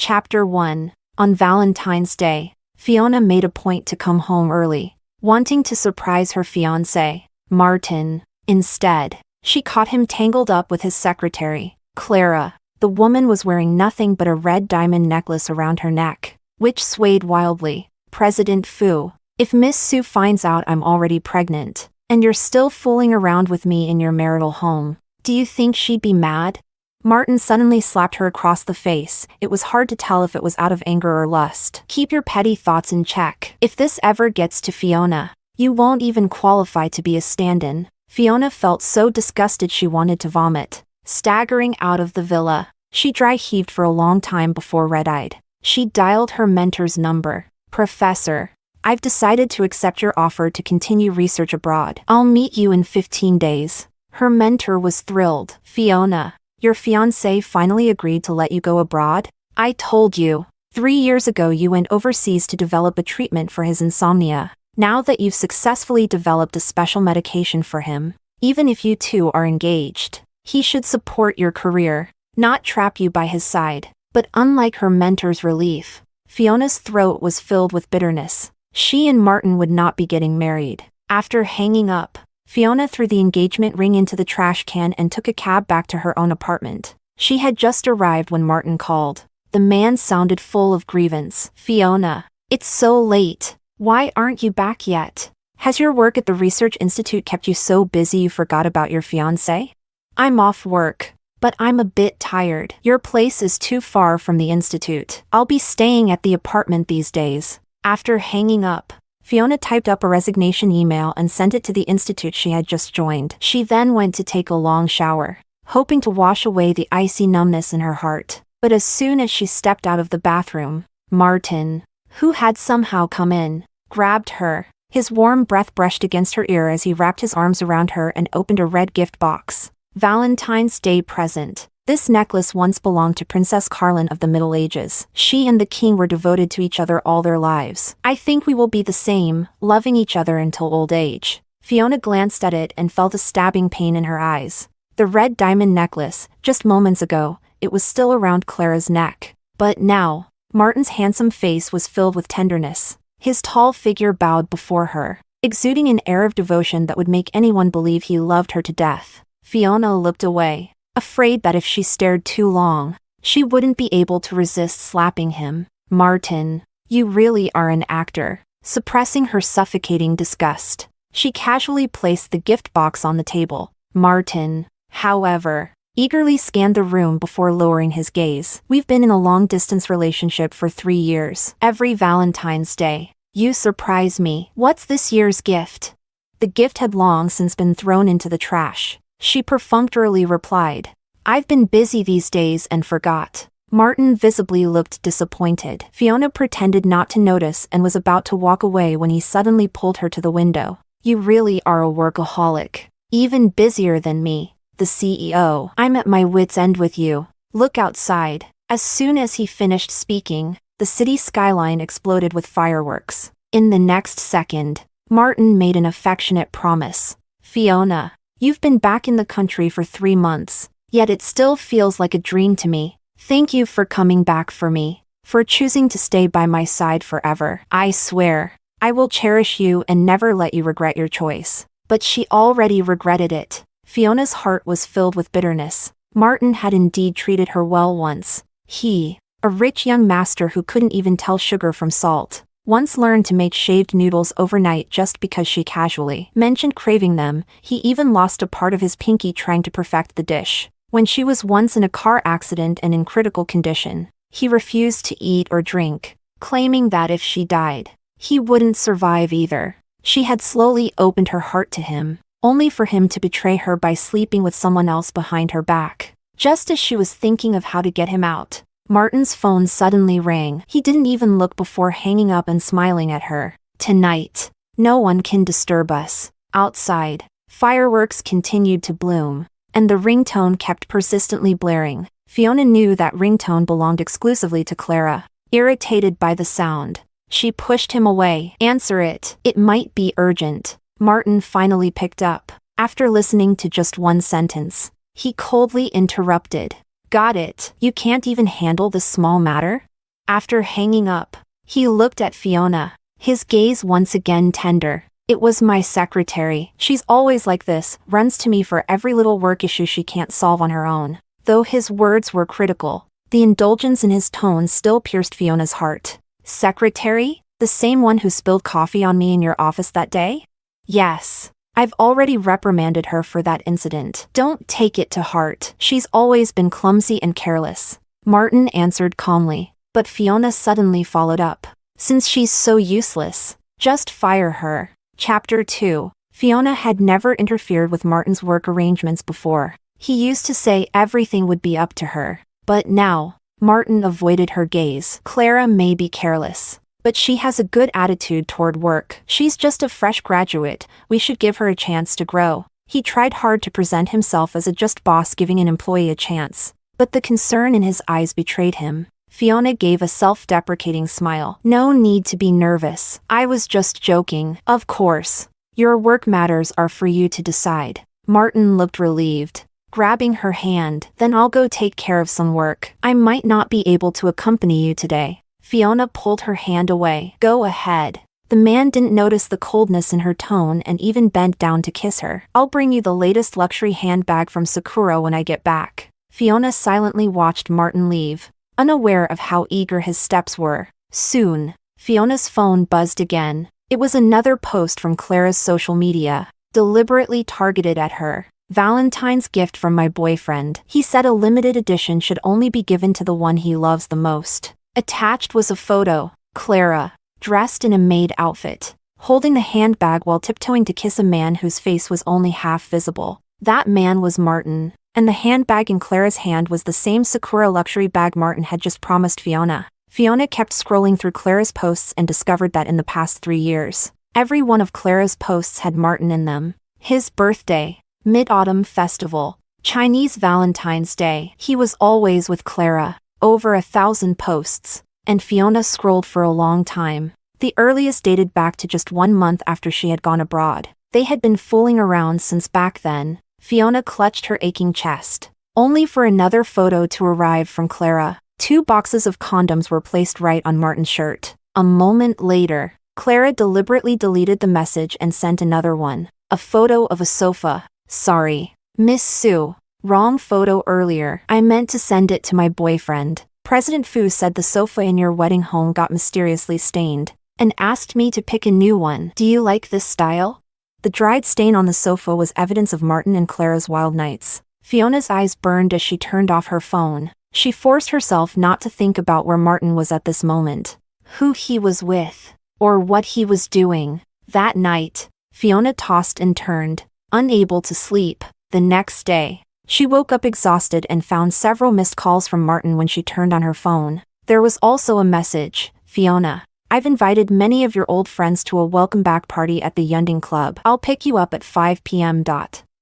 Chapter 1. On Valentine's Day, Fiona made a point to come home early, wanting to surprise her fiancé, Martin. Instead, she caught him tangled up with his secretary, Clara. The woman was wearing nothing but a red diamond necklace around her neck, which swayed wildly. President Fu, if Miss Sue finds out I'm already pregnant, and you're still fooling around with me in your marital home, do you think she'd be mad? Martin suddenly slapped her across the face. It was hard to tell if it was out of anger or lust. Keep your petty thoughts in check. If this ever gets to Fiona, you won't even qualify to be a stand-in. Fiona felt so disgusted she wanted to vomit. Staggering out of the villa, she dry-heaved for a long time before red-eyed. She dialed her mentor's number. Professor, I've decided to accept your offer to continue research abroad. I'll meet you in 15 days. Her mentor was thrilled. Fiona, your fiancé finally agreed to let you go abroad? I told you. 3 years ago you went overseas to develop a treatment for his insomnia. Now that you've successfully developed a special medication for him, even if you two are engaged, he should support your career, not trap you by his side. But unlike her mentor's relief, Fiona's throat was filled with bitterness. She and Martin would not be getting married. After hanging up, Fiona threw the engagement ring into the trash can and took a cab back to her own apartment. She had just arrived when Martin called. The man sounded full of grievance. Fiona, it's so late. Why aren't you back yet? Has your work at the research institute kept you so busy you forgot about your fiancé? I'm off work, but I'm a bit tired. Your place is too far from the institute. I'll be staying at the apartment these days. After hanging up, Fiona typed up a resignation email and sent it to the institute she had just joined. She then went to take a long shower, hoping to wash away the icy numbness in her heart. But as soon as she stepped out of the bathroom, Martin, who had somehow come in, grabbed her. His warm breath brushed against her ear as he wrapped his arms around her and opened a red gift box. Valentine's Day present. This necklace once belonged to Princess Carlin of the Middle Ages. She and the king were devoted to each other all their lives. I think we will be the same, loving each other until old age. Fiona glanced at it and felt a stabbing pain in her eyes. The red diamond necklace, just moments ago, it was still around Clara's neck. But now, Martin's handsome face was filled with tenderness. His tall figure bowed before her, exuding an air of devotion that would make anyone believe he loved her to death. Fiona looked away, afraid that if she stared too long, she wouldn't be able to resist slapping him. Martin, you really are an actor. Suppressing her suffocating disgust, she casually placed the gift box on the table. Martin, however, eagerly scanned the room before lowering his gaze. We've been in a long-distance relationship for 3 years. Every Valentine's Day, you surprise me. What's this year's gift? The gift had long since been thrown into the trash. She perfunctorily replied, I've been busy these days and forgot. Martin visibly looked disappointed. Fiona pretended not to notice and was about to walk away when he suddenly pulled her to the window. You really are a workaholic. Even busier than me, the CEO. I'm at my wit's end with you. Look outside. As soon as he finished speaking, the city skyline exploded with fireworks. In the next second, Martin made an affectionate promise. Fiona, you've been back in the country for 3 months, yet it still feels like a dream to me. Thank you for coming back for me, for choosing to stay by my side forever. I swear, I will cherish you and never let you regret your choice. But she already regretted it. Fiona's heart was filled with bitterness. Martin had indeed treated her well once. He, a rich young master who couldn't even tell sugar from salt, once learned to make shaved noodles overnight just because she casually mentioned craving them. He even lost a part of his pinky trying to perfect the dish. When she was once in a car accident and in critical condition, he refused to eat or drink, claiming that if she died, he wouldn't survive either. She had slowly opened her heart to him, only for him to betray her by sleeping with someone else behind her back. Just as she was thinking of how to get him out, Martin's phone suddenly rang. He didn't even look before hanging up and smiling at her. Tonight, no one can disturb us. Outside, fireworks continued to bloom, and the ringtone kept persistently blaring. Fiona knew that ringtone belonged exclusively to Clara. Irritated by the sound, she pushed him away. Answer it. It might be urgent. Martin finally picked up. After listening to just one sentence, he coldly interrupted. Got it. You can't even handle this small matter? After hanging up, he looked at Fiona, his gaze once again tender. It was my secretary. She's always like this, runs to me for every little work issue she can't solve on her own. Though his words were critical, the indulgence in his tone still pierced Fiona's heart. Secretary? The same one who spilled coffee on me in your office that day? Yes. I've already reprimanded her for that incident. Don't take it to heart. She's always been clumsy and careless. Martin answered calmly, but Fiona suddenly followed up. Since she's so useless, just fire her. Chapter 2. Fiona had never interfered with Martin's work arrangements before. He used to say everything would be up to her. But now, Martin avoided her gaze. Clara may be careless, but she has a good attitude toward work. She's just a fresh graduate. We should give her a chance to grow. He tried hard to present himself as a just boss giving an employee a chance, but the concern in his eyes betrayed him. Fiona gave a self-deprecating smile. No need to be nervous. I was just joking. Of course. Your work matters are for you to decide. Martin looked relieved, grabbing her hand. Then I'll go take care of some work. I might not be able to accompany you today. Fiona pulled her hand away. Go ahead. The man didn't notice the coldness in her tone and even bent down to kiss her. I'll bring you the latest luxury handbag from Sakura when I get back. Fiona silently watched Martin leave, unaware of how eager his steps were. Soon, Fiona's phone buzzed again. It was another post from Clara's social media, deliberately targeted at her. Valentine's gift from my boyfriend. He said a limited edition should only be given to the one he loves the most. Attached was a photo. Clara, dressed in a maid outfit, holding the handbag while tiptoeing to kiss a man whose face was only half visible. That man was Martin, and the handbag in Clara's hand was the same Sakura luxury bag Martin had just promised Fiona. Fiona kept scrolling through Clara's posts and discovered that in the past 3 years, every one of Clara's posts had Martin in them. His birthday, Mid-Autumn Festival, Chinese Valentine's Day. He was always with Clara. Over 1,000 posts, and Fiona scrolled for a long time. The earliest dated back to just 1 month after she had gone abroad. They had been fooling around since back then. Fiona clutched her aching chest, only for another photo to arrive from Clara. 2 boxes of condoms were placed right on Martin's shirt. A moment later, Clara deliberately deleted the message and sent another one. A photo of a sofa. Sorry, Miss Sue. Wrong photo earlier. I meant to send it to my boyfriend. President Fu said the sofa in your wedding home got mysteriously stained, and asked me to pick a new one. Do you like this style? The dried stain on the sofa was evidence of Martin and Clara's wild nights. Fiona's eyes burned as she turned off her phone. She forced herself not to think about where Martin was at this moment, who he was with, or what he was doing. That night, Fiona tossed and turned, unable to sleep. The next day, she woke up exhausted and found several missed calls from Martin when she turned on her phone. There was also a message. Fiona, I've invited many of your old friends to a welcome back party at the Yunding Club. I'll pick you up at 5 p.m.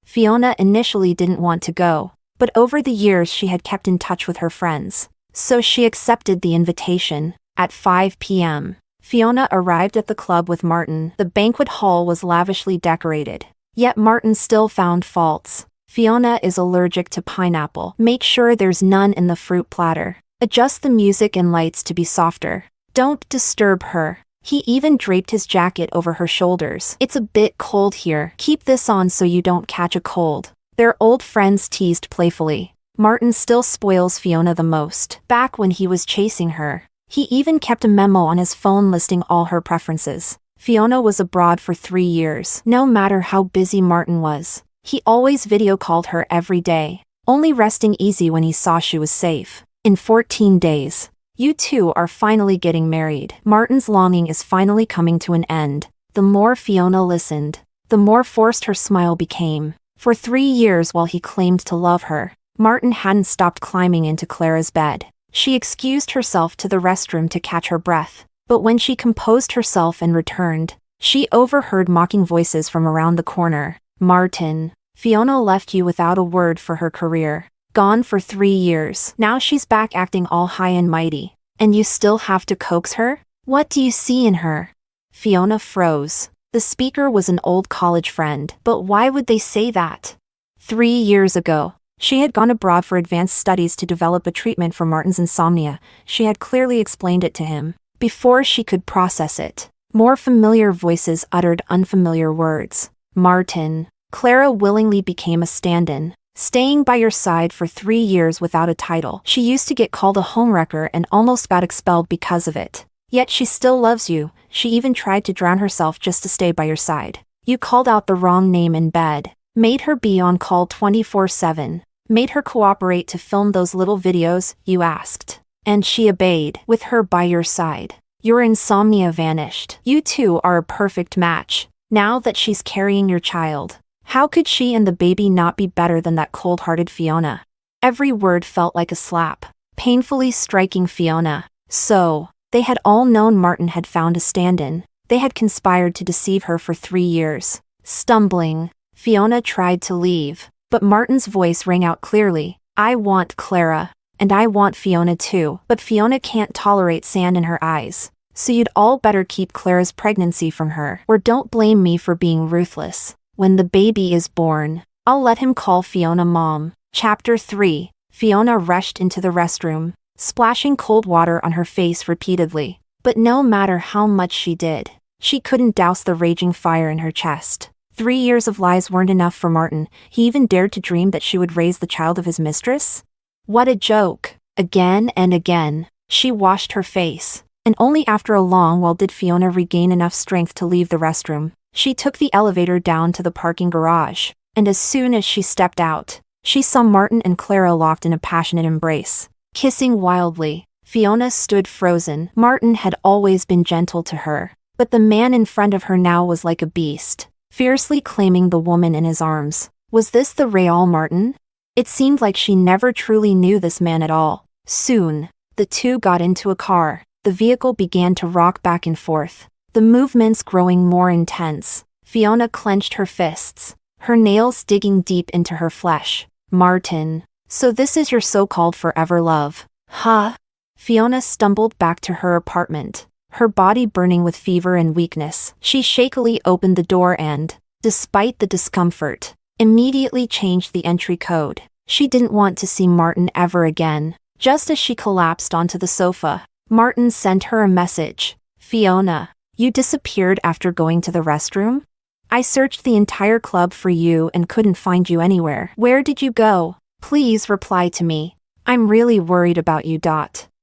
Fiona initially didn't want to go, but over the years she had kept in touch with her friends, so she accepted the invitation. At 5 p.m., Fiona arrived at the club with Martin. The banquet hall was lavishly decorated, yet Martin still found faults. Fiona is allergic to pineapple. Make sure there's none in the fruit platter. Adjust the music and lights to be softer. Don't disturb her. He even draped his jacket over her shoulders. It's a bit cold here. Keep this on so you don't catch a cold. Their old friends teased playfully. Martin still spoils Fiona the most. Back when he was chasing her, he even kept a memo on his phone listing all her preferences. Fiona was abroad for 3 years. No matter how busy Martin was, he always video called her every day, only resting easy when he saw she was safe. In 14 days, you two are finally getting married. Martin's longing is finally coming to an end. The more Fiona listened, the more forced her smile became. For 3 years while he claimed to love her, Martin hadn't stopped climbing into Clara's bed. She excused herself to the restroom to catch her breath, but when she composed herself and returned, she overheard mocking voices from around the corner. Martin, Fiona left you without a word for her career. Gone for 3 years. Now she's back acting all high and mighty. And you still have to coax her? What do you see in her? Fiona froze. The speaker was an old college friend, but why would they say that? 3 years ago, She had gone abroad for advanced studies to develop a treatment for Martin's insomnia. She had clearly explained it to him. Before she could process it, more familiar voices uttered unfamiliar words. Martin. Clara willingly became a stand-in, staying by your side for 3 years without a title. She used to get called a homewrecker and almost got expelled because of it. Yet she still loves you. She even tried to drown herself just to stay by your side. You called out the wrong name in bed, made her be on call 24/7, made her cooperate to film those little videos you asked. And she obeyed. With her by your side, your insomnia vanished. You two are a perfect match. Now that she's carrying your child, how could she and the baby not be better than that cold-hearted Fiona? Every word felt like a slap, painfully striking Fiona. So, they had all known Martin had found a stand-in. They had conspired to deceive her for 3 years. Stumbling, Fiona tried to leave, but Martin's voice rang out clearly. I want Clara. And I want Fiona too, but Fiona can't tolerate sand in her eyes. So you'd all better keep Clara's pregnancy from her, or don't blame me for being ruthless. When the baby is born, I'll let him call Fiona Mom. Chapter 3. Fiona rushed into the restroom, splashing cold water on her face repeatedly. But no matter how much she did, she couldn't douse the raging fire in her chest. 3 years of lies weren't enough for Martin. He even dared to dream that she would raise the child of his mistress? What a joke. Again and again, she washed her face, and only after a long while did Fiona regain enough strength to leave the restroom. She took the elevator down to the parking garage, and as soon as she stepped out, she saw Martin and Clara locked in a passionate embrace, kissing wildly. Fiona stood frozen. Martin had always been gentle to her, but the man in front of her now was like a beast, fiercely claiming the woman in his arms. Was this the real Martin? It seemed like she never truly knew this man at all. Soon, the two got into a car. The vehicle began to rock back and forth, the movements growing more intense. Fiona clenched her fists, her nails digging deep into her flesh. Martin. So this is your so-called forever love, huh? Fiona stumbled back to her apartment, her body burning with fever and weakness. She shakily opened the door and, despite the discomfort, immediately changed the entry code. She didn't want to see Martin ever again. Just as she collapsed onto the sofa, Martin sent her a message. Fiona, you disappeared after going to the restroom? I searched the entire club for you and couldn't find you anywhere. Where did you go? Please reply to me. I'm really worried about you.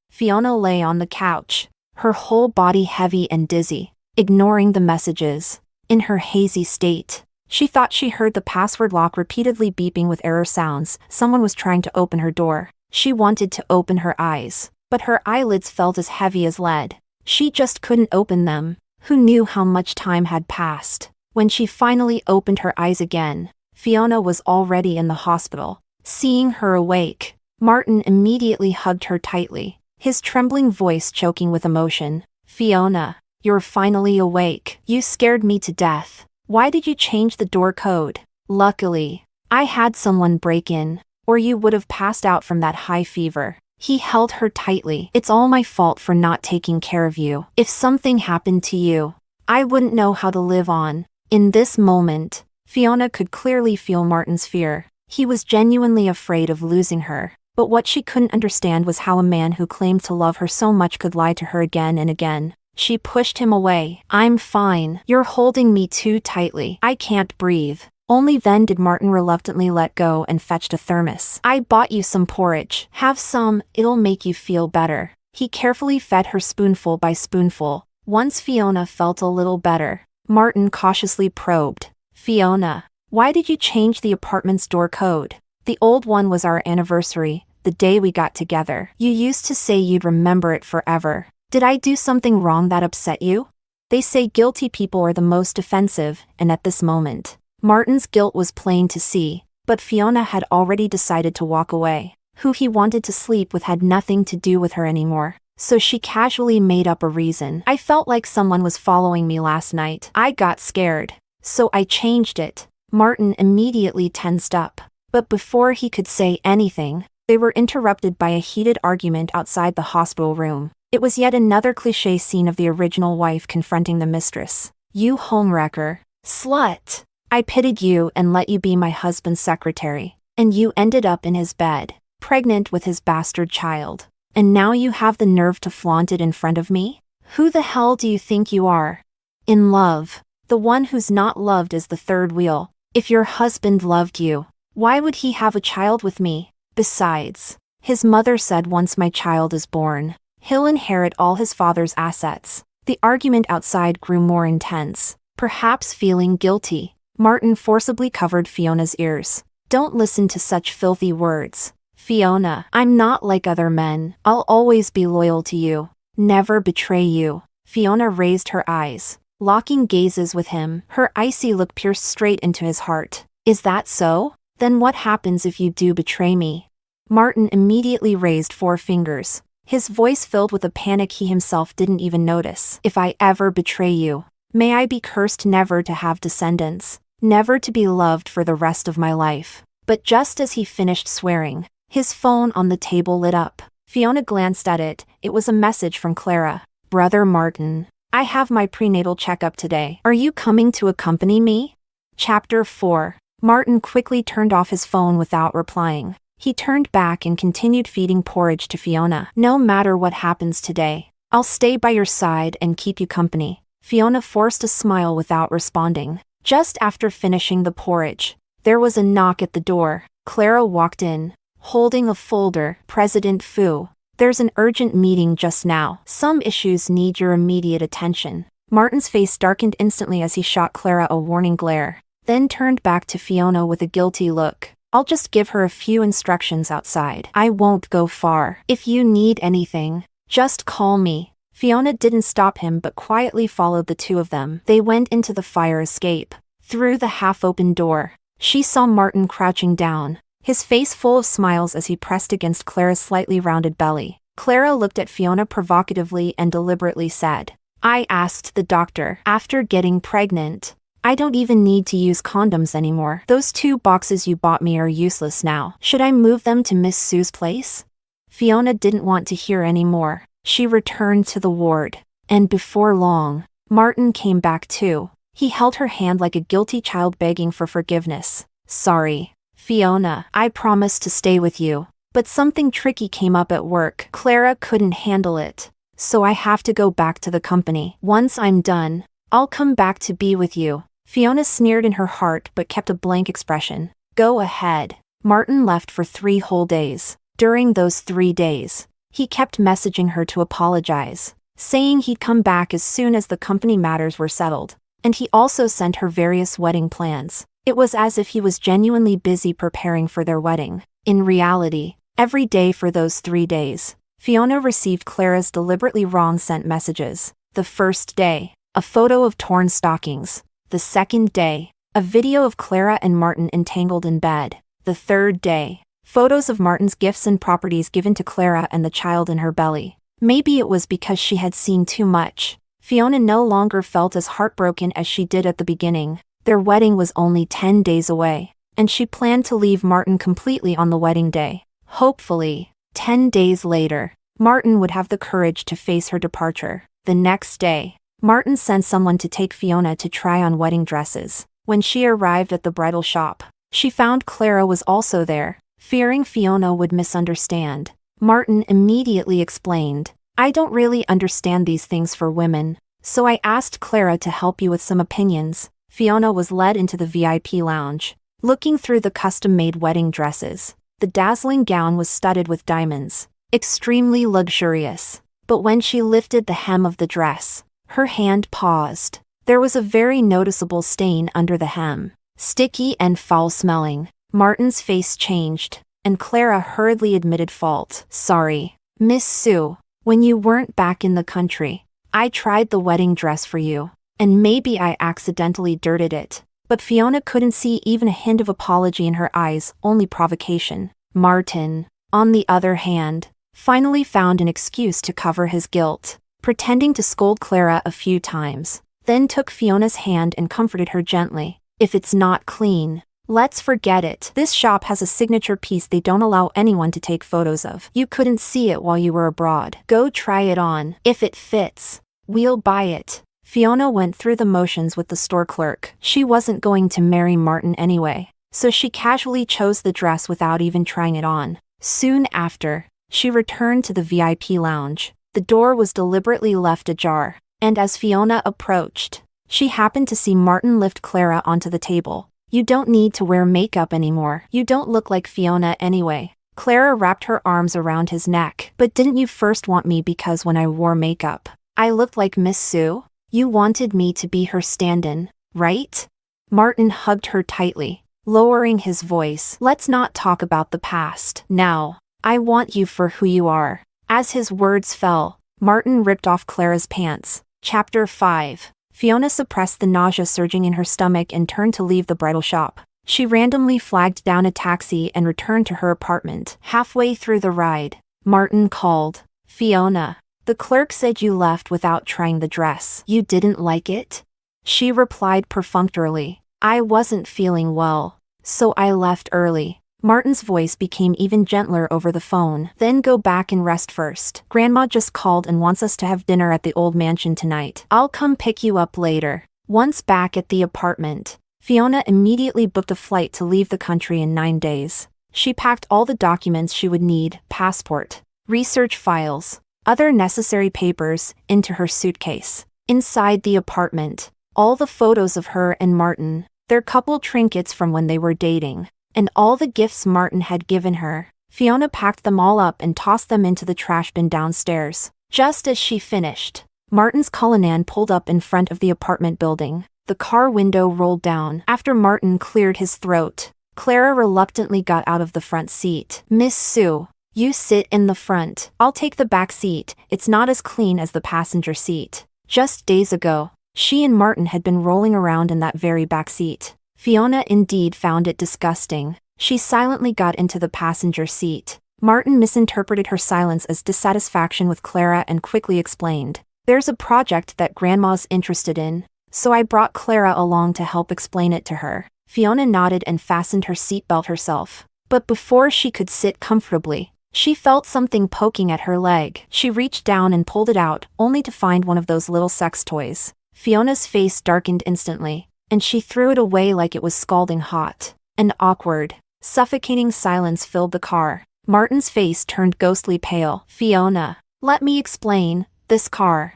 Fiona lay on the couch, her whole body heavy and dizzy, ignoring the messages. In her hazy state, she thought she heard the password lock repeatedly beeping with error sounds. Someone was trying to open her door. She wanted to open her eyes, but her eyelids felt as heavy as lead. She just couldn't open them. Who knew how much time had passed? When she finally opened her eyes again, Fiona was already in the hospital. Seeing her awake, Martin immediately hugged her tightly, his trembling voice choking with emotion. Fiona, you're finally awake. You scared me to death. Why did you change the door code? Luckily, I had someone break in, or you would have passed out from that high fever. He held her tightly. It's all my fault for not taking care of you. If something happened to you, I wouldn't know how to live on. In this moment, Fiona could clearly feel Martin's fear. He was genuinely afraid of losing her. But what she couldn't understand was how a man who claimed to love her so much could lie to her again and again. She pushed him away. I'm fine. You're holding me too tightly. I can't breathe. Only then did Martin reluctantly let go and fetched a thermos. I bought you some porridge. Have some, it'll make you feel better. He carefully fed her spoonful by spoonful. Once Fiona felt a little better, Martin cautiously probed. Fiona, why did you change the apartment's door code? The old one was our anniversary, the day we got together. You used to say you'd remember it forever. Did I do something wrong that upset you? They say guilty people are the most defensive, and at this moment, Martin's guilt was plain to see, but Fiona had already decided to walk away. Who he wanted to sleep with had nothing to do with her anymore, so she casually made up a reason. I felt like someone was following me last night. I got scared, so I changed it. Martin immediately tensed up, but before he could say anything, they were interrupted by a heated argument outside the hospital room. It was yet another cliché scene of the original wife confronting the mistress. You homewrecker. Slut. I pitied you and let you be my husband's secretary. And you ended up in his bed, pregnant with his bastard child. And now you have the nerve to flaunt it in front of me? Who the hell do you think you are? In love. The one who's not loved is the third wheel. If your husband loved you, why would he have a child with me? Besides, his mother said once my child is born, he'll inherit all his father's assets. The argument outside grew more intense. Perhaps feeling guilty, Martin forcibly covered Fiona's ears. Don't listen to such filthy words. Fiona, I'm not like other men. I'll always be loyal to you. Never betray you. Fiona raised her eyes, locking gazes with him. Her icy look pierced straight into his heart. Is that so? Then what happens if you do betray me? Martin immediately raised 4 fingers, his voice filled with a panic he himself didn't even notice. If I ever betray you, may I be cursed never to have descendants, never to be loved for the rest of my life. But just as he finished swearing, his phone on the table lit up. Fiona glanced at it. It was a message from Clara. Brother Martin, I have my prenatal checkup today. Are you coming to accompany me? Chapter 4. Martin quickly turned off his phone without replying. He turned back and continued feeding porridge to Fiona. No matter what happens today, I'll stay by your side and keep you company. Fiona forced a smile without responding. Just after finishing the porridge, there was a knock at the door. Clara walked in, holding a folder. President Fu, there's an urgent meeting just now. Some issues need your immediate attention. Martin's face darkened instantly as he shot Clara a warning glare, then turned back to Fiona with a guilty look. I'll just give her a few instructions outside. I won't go far. If you need anything, just call me. Fiona didn't stop him but quietly followed the two of them. They went into the fire escape. Through the half-open door, she saw Martin crouching down, his face full of smiles as he pressed against Clara's slightly rounded belly. Clara looked at Fiona provocatively and deliberately said, I asked the doctor. After getting pregnant, I don't even need to use condoms anymore. Those 2 boxes you bought me are useless now. Should I move them to Miss Sue's place? Fiona didn't want to hear any more. She returned to the ward. And before long, Martin came back too. He held her hand like a guilty child begging for forgiveness. Sorry, Fiona, I promised to stay with you. But something tricky came up at work. Clara couldn't handle it. So I have to go back to the company. Once I'm done, I'll come back to be with you. Fiona sneered in her heart but kept a blank expression. Go ahead. Martin left for 3 whole days. During those 3 days, he kept messaging her to apologize, saying he'd come back as soon as the company matters were settled. And he also sent her various wedding plans. It was as if he was genuinely busy preparing for their wedding. In reality, every day for those 3 days, Fiona received Clara's deliberately wrong sent messages. The first day, a photo of torn stockings. The second day, a video of Clara and Martin entangled in bed. The third day, photos of Martin's gifts and properties given to Clara and the child in her belly. Maybe it was because she had seen too much. Fiona no longer felt as heartbroken as she did at the beginning. Their wedding was only 10 days away, and she planned to leave Martin completely on the wedding day. Hopefully, 10 days later, Martin would have the courage to face her departure. The next day, Martin sent someone to take Fiona to try on wedding dresses. When she arrived at the bridal shop, she found Clara was also there. Fearing Fiona would misunderstand, Martin immediately explained, I don't really understand these things for women, so I asked Clara to help you with some opinions. Fiona was led into the VIP lounge. Looking through the custom-made wedding dresses, the dazzling gown was studded with diamonds, extremely luxurious. But when she lifted the hem of the dress, her hand paused. There was a very noticeable stain under the hem, sticky and foul-smelling. Martin's face changed, and Clara hurriedly admitted fault. Sorry, Miss Sue, when you weren't back in the country, I tried the wedding dress for you, and maybe I accidentally dirted it. But Fiona couldn't see even a hint of apology in her eyes, only provocation. Martin, on the other hand, finally found an excuse to cover his guilt, pretending to scold Clara a few times, then took Fiona's hand and comforted her gently. If it's not clean, let's forget it. This shop has a signature piece they don't allow anyone to take photos of. You couldn't see it while you were abroad. Go try it on. If it fits, we'll buy it. Fiona went through the motions with the store clerk. She wasn't going to marry Martin anyway, so she casually chose the dress without even trying it on. Soon after, she returned to the VIP lounge. The door was deliberately left ajar, and as Fiona approached, she happened to see Martin lift Clara onto the table. "You don't need to wear makeup anymore. You don't look like Fiona anyway." Clara wrapped her arms around his neck. "But didn't you first want me because when I wore makeup, I looked like Miss Sue? You wanted me to be her stand-in, right?" Martin hugged her tightly, lowering his voice. "Let's not talk about the past now. I want you for who you are." As his words fell, Martin ripped off Clara's pants. Chapter 5. Fiona suppressed the nausea surging in her stomach and turned to leave the bridal shop. She randomly flagged down a taxi and returned to her apartment. Halfway through the ride, Martin called. "Fiona, the clerk said you left without trying the dress. You didn't like it?" She replied perfunctorily. "I wasn't feeling well, so I left early." Martin's voice became even gentler over the phone. "Then go back and rest first. Grandma just called and wants us to have dinner at the old mansion tonight. I'll come pick you up later." Once back at the apartment, Fiona immediately booked a flight to leave the country in 9 days. She packed all the documents she would need, passport, research files, other necessary papers, into her suitcase. Inside the apartment, all the photos of her and Martin, their couple trinkets from when they were dating, and all the gifts Martin had given her. Fiona packed them all up and tossed them into the trash bin downstairs. Just as she finished, Martin's Cullinan pulled up in front of the apartment building. The car window rolled down. After Martin cleared his throat, Clara reluctantly got out of the front seat. "Miss Sue, you sit in the front. I'll take the back seat. It's not as clean as the passenger seat." Just days ago, she and Martin had been rolling around in that very back seat. Fiona indeed found it disgusting. She silently got into the passenger seat. Martin misinterpreted her silence as dissatisfaction with Clara and quickly explained, "There's a project that Grandma's interested in, so I brought Clara along to help explain it to her." Fiona nodded and fastened her seatbelt herself. But before she could sit comfortably, she felt something poking at her leg. She reached down and pulled it out, only to find one of those little sex toys. Fiona's face darkened instantly, and she threw it away like it was scalding hot. An awkward, suffocating silence filled the car. Martin's face turned ghostly pale. "Fiona, let me explain, this car.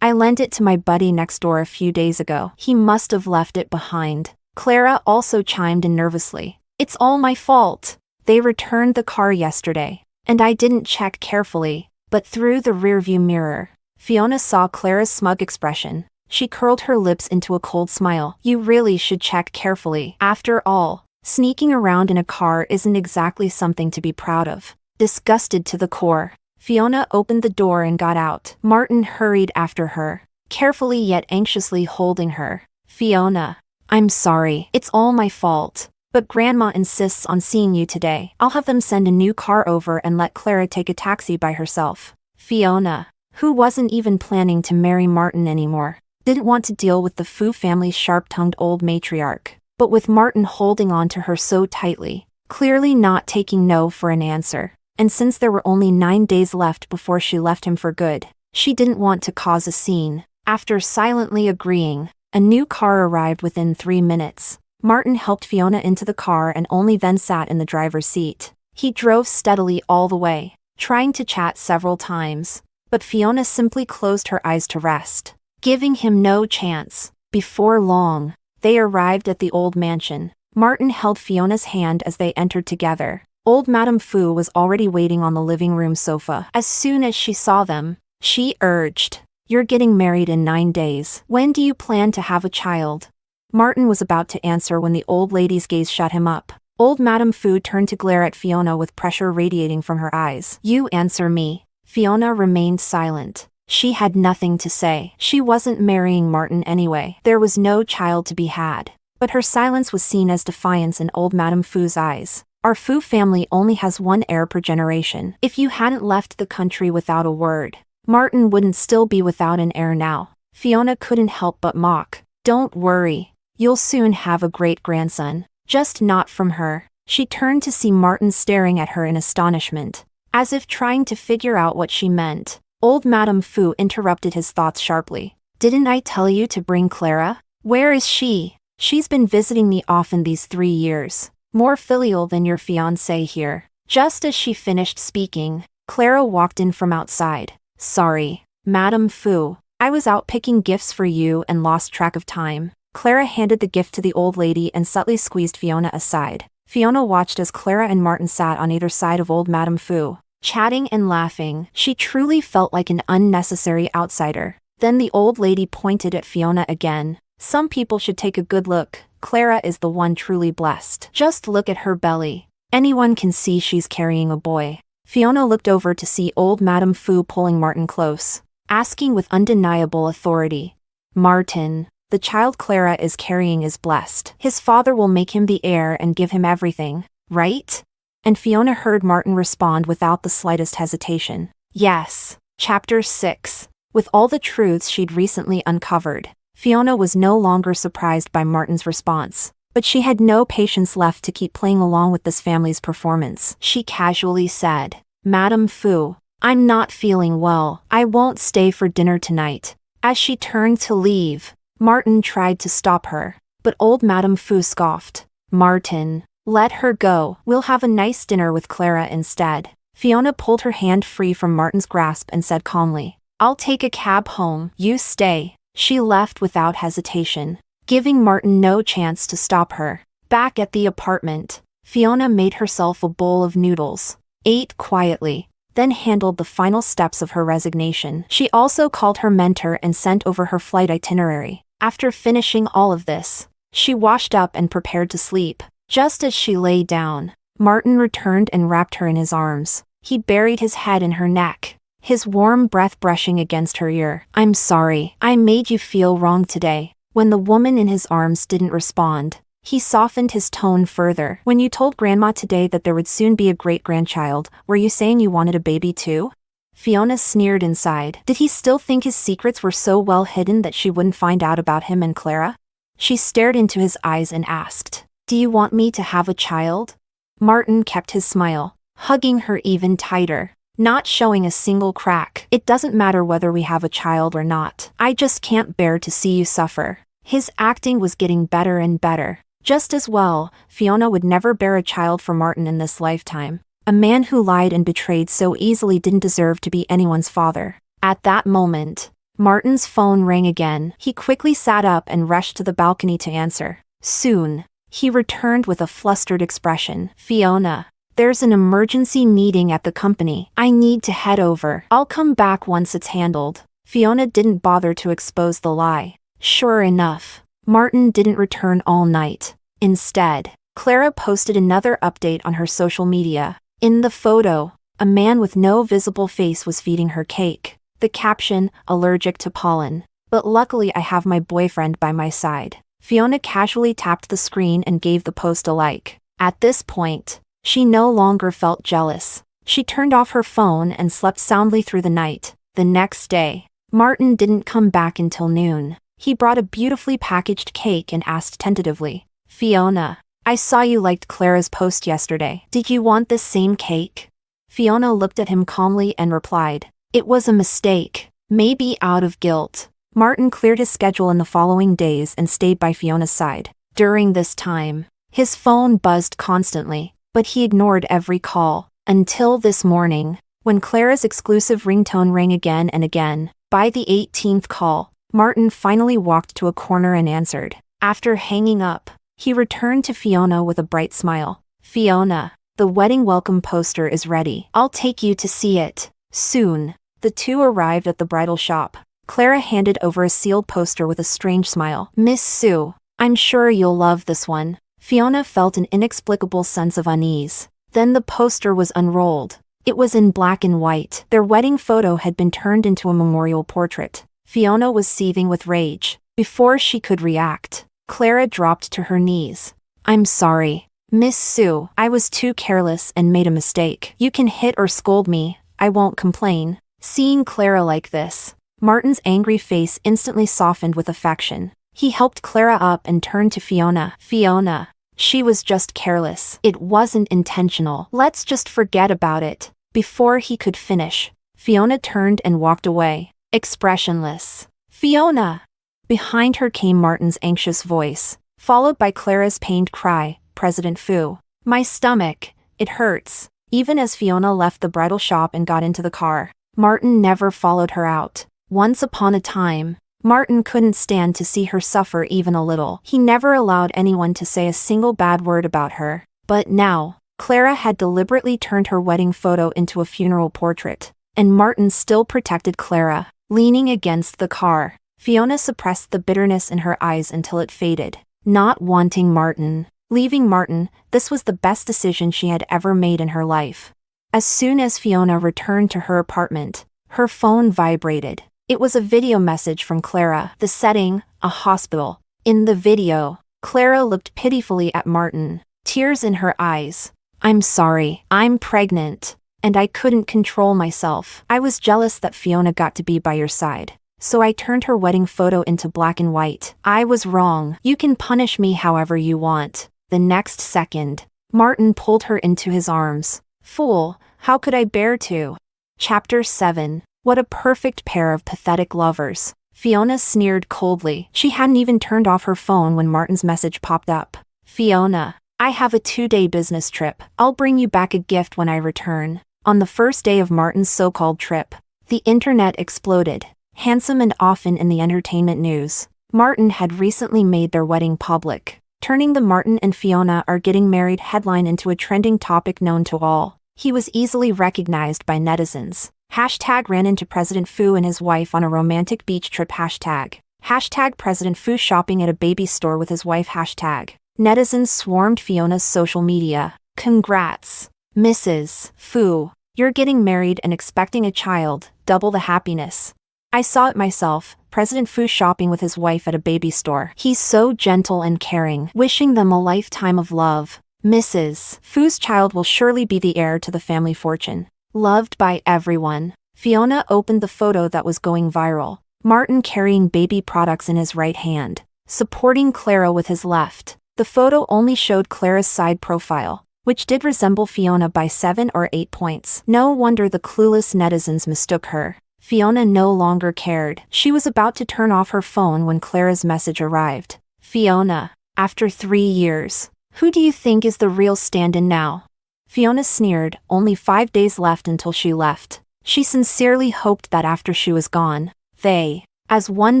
I lent it to my buddy next door a few days ago. He must have left it behind." Clara also chimed in nervously. "It's all my fault. They returned the car yesterday, and I didn't check carefully." But through the rearview mirror, Fiona saw Clara's smug expression. She curled her lips into a cold smile. "You really should check carefully. After all, sneaking around in a car isn't exactly something to be proud of." Disgusted to the core, Fiona opened the door and got out. Martin hurried after her, carefully yet anxiously holding her. "Fiona, I'm sorry. It's all my fault. But Grandma insists on seeing you today. I'll have them send a new car over and let Clara take a taxi by herself." Fiona, who wasn't even planning to marry Martin anymore, didn't want to deal with the Fu family's sharp-tongued old matriarch. But with Martin holding on to her so tightly, clearly not taking no for an answer, and since there were only 9 days left before she left him for good, she didn't want to cause a scene. After silently agreeing, a new car arrived within 3 minutes. Martin helped Fiona into the car and only then sat in the driver's seat. He drove steadily all the way, trying to chat several times, but Fiona simply closed her eyes to rest, giving him no chance. Before long, they arrived at the old mansion. Martin held Fiona's hand as they entered together. Old Madame Fu was already waiting on the living room sofa. As soon as she saw them, she urged, "You're getting married in 9 days. When do you plan to have a child?" Martin was about to answer when the old lady's gaze shut him up. Old Madame Fu turned to glare at Fiona with pressure radiating from her eyes. "You answer me." Fiona remained silent. She had nothing to say. She wasn't marrying Martin anyway. There was no child to be had. But her silence was seen as defiance in old Madame Fu's eyes. "Our Fu family only has one heir per generation. If you hadn't left the country without a word, Martin wouldn't still be without an heir now." Fiona couldn't help but mock. "Don't worry. You'll soon have a great-grandson. Just not from her." She turned to see Martin staring at her in astonishment, as if trying to figure out what she meant. Old Madame Fu interrupted his thoughts sharply. "Didn't I tell you to bring Clara? Where is she?" She's been visiting me often these 3 years. More filial than your fiancé here. Just as she finished speaking, Clara walked in from outside. Sorry, Madame Fu. I was out picking gifts for you and lost track of time. Clara handed the gift to the old lady and subtly squeezed Fiona aside. Fiona watched as Clara and Martin sat on either side of old Madame Fu, chatting and laughing. She truly felt like an unnecessary outsider. Then the old lady pointed at Fiona again. Some people should take a good look. Clara is the one truly blessed. Just look at her belly. Anyone can see she's carrying a boy. Fiona looked over to see old Madame Fu pulling Martin close, asking with undeniable authority, Martin, the child Clara is carrying is blessed. His father will make him the heir and give him everything, right? And Fiona heard Martin respond without the slightest hesitation. Yes. Chapter 6. With all the truths she'd recently uncovered, Fiona was no longer surprised by Martin's response. But she had no patience left to keep playing along with this family's performance. She casually said, Madame Fu, I'm not feeling well. I won't stay for dinner tonight. As she turned to leave, Martin tried to stop her, but old Madame Fu scoffed. Martin, let her go. We'll have a nice dinner with Clara instead. Fiona pulled her hand free from Martin's grasp and said calmly, I'll take a cab home. You stay. She left without hesitation, giving Martin no chance to stop her. Back at the apartment, Fiona made herself a bowl of noodles, ate quietly, then handled the final steps of her resignation. She also called her mentor and sent over her flight itinerary. After finishing all of this, she washed up and prepared to sleep. Just as she lay down, Martin returned and wrapped her in his arms. He buried his head in her neck, his warm breath brushing against her ear. I'm sorry, I made you feel wrong today. When the woman in his arms didn't respond, he softened his tone further. When you told Grandma today that there would soon be a great-grandchild, were you saying you wanted a baby too? Fiona sneered inside. Did he still think his secrets were so well hidden that she wouldn't find out about him and Clara? She stared into his eyes and asked, Do you want me to have a child? Martin kept his smile, hugging her even tighter, not showing a single crack. It doesn't matter whether we have a child or not. I just can't bear to see you suffer. His acting was getting better and better. Just as well, Fiona would never bear a child for Martin in this lifetime. A man who lied and betrayed so easily didn't deserve to be anyone's father. At that moment, Martin's phone rang again. He quickly sat up and rushed to the balcony to answer. Soon, he returned with a flustered expression. Fiona, there's an emergency meeting at the company. I need to head over. I'll come back once it's handled. Fiona didn't bother to expose the lie. Sure enough, Martin didn't return all night. Instead, Clara posted another update on her social media. In the photo, a man with no visible face was feeding her cake. The caption, allergic to pollen. But luckily I have my boyfriend by my side. Fiona casually tapped the screen and gave the post a like. At this point, she no longer felt jealous. She turned off her phone and slept soundly through the night. The next day, Martin didn't come back until noon. He brought a beautifully packaged cake and asked tentatively, Fiona, I saw you liked Clara's post yesterday. Did you want this same cake? Fiona looked at him calmly and replied, It was a mistake, maybe out of guilt. Martin cleared his schedule in the following days and stayed by Fiona's side. During this time, his phone buzzed constantly, but he ignored every call, until this morning, when Clara's exclusive ringtone rang again and again. By the 18th call, Martin finally walked to a corner and answered. After hanging up, he returned to Fiona with a bright smile. Fiona, the wedding welcome poster is ready. I'll take you to see it. Soon, the two arrived at the bridal shop. Clara handed over a sealed poster with a strange smile. Miss Sue, I'm sure you'll love this one. Fiona felt an inexplicable sense of unease. Then the poster was unrolled. It was in black and white. Their wedding photo had been turned into a memorial portrait. Fiona was seething with rage. Before she could react, Clara dropped to her knees. I'm sorry, Miss Sue. I was too careless and made a mistake. You can hit or scold me. I won't complain. Seeing Clara like this, Martin's angry face instantly softened with affection. He helped Clara up and turned to Fiona. Fiona, she was just careless. It wasn't intentional. Let's just forget about it. Before he could finish, Fiona turned and walked away, expressionless. Fiona! Behind her came Martin's anxious voice. followed by Clara's pained cry, "President Fu. My stomach, it hurts." Even as Fiona left the bridal shop and got into the car, Martin never followed her out. Once upon a time, Martin couldn't stand to see her suffer even a little. He never allowed anyone to say a single bad word about her. But now, Clara had deliberately turned her wedding photo into a funeral portrait, and Martin still protected Clara. Leaning against the car, Fiona suppressed the bitterness in her eyes until it faded. Not wanting Martin, leaving Martin, this was the best decision she had ever made in her life. As soon as Fiona returned to her apartment, her phone vibrated. It was a video message from Clara. The setting, a hospital. In the video, Clara looked pitifully at Martin, tears in her eyes. "I'm sorry, I'm pregnant, and I couldn't control myself. I was jealous that Fiona got to be by your side, so I turned her wedding photo into black and white. I was wrong. You can punish me however you want." The next second, Martin pulled her into his arms. "Fool, how could I bear to?" Chapter 7. What a perfect pair of pathetic lovers. Fiona sneered coldly. She hadn't even turned off her phone when Martin's message popped up. "Fiona, I have a 2-day business trip. I'll bring you back a gift when I return." On the first day of Martin's so-called trip, the internet exploded. Handsome and often in the entertainment news, Martin had recently made their wedding public, turning the "Martin and Fiona are getting married" headline into a trending topic known to all. He was easily recognized by netizens. Hashtag ran into President Fu and his wife on a romantic beach trip. Hashtag President Fu shopping at a baby store with his wife. Hashtag netizens swarmed Fiona's social media. "Congrats, Mrs. Fu. You're getting married and expecting a child, double the happiness. I saw it myself, President Fu shopping with his wife at a baby store. He's so gentle and caring. Wishing them a lifetime of love. Mrs. Fu's child will surely be the heir to the family fortune. Loved by everyone." Fiona opened the photo that was going viral. Martin carrying baby products in his right hand, supporting Clara with his left. The photo only showed Clara's side profile, which did resemble Fiona by 7 or 8 points. No wonder the clueless netizens mistook her. Fiona no longer cared. She was about to turn off her phone when Clara's message arrived. "Fiona, after 3 years, who do you think is the real stand-in now?" Fiona sneered. Only 5 days left until she left. She sincerely hoped that after she was gone, they, as one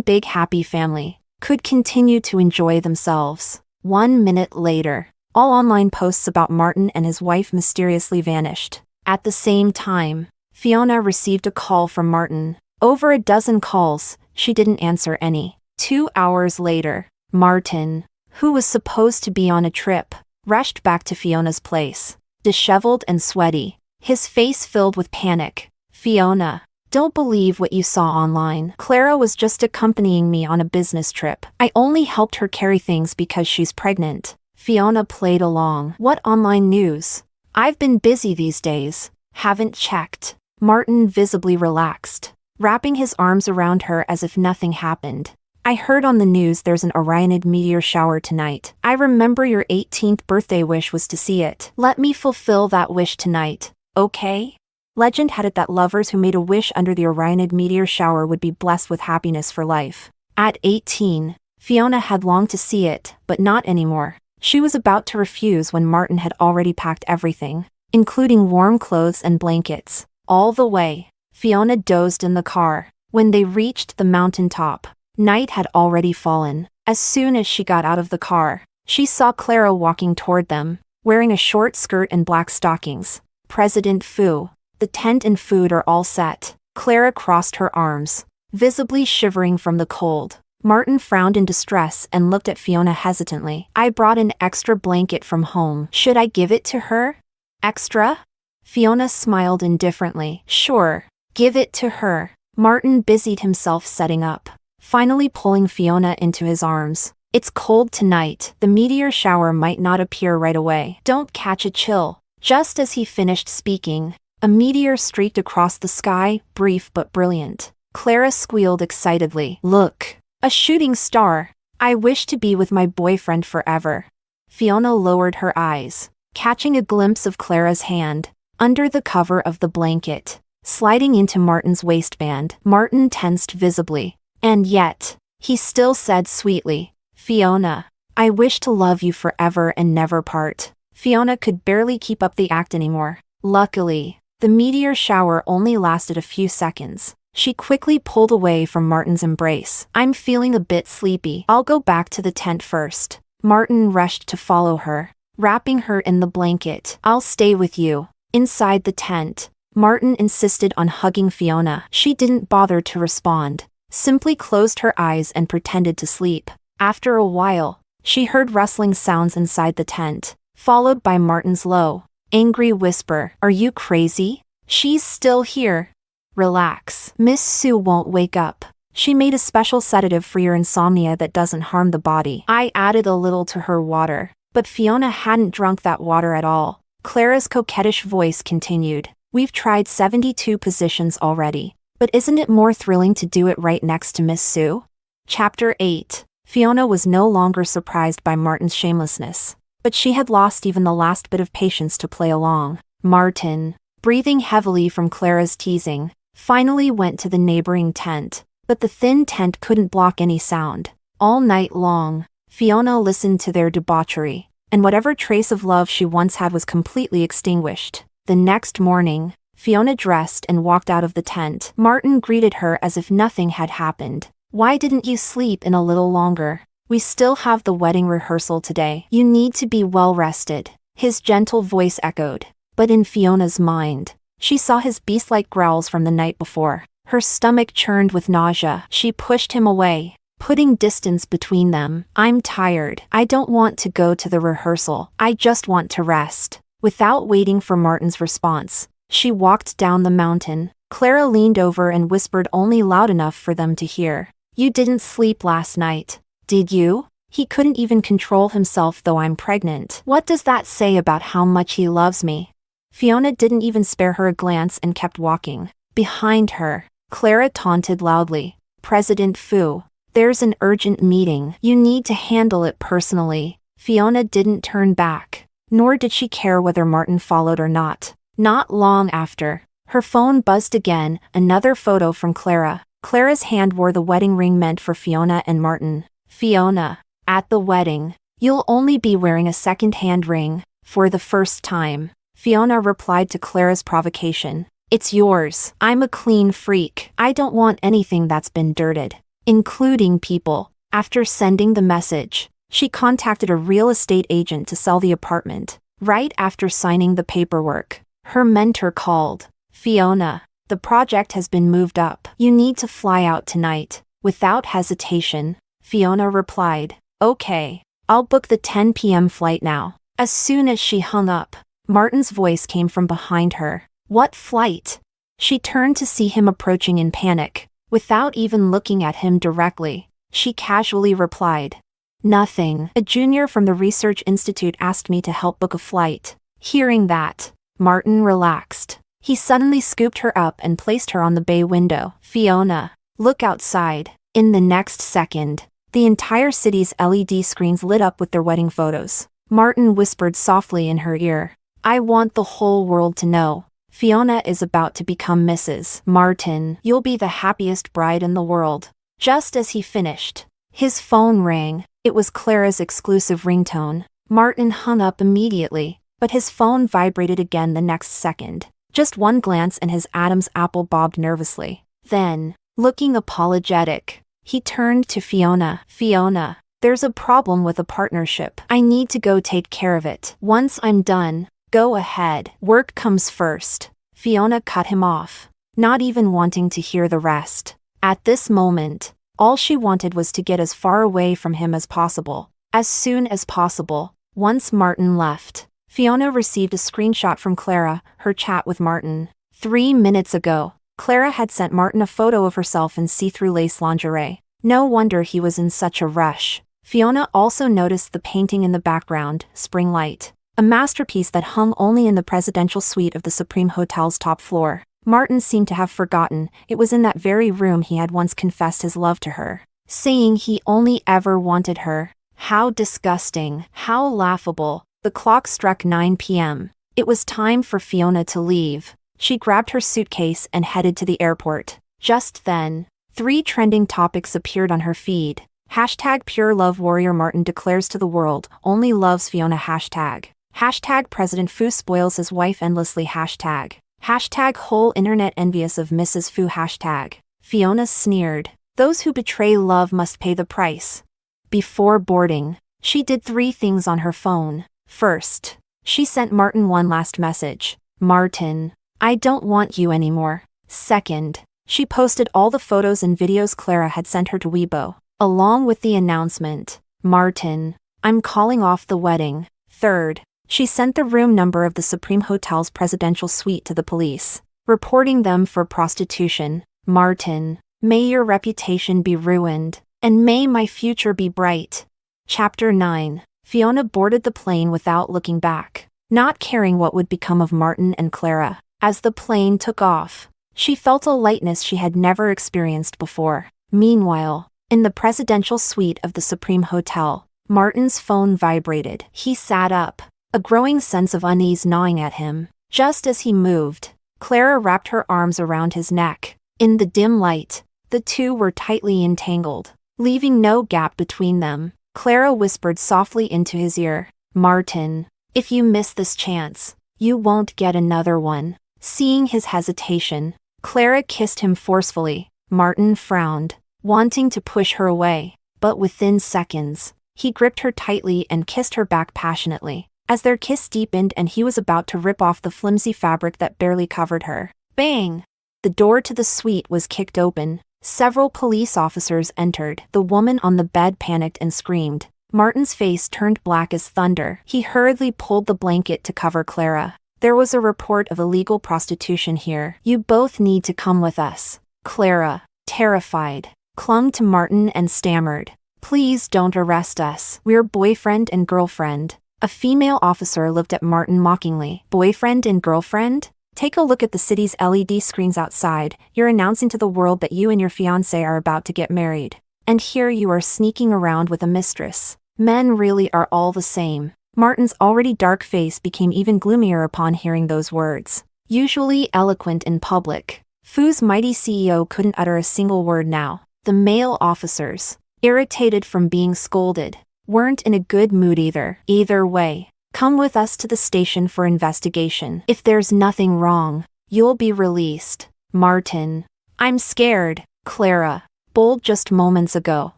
big happy family, could continue to enjoy themselves. 1 minute later, all online posts about Martin and his wife mysteriously vanished. At the same time, Fiona received a call from Martin. Over a dozen calls, she didn't answer any. 2 hours later, Martin, who was supposed to be on a trip, rushed back to Fiona's place. Disheveled and sweaty, his face filled with panic. "Fiona, don't believe what you saw online. Clara was just accompanying me on a business trip. I only helped her carry things because she's pregnant." Fiona played along. "What online news? I've been busy these days. Haven't checked." Martin visibly relaxed, wrapping his arms around her as if nothing happened. "I heard on the news there's an Orionid meteor shower tonight. I remember your 18th birthday wish was to see it. Let me fulfill that wish tonight, okay?" Legend had it that lovers who made a wish under the Orionid meteor shower would be blessed with happiness for life. At 18, Fiona had longed to see it, but not anymore. She was about to refuse when Martin had already packed everything, including warm clothes and blankets. All the way, Fiona dozed in the car. When they reached the mountaintop, night had already fallen. As soon as she got out of the car, she saw Clara walking toward them, wearing a short skirt and black stockings. "President Fu, the tent and food are all set." Clara crossed her arms, visibly shivering from the cold. Martin frowned in distress and looked at Fiona hesitantly. "I brought an extra blanket from home. Should I give it to her?" "Extra?" Fiona smiled indifferently. "Sure, give it to her." Martin busied himself setting up, finally pulling Fiona into his arms. "It's cold tonight. The meteor shower might not appear right away. Don't catch a chill." Just as he finished speaking, a meteor streaked across the sky, brief but brilliant. Clara squealed excitedly. "Look, a shooting star. I wish to be with my boyfriend forever." Fiona lowered her eyes, catching a glimpse of Clara's hand, under the cover of the blanket, sliding into Martin's waistband. Martin tensed visibly. And yet, he still said sweetly, "Fiona, I wish to love you forever and never part. Fiona could barely keep up the act anymore. Luckily, the meteor shower only lasted a few seconds. She quickly pulled away from Martin's embrace. I'm feeling a bit sleepy. I'll go back to the tent first. Martin rushed to follow her, wrapping her in the blanket. I'll stay with you. Inside the tent, Martin insisted on hugging Fiona. She didn't bother to respond, simply closed her eyes and pretended to sleep. After a while, she heard rustling sounds inside the tent, followed by Martin's low, angry whisper. Are you crazy? She's still here. Relax. Miss Sue won't wake up. She made a special sedative for your insomnia that doesn't harm the body. I added a little to her water, but Fiona hadn't drunk that water at all. Clara's coquettish voice continued. We've tried 72 positions already, but isn't it more thrilling to do it right next to Miss Sue? Chapter 8. Fiona was no longer surprised by Martin's shamelessness, but she had lost even the last bit of patience to play along. Martin, breathing heavily from Clara's teasing, finally went to the neighboring tent, but the thin tent couldn't block any sound. All night long, Fiona listened to their debauchery, and whatever trace of love she once had was completely extinguished. The next morning, Fiona dressed and walked out of the tent. Martin greeted her as if nothing had happened. Why didn't you sleep in a little longer? We still have the wedding rehearsal today. You need to be well rested. His gentle voice echoed. But in Fiona's mind, she saw his beast-like growls from the night before. Her stomach churned with nausea. She pushed him away, putting distance between them. I'm tired. I don't want to go to the rehearsal. I just want to rest. Without waiting for Martin's response, she walked down the mountain. Clara leaned over and whispered only loud enough for them to hear. You didn't sleep last night, did you? He couldn't even control himself though I'm pregnant. What does that say about how much he loves me? Fiona didn't even spare her a glance and kept walking. Behind her, Clara taunted loudly. President Fu, there's an urgent meeting. You need to handle it personally. Fiona didn't turn back, nor did she care whether Martin followed or not. Not long after, her phone buzzed again, another photo from Clara. Clara's hand wore the wedding ring meant for Fiona and Martin. Fiona, at the wedding, you'll only be wearing a second-hand ring, for the first time. Fiona replied to Clara's provocation. It's yours. I'm a clean freak. I don't want anything that's been dirted, including people. After sending the message, she contacted a real estate agent to sell the apartment. Right after signing the paperwork, her mentor called. Fiona, the project has been moved up. You need to fly out tonight. Without hesitation, Fiona replied, Okay, I'll book the 10 p.m. flight now. As soon as she hung up, Martin's voice came from behind her. What flight? She turned to see him approaching in panic. Without even looking at him directly, she casually replied, Nothing. A junior from the Research Institute asked me to help book a flight. Hearing that, Martin relaxed. He suddenly scooped her up and placed her on the bay window. Fiona, look outside. In the next second, the entire city's LED screens lit up with their wedding photos. Martin whispered softly in her ear. I want the whole world to know. Fiona is about to become Mrs. Martin. You'll be the happiest bride in the world. Just as he finished, his phone rang. It was Clara's exclusive ringtone. Martin hung up immediately, but his phone vibrated again the next second. Just one glance and his Adam's apple bobbed nervously. Then, looking apologetic, he turned to Fiona. Fiona, there's a problem with a partnership. I need to go take care of it. Once I'm done, go ahead. Work comes first. Fiona cut him off, not even wanting to hear the rest. At this moment, all she wanted was to get as far away from him as possible. As soon as possible. Once Martin left, Fiona received a screenshot from Clara, her chat with Martin. 3 minutes ago, Clara had sent Martin a photo of herself in see-through lace lingerie. No wonder he was in such a rush. Fiona also noticed the painting in the background, Spring Light, a masterpiece that hung only in the presidential suite of the Supreme Hotel's top floor. Martin seemed to have forgotten it was in that very room he had once confessed his love to her, saying he only ever wanted her. How disgusting, how laughable. The clock struck 9 p.m. It was time for Fiona to leave. She grabbed her suitcase and headed to the airport. Just then, 3 trending topics appeared on her feed. Hashtag pure love warrior Martin declares to the world, only loves Fiona. Hashtag President Fu spoils his wife endlessly. Hashtag whole internet envious of Mrs. Fu. Hashtag Fiona sneered. Those who betray love must pay the price. Before boarding, she did 3 things on her phone. First, she sent Martin one last message. Martin, I don't want you anymore. Second, she posted all the photos and videos Clara had sent her to Weibo, along with the announcement, Martin, I'm calling off the wedding. Third, she sent the room number of the Supreme Hotel's presidential suite to the police, reporting them for prostitution. Martin, may your reputation be ruined, and may my future be bright. Chapter 9. Fiona boarded the plane without looking back, not caring what would become of Martin and Clara. As the plane took off, she felt a lightness she had never experienced before. Meanwhile, in the presidential suite of the Supreme Hotel, Martin's phone vibrated. He sat up, a growing sense of unease gnawing at him. Just as he moved, Clara wrapped her arms around his neck. In the dim light, the two were tightly entangled, leaving no gap between them. Clara whispered softly into his ear, Martin, if you miss this chance, you won't get another one. Seeing his hesitation, Clara kissed him forcefully. Martin frowned, wanting to push her away, but within seconds, he gripped her tightly and kissed her back passionately. As their kiss deepened and he was about to rip off the flimsy fabric that barely covered her, bang! The door to the suite was kicked open. Several police officers entered. The woman on the bed panicked and screamed. Martin's face turned black as thunder. He hurriedly pulled the blanket to cover Clara. There was a report of illegal prostitution here. You both need to come with us. Clara, terrified, clung to Martin and stammered, please don't arrest us. We're boyfriend and girlfriend. A female officer looked at Martin mockingly. Boyfriend and girlfriend? Take a look at the city's LED screens outside. You're announcing to the world that you and your fiancé are about to get married. And here you are sneaking around with a mistress. Men really are all the same. Martin's already dark face became even gloomier upon hearing those words. Usually eloquent in public, Fu's mighty CEO couldn't utter a single word now. The male officers, irritated from being scolded, weren't in a good mood either. Either way, come with us to the station for investigation. If there's nothing wrong, you'll be released. Martin, I'm scared. Clara, bold just moments ago,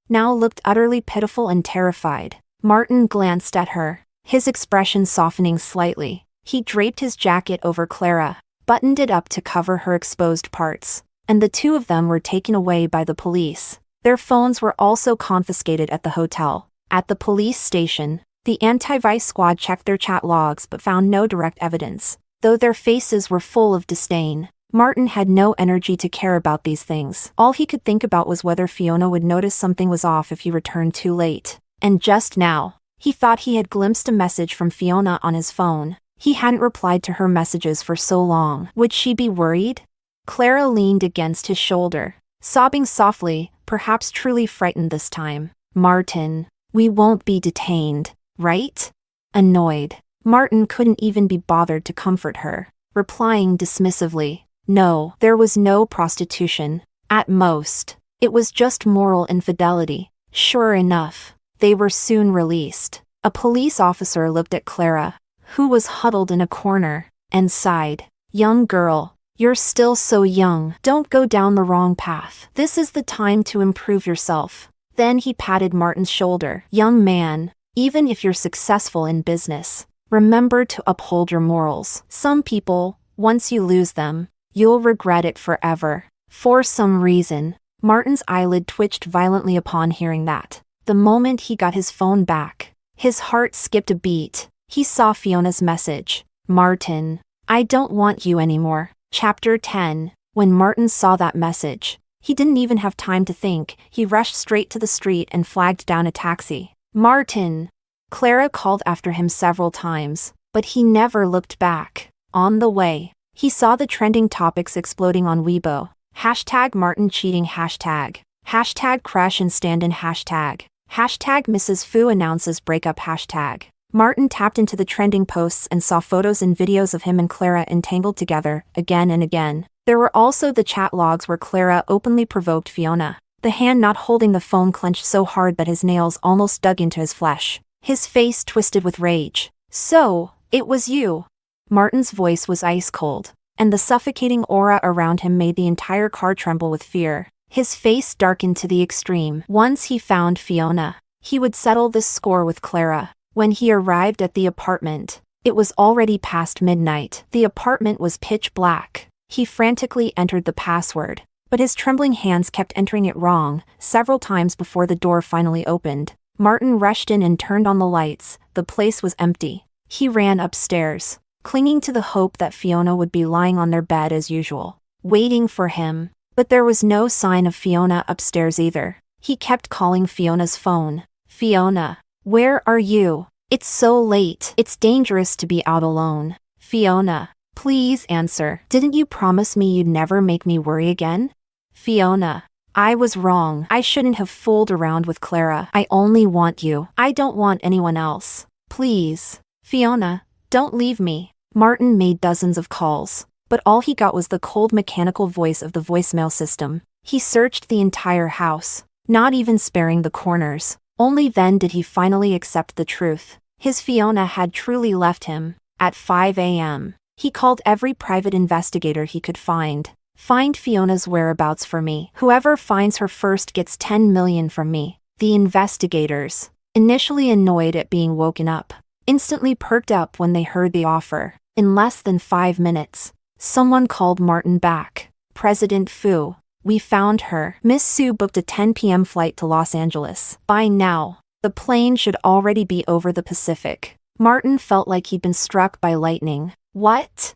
now looked utterly pitiful and terrified. Martin glanced at her, his expression softening slightly. He draped his jacket over Clara, buttoned it up to cover her exposed parts, and the two of them were taken away by the police. Their phones were also confiscated at the hotel. At the police station, the anti-vice squad checked their chat logs but found no direct evidence. Though their faces were full of disdain, Martin had no energy to care about these things. All he could think about was whether Fiona would notice something was off if he returned too late. And just now, he thought he had glimpsed a message from Fiona on his phone. He hadn't replied to her messages for so long. Would she be worried? Clara leaned against his shoulder, sobbing softly, perhaps truly frightened this time. Martin, we won't be detained, right? Annoyed, Martin couldn't even be bothered to comfort her, replying dismissively, no, there was no prostitution. At most, it was just moral infidelity. Sure enough, they were soon released. A police officer looked at Clara, who was huddled in a corner, and sighed. Young girl, you're still so young. Don't go down the wrong path. This is the time to improve yourself. Then he patted Martin's shoulder. Young man, even if you're successful in business, remember to uphold your morals. Some people, once you lose them, you'll regret it forever. For some reason, Martin's eyelid twitched violently upon hearing that. The moment he got his phone back, his heart skipped a beat. He saw Fiona's message. Martin, I don't want you anymore. Chapter 10. When Martin saw that message, he didn't even have time to think. He rushed straight to the street and flagged down a taxi. Martin! Clara called after him several times, but he never looked back. On the way, he saw the trending topics exploding on Weibo. Hashtag Martin cheating hashtag. Hashtag crash and stand-in hashtag. Hashtag Mrs. Fu announces breakup hashtag. Martin tapped into the trending posts and saw photos and videos of him and Clara entangled together, again and again. There were also the chat logs where Clara openly provoked Fiona. the hand not holding the phone clenched so hard that his nails almost dug into his flesh. His face twisted with rage. "So, it was you." Martin's voice was ice cold, and the suffocating aura around him made the entire car tremble with fear. His face darkened to the extreme. Once he found Fiona, he would settle this score with Clara. When he arrived at the apartment, it was already past midnight. The apartment was pitch black. He frantically entered the password, but his trembling hands kept entering it wrong, several times before the door finally opened. Martin rushed in and turned on the lights. The place was empty. He ran upstairs, clinging to the hope that Fiona would be lying on their bed as usual, waiting for him. But there was no sign of Fiona upstairs either. He kept calling Fiona's phone. "Fiona, where are you? It's so late. It's dangerous to be out alone. Fiona, please answer. Didn't you promise me you'd never make me worry again? Fiona, I was wrong. I shouldn't have fooled around with Clara. I only want you. I don't want anyone else. Please. Fiona, don't leave me." Martin made dozens of calls, but all he got was the cold mechanical voice of the voicemail system. He searched the entire house, not even sparing the corners. Only then did he finally accept the truth. His Fiona had truly left him. At 5 a.m., he called every private investigator he could find. "Find Fiona's whereabouts for me. Whoever finds her first gets 10 million from me." The investigators, initially annoyed at being woken up, instantly perked up when they heard the offer. In less than 5 minutes, someone called Martin back. "President Fu, we found her. Miss Sue booked a 10 p.m. flight to Los Angeles. By now, the plane should already be over the Pacific." Martin felt like he'd been struck by lightning. What?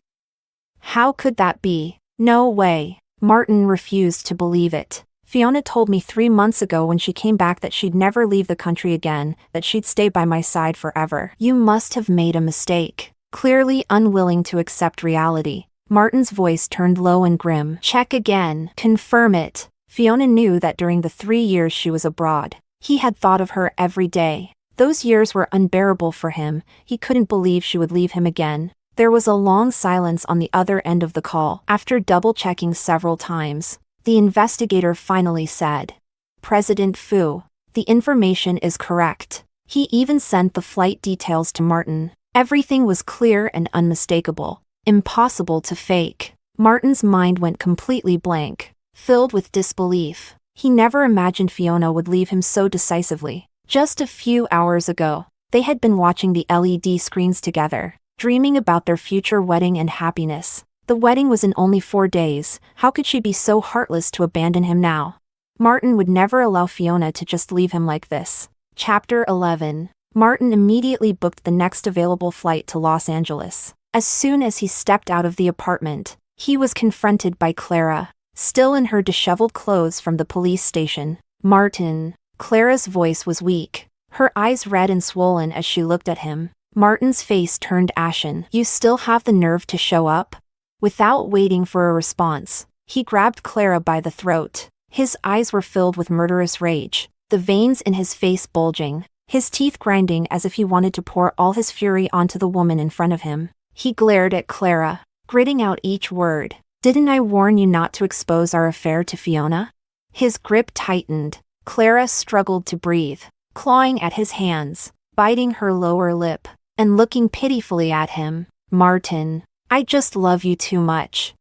How could that be? No way. Martin refused to believe it. "Fiona told me 3 months ago when she came back that she'd never leave the country again, that she'd stay by my side forever." "You must have made a mistake." Clearly unwilling to accept reality, Martin's voice turned low and grim. "Check again. Confirm it." Fiona knew that during the 3 years she was abroad, he had thought of her every day. Those years were unbearable for him. He couldn't believe she would leave him again. There was a long silence on the other end of the call. After double-checking several times, the investigator finally said, "President Fu, the information is correct." He even sent the flight details to Martin. Everything was clear and unmistakable. Impossible to fake. Martin's mind went completely blank, filled with disbelief. He never imagined Fiona would leave him so decisively. Just a few hours ago, they had been watching the LED screens together, dreaming about their future wedding and happiness. The wedding was in only 4 days. How could she be so heartless to abandon him now? Martin would never allow Fiona to just leave him like this. Chapter 11. Martin immediately booked the next available flight to Los Angeles. As soon as he stepped out of the apartment, he was confronted by Clara, still in her disheveled clothes from the police station. "Martin." Clara's voice was weak, her eyes red and swollen as she looked at him. Martin's face turned ashen. "You still have the nerve to show up?" Without waiting for a response, he grabbed Clara by the throat. His eyes were filled with murderous rage, the veins in his face bulging, his teeth grinding as if he wanted to pour all his fury onto the woman in front of him. He glared at Clara, gritting out each word. "Didn't I warn you not to expose our affair to Fiona?" His grip tightened. Clara struggled to breathe, clawing at his hands, biting her lower lip, and looking pitifully at him. "Martin, I just love you too much.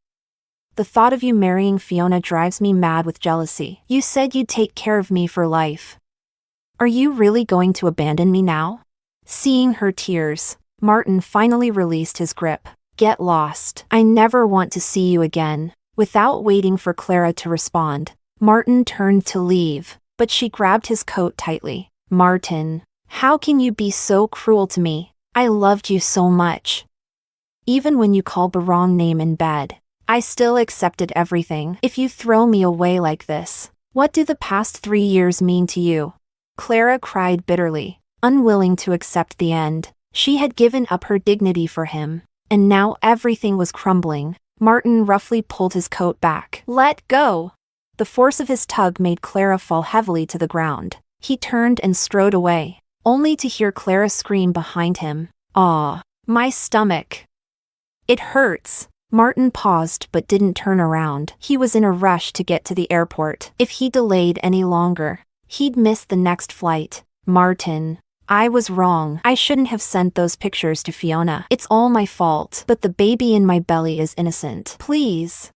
The thought of you marrying Fiona drives me mad with jealousy. You said you'd take care of me for life. Are you really going to abandon me now?" Seeing her tears, Martin finally released his grip. "Get lost. I never want to see you again." Without waiting for Clara to respond, Martin turned to leave, but she grabbed his coat tightly. "Martin, how can you be so cruel to me? I loved you so much. Even when you called the wrong name in bed, I still accepted everything. If you throw me away like this, what do the past 3 years mean to you?" Clara cried bitterly, unwilling to accept the end. She had given up her dignity for him, and now everything was crumbling. Martin roughly pulled his coat back. "Let go!" The force of his tug made Clara fall heavily to the ground. He turned and strode away, only to hear Clara scream behind him. "Aw, my stomach. It hurts." Martin paused but didn't turn around. He was in a rush to get to the airport. If he delayed any longer, he'd miss the next flight. Martin, I was wrong. I shouldn't have sent those pictures to Fiona. It's all my fault. But the baby in my belly is innocent. Please.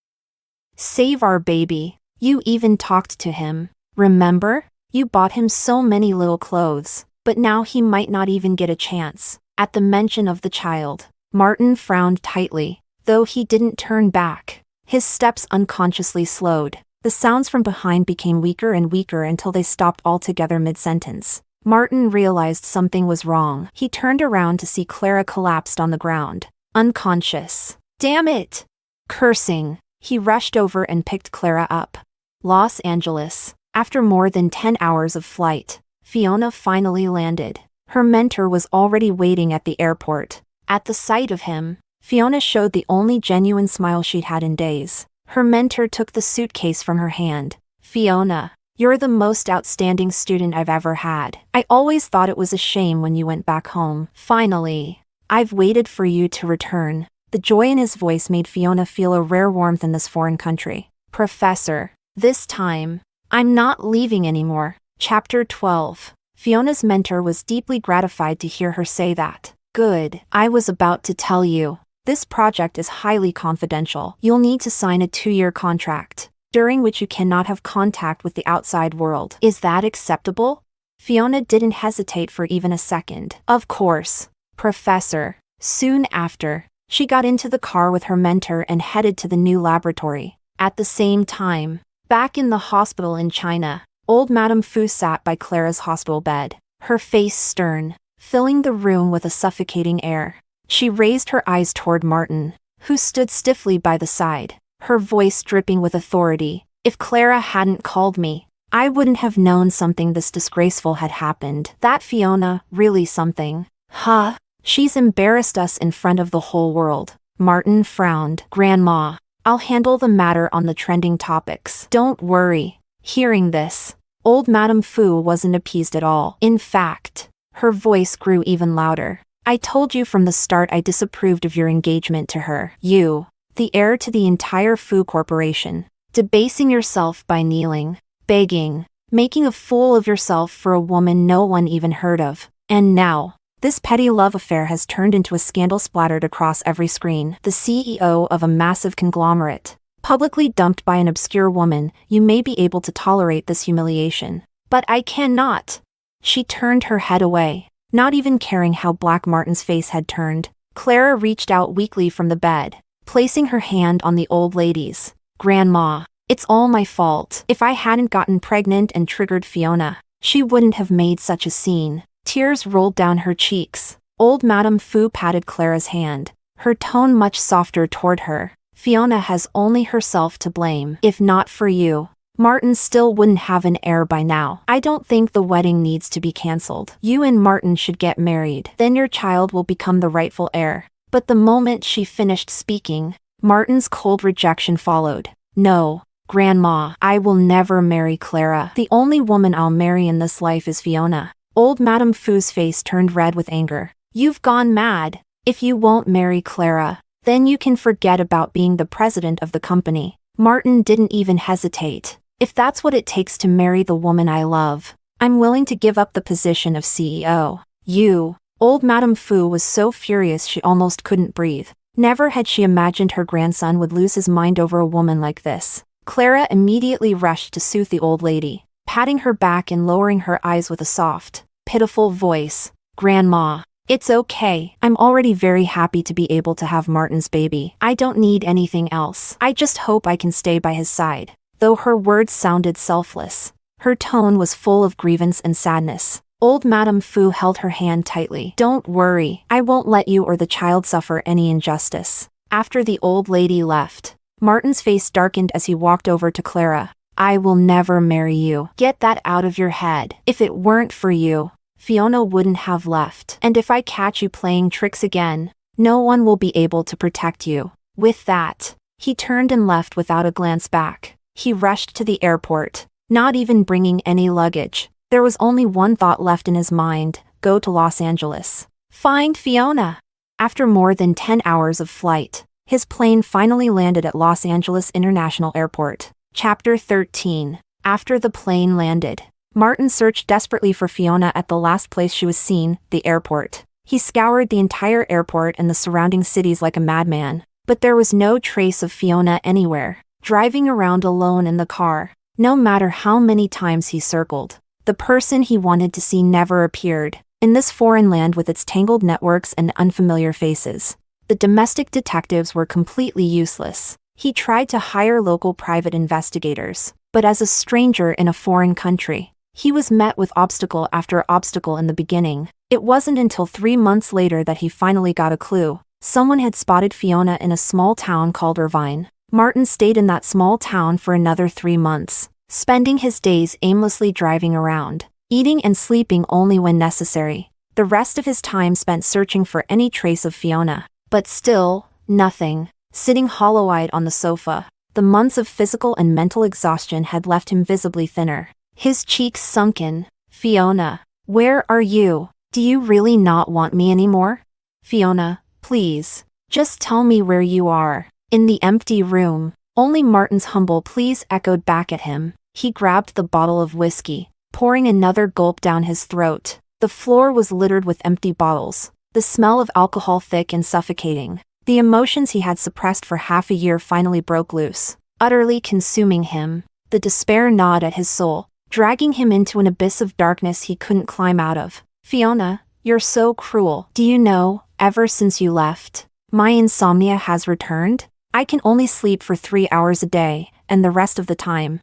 Save our baby. You even talked to him. Remember? You bought him so many little clothes. But now he might not even get a chance. At the mention of the child, Martin frowned tightly, though he didn't turn back. His steps unconsciously slowed. The sounds from behind became weaker and weaker until they stopped altogether mid-sentence. Martin realized something was wrong. He turned around to see Clara collapsed on the ground, unconscious. Damn it! Cursing, he rushed over and picked Clara up. Los Angeles. After more than 10 hours of flight, Fiona finally landed. Her mentor was already waiting at the airport. At the sight of him, Fiona showed the only genuine smile she'd had in days. Her mentor took the suitcase from her hand. Fiona, you're the most outstanding student I've ever had. I always thought it was a shame when you went back home. Finally, I've waited for you to return. The joy in his voice made Fiona feel a rare warmth in this foreign country. Professor, this time, I'm not leaving anymore. Chapter 12. Fiona's mentor was deeply gratified to hear her say that. Good. I was about to tell you. This project is highly confidential. You'll need to sign a 2-year contract, during which you cannot have contact with the outside world. Is that acceptable? Fiona didn't hesitate for even a second. Of course, Professor. Soon after, she got into the car with her mentor and headed to the new laboratory. At the same time, back in the hospital in China, old Madame Fu sat by Clara's hospital bed, her face stern, filling the room with a suffocating air. She raised her eyes toward Martin, who stood stiffly by the side, her voice dripping with authority. If Clara hadn't called me, I wouldn't have known something this disgraceful had happened. That Fiona, really something. Huh? She's embarrassed us in front of the whole world. Martin frowned. Grandma, I'll handle the matter on the trending topics. Don't worry. Hearing this, old Madame Fu wasn't appeased at all. In fact, her voice grew even louder. I told you from the start I disapproved of your engagement to her. You, the heir to the entire Fu Corporation, debasing yourself by kneeling, begging, making a fool of yourself for a woman no one even heard of. And now, this petty love affair has turned into a scandal splattered across every screen. The CEO of a massive conglomerate, publicly dumped by an obscure woman. You may be able to tolerate this humiliation, but I cannot. She turned her head away, not even caring how black Martin's face had turned. Clara reached out weakly from the bed, placing her hand on the old lady's. Grandma, it's all my fault. If I hadn't gotten pregnant and triggered Fiona, she wouldn't have made such a scene. Tears rolled down her cheeks. Old Madame Fu patted Clara's hand, her tone much softer toward her. Fiona has only herself to blame. If not for you, Martin still wouldn't have an heir by now. I don't think the wedding needs to be cancelled. You and Martin should get married. Then your child will become the rightful heir. But the moment she finished speaking, Martin's cold rejection followed. No, Grandma, I will never marry Clara. The only woman I'll marry in this life is Fiona. Old Madame Fu's face turned red with anger. You've gone mad. If you won't marry Clara, then you can forget about being the president of the company. Martin didn't even hesitate. If that's what it takes to marry the woman I love, I'm willing to give up the position of CEO. You. Old Madame Fu was so furious she almost couldn't breathe. Never had she imagined her grandson would lose his mind over a woman like this. Clara immediately rushed to soothe the old lady, patting her back and lowering her eyes with a soft, pitiful voice. Grandma, it's okay. I'm already very happy to be able to have Martin's baby. I don't need anything else. I just hope I can stay by his side. Though her words sounded selfless, her tone was full of grievance and sadness. Old Madame Fu held her hand tightly. Don't worry, I won't let you or the child suffer any injustice. After the old lady left, Martin's face darkened as he walked over to Clara. I will never marry you. Get that out of your head. If it weren't for you, Fiona wouldn't have left. And if I catch you playing tricks again, no one will be able to protect you. With that, he turned and left without a glance back. He rushed to the airport, not even bringing any luggage. There was only one thought left in his mind: go to Los Angeles. Find Fiona. After more than 10 hours of flight, His plane finally landed at Los Angeles International Airport. Chapter 13. After the plane landed, Martin searched desperately for Fiona at the last place she was seen, the airport. He scoured the entire airport and the surrounding cities like a madman, but there was no trace of Fiona anywhere. Driving around alone in the car, no matter how many times he circled, the person he wanted to see never appeared. In this foreign land with its tangled networks and unfamiliar faces, the domestic detectives were completely useless. He tried to hire local private investigators, but as a stranger in a foreign country, he was met with obstacle after obstacle in the beginning. It wasn't until 3 months later that he finally got a clue. Someone had spotted Fiona in a small town called Irvine. Martin stayed in that small town for another 3 months, spending his days aimlessly driving around, eating and sleeping only when necessary. The rest of his time spent searching for any trace of Fiona. But still, nothing. Sitting hollow-eyed on the sofa, the months of physical and mental exhaustion had left him visibly thinner. His cheeks sunken. Fiona, where are you? Do you really not want me anymore? Fiona, please, just tell me where you are. In the empty room, only Martin's humble pleas echoed back at him. He grabbed the bottle of whiskey, pouring another gulp down his throat. The floor was littered with empty bottles, the smell of alcohol thick and suffocating. The emotions he had suppressed for half a year finally broke loose, utterly consuming him. The despair gnawed at his soul, dragging him into an abyss of darkness he couldn't climb out of. Fiona, you're so cruel. Do you know, ever since you left, my insomnia has returned? I can only sleep for 3 hours a day, and the rest of the time,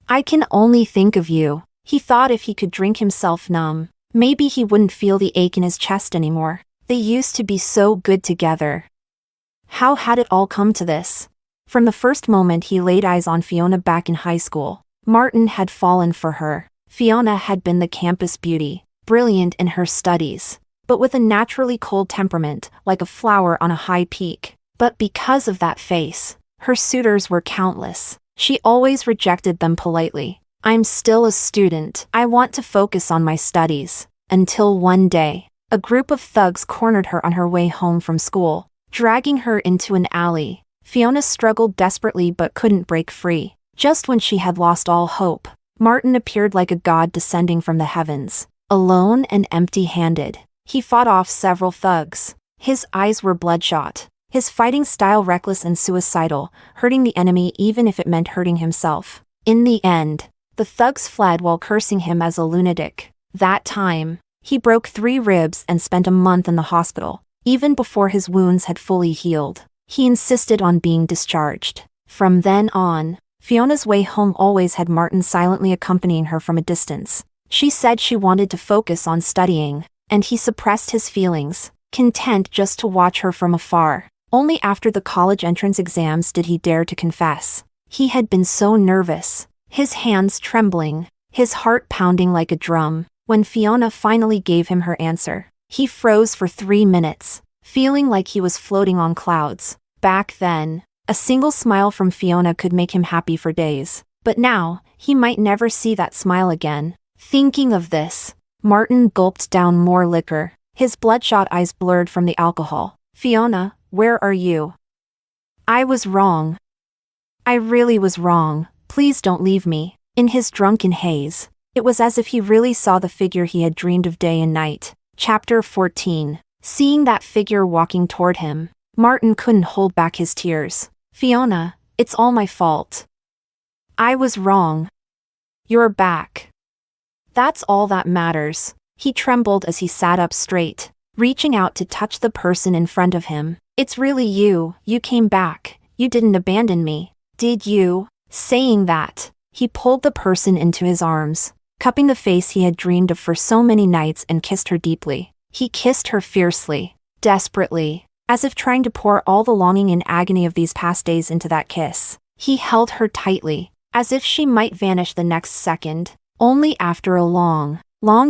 I can only think of you. He thought if he could drink himself numb, maybe he wouldn't feel the ache in his chest anymore. They used to be so good together. How had it all come to this? From the first moment he laid eyes on Fiona back in high school, Martin had fallen for her. Fiona had been the campus beauty, brilliant in her studies, but with a naturally cold temperament, like a flower on a high peak. But because of that face, her suitors were countless. She always rejected them politely. I'm still a student. I want to focus on my studies. Until one day, a group of thugs cornered her on her way home from school, dragging her into an alley. Fiona struggled desperately but couldn't break free. Just when she had lost all hope, Martin appeared like a god descending from the heavens. Alone and empty-handed, he fought off several thugs. His eyes were bloodshot, his fighting style reckless and suicidal, hurting the enemy even if it meant hurting himself. In the end, the thugs fled while cursing him as a lunatic. That time, he broke 3 ribs and spent a month in the hospital, even before his wounds had fully healed. He insisted on being discharged. From then on, Fiona's way home always had Martin silently accompanying her from a distance. She said she wanted to focus on studying, and he suppressed his feelings, content just to watch her from afar. Only after the college entrance exams did he dare to confess. He had been so nervous, his hands trembling, his heart pounding like a drum. When Fiona finally gave him her answer, he froze for 3 minutes, feeling like he was floating on clouds. Back then, a single smile from Fiona could make him happy for days. But now, he might never see that smile again. Thinking of this, Martin gulped down more liquor, his bloodshot eyes blurred from the alcohol. Fiona, where are you? I was wrong. I really was wrong. Please don't leave me. In his drunken haze, it was as if he really saw the figure he had dreamed of day and night. Chapter 14. Seeing that figure walking toward him, Martin couldn't hold back his tears. Fiona, it's all my fault. I was wrong. You're back. That's all that matters. He trembled as he sat up straight, reaching out to touch the person in front of him. It's really you. You came back. You didn't abandon me, did you? Saying that, he pulled the person into his arms, cupping the face he had dreamed of for so many nights and kissed her deeply. He kissed her fiercely, desperately, as if trying to pour all the longing and agony of these past days into that kiss. He held her tightly, as if she might vanish the next second. Only after a long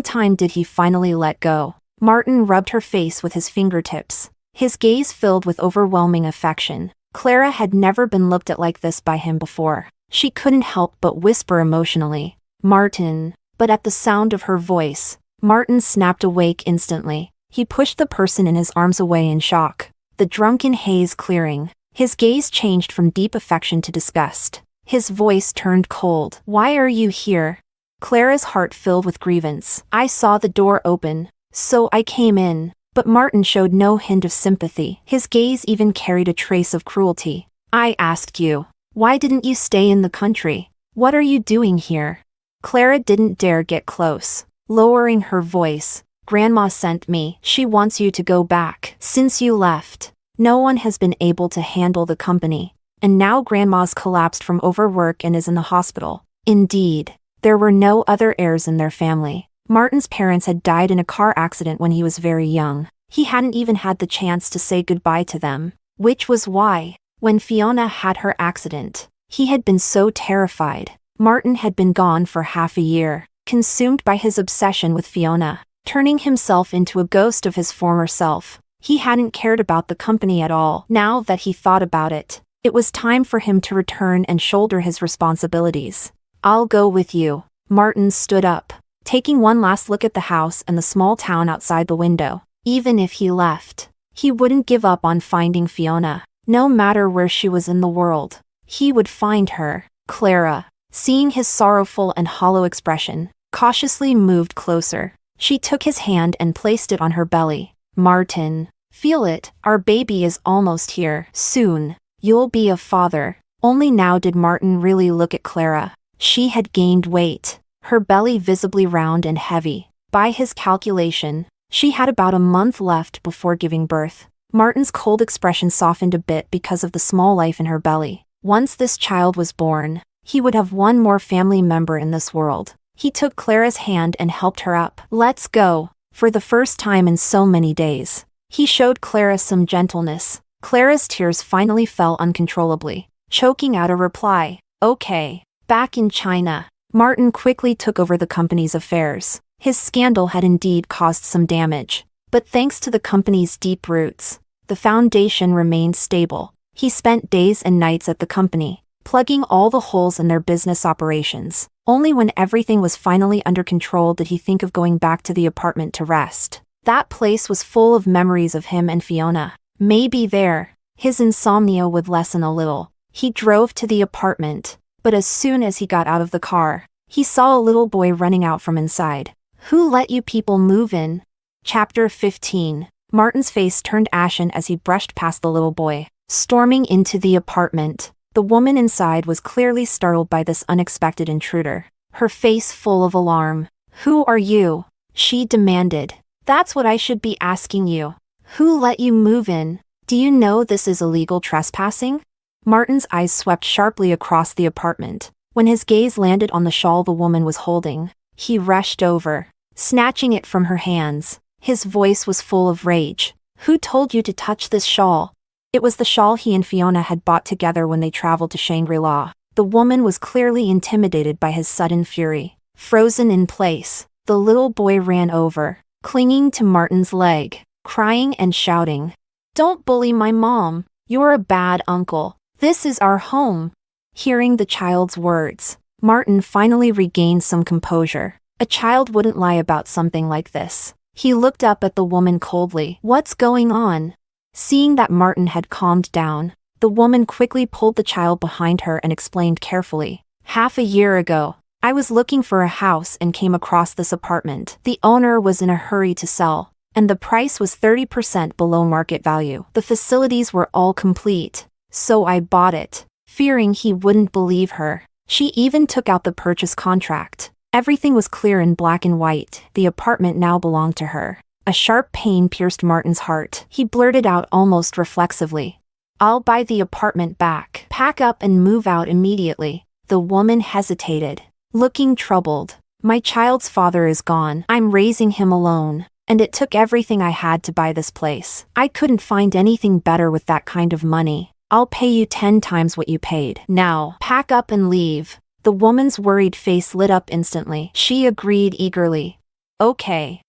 time did he finally let go. Martin rubbed her face with his fingertips, his gaze filled with overwhelming affection. Clara had never been looked at like this by him before. She couldn't help but whisper emotionally, "Martin," but at the sound of her voice, Martin snapped awake instantly. He pushed the person in his arms away in shock. the drunken haze clearing. His gaze changed from deep affection to disgust. His voice turned cold. "Why are you here?" Clara's heart filled with grievance. "I saw the door open, so I came in." But Martin showed no hint of sympathy. His gaze even carried a trace of cruelty. "I asked you. Why didn't you stay in the country? What are you doing here?" Clara didn't dare get close. Lowering her voice, "Grandma sent me. She wants you to go back. Since you left, no one has been able to handle the company. And now Grandma's collapsed from overwork and is in the hospital." Indeed, there were no other heirs in their family. Martin's parents had died in a car accident when he was very young. He hadn't even had the chance to say goodbye to them, which was why, when Fiona had her accident, he had been so terrified. Martin had been gone for half a year, consumed by his obsession with Fiona, turning himself into a ghost of his former self. He hadn't cared about the company at all. Now that he thought about it, it was time for him to return and shoulder his responsibilities. "I'll go with you." Martin stood up, taking one last look at the house and the small town outside the window. Even if he left, he wouldn't give up on finding Fiona. No matter where she was in the world, he would find her. Clara, seeing his sorrowful and hollow expression, cautiously moved closer. She took his hand and placed it on her belly. "Martin, feel it. Our baby is almost here. Soon, you'll be a father." Only now did Martin really look at Clara. She had gained weight, her belly visibly round and heavy. By his calculation, she had about a month left before giving birth. Martin's cold expression softened a bit because of the small life in her belly. Once this child was born, he would have one more family member in this world. He took Clara's hand and helped her up. "Let's go." For the first time in so many days, he showed Clara some gentleness. Clara's tears finally fell uncontrollably, choking out a reply. "Okay." Back in China, Martin quickly took over the company's affairs. His scandal had indeed caused some damage, but thanks to the company's deep roots, the foundation remained stable. He spent days and nights at the company, plugging all the holes in their business operations. Only when everything was finally under control did he think of going back to the apartment to rest. That place was full of memories of him and Fiona. Maybe there, his insomnia would lessen a little. He drove to the apartment, but as soon as he got out of the car, he saw a little boy running out from inside. "Who let you people move in?" Chapter 15. Martin's face turned ashen as he brushed past the little boy, storming into the apartment. The woman inside was clearly startled by this unexpected intruder, her face full of alarm. "Who are you?" she demanded. "That's what I should be asking you. Who let you move in? Do you know this is illegal trespassing?" Martin's eyes swept sharply across the apartment. When his gaze landed on the shawl the woman was holding, he rushed over, snatching it from her hands. His voice was full of rage. "Who told you to touch this shawl?" It was the shawl he and Fiona had bought together when they traveled to Shangri-La. The woman was clearly intimidated by his sudden fury. Frozen in place, the little boy ran over, clinging to Martin's leg, crying and shouting. "Don't bully my mom. You're a bad uncle. This is our home." Hearing the child's words, Martin finally regained some composure. A child wouldn't lie about something like this. He looked up at the woman coldly. "What's going on?" Seeing that Martin had calmed down, the woman quickly pulled the child behind her and explained carefully. "Half a year ago, I was looking for a house and came across this apartment. The owner was in a hurry to sell, and the price was 30% below market value. The facilities were all complete, so I bought it." Fearing he wouldn't believe her, she even took out the purchase contract. Everything was clear in black and white. The apartment now belonged to her. A sharp pain pierced Martin's heart. He blurted out almost reflexively, "I'll buy the apartment back. Pack up and move out immediately." The woman hesitated, looking troubled. "My child's father is gone. I'm raising him alone, and it took everything I had to buy this place. I couldn't find anything better with that kind of money. I'll pay you 10 times what you paid. Now, pack up and leave." The woman's worried face lit up instantly. She agreed eagerly. Okay,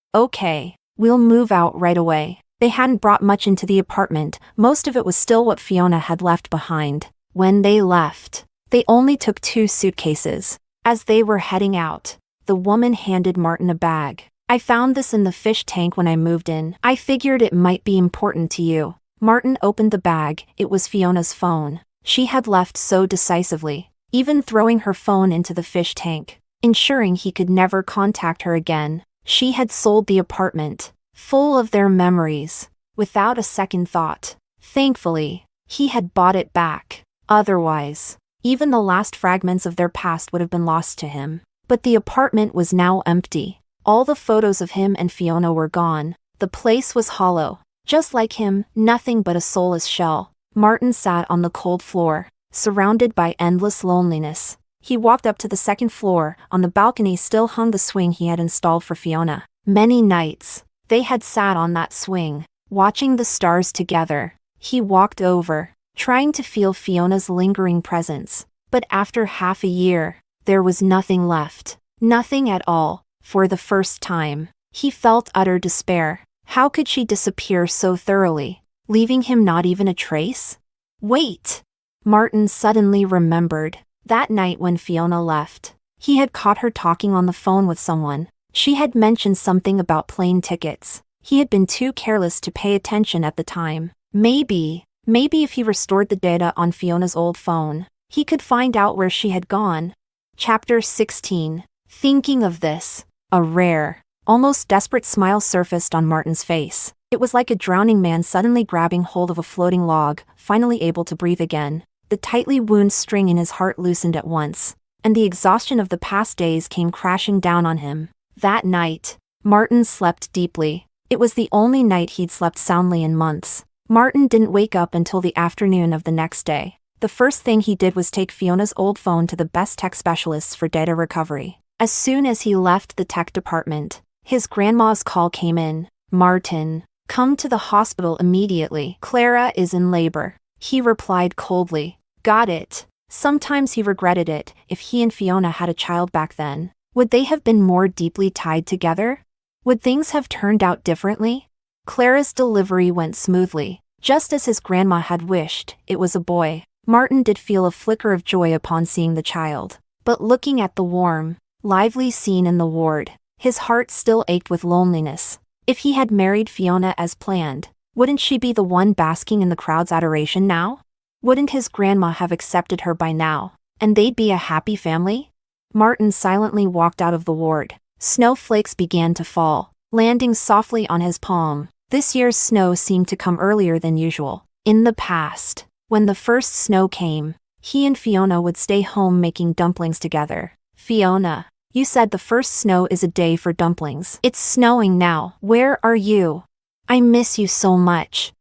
we'll move out right away." They hadn't brought much into the apartment. Most of it was still what Fiona had left behind. When they left, they only took 2 suitcases. As they were heading out, the woman handed Martin a bag. "I found this in the fish tank when I moved in. I figured it might be important to you." Martin opened the bag. It was Fiona's phone. She had left so decisively, even throwing her phone into the fish tank, ensuring he could never contact her again. She had sold the apartment, full of their memories, without a second thought. Thankfully, he had bought it back. Otherwise, even the last fragments of their past would have been lost to him. But the apartment was now empty. All the photos of him and Fiona were gone. The place was hollow. Just like him, nothing but a soulless shell. Martin sat on the cold floor, surrounded by endless loneliness. He walked up to the second floor. On the balcony still hung the swing he had installed for Fiona. Many nights, they had sat on that swing, watching the stars together. He walked over, trying to feel Fiona's lingering presence. But after half a year, there was nothing left. Nothing at all. For the first time, he felt utter despair. How could she disappear so thoroughly, leaving him not even a trace? Wait! Martin suddenly remembered. That night when Fiona left, he had caught her talking on the phone with someone. She had mentioned something about plane tickets. He had been too careless to pay attention at the time. Maybe if he restored the data on Fiona's old phone, he could find out where she had gone. Chapter 16. Thinking of this, a rare, almost desperate smile surfaced on Martin's face. It was like a drowning man suddenly grabbing hold of a floating log, finally able to breathe again. The tightly wound string in his heart loosened at once, and the exhaustion of the past days came crashing down on him. That night, Martin slept deeply. It was the only night he'd slept soundly in months. Martin didn't wake up until the afternoon of the next day. The first thing he did was take Fiona's old phone to the best tech specialists for data recovery. As soon as he left the tech department, his grandma's call came in. "Martin, come to the hospital immediately. Clara is in labor." He replied coldly. Got it. Sometimes he regretted it. If he and Fiona had a child back then, would they have been more deeply tied together? Would things have turned out differently? Clara's delivery went smoothly, just as his grandma had wished. It was a boy. Martin did feel a flicker of joy upon seeing the child. But looking at the warm, lively scene in the ward, his heart still ached with loneliness. If he had married Fiona as planned, wouldn't she be the one basking in the crowd's adoration now? Wouldn't his grandma have accepted her by now, and they'd be a happy family? Martin silently walked out of the ward. Snowflakes began to fall, landing softly on his palm. This year's snow seemed to come earlier than usual. In the past, when the first snow came, he and Fiona would stay home making dumplings together. Fiona, you said the first snow is a day for dumplings. It's snowing now. Where are you? I miss you so much.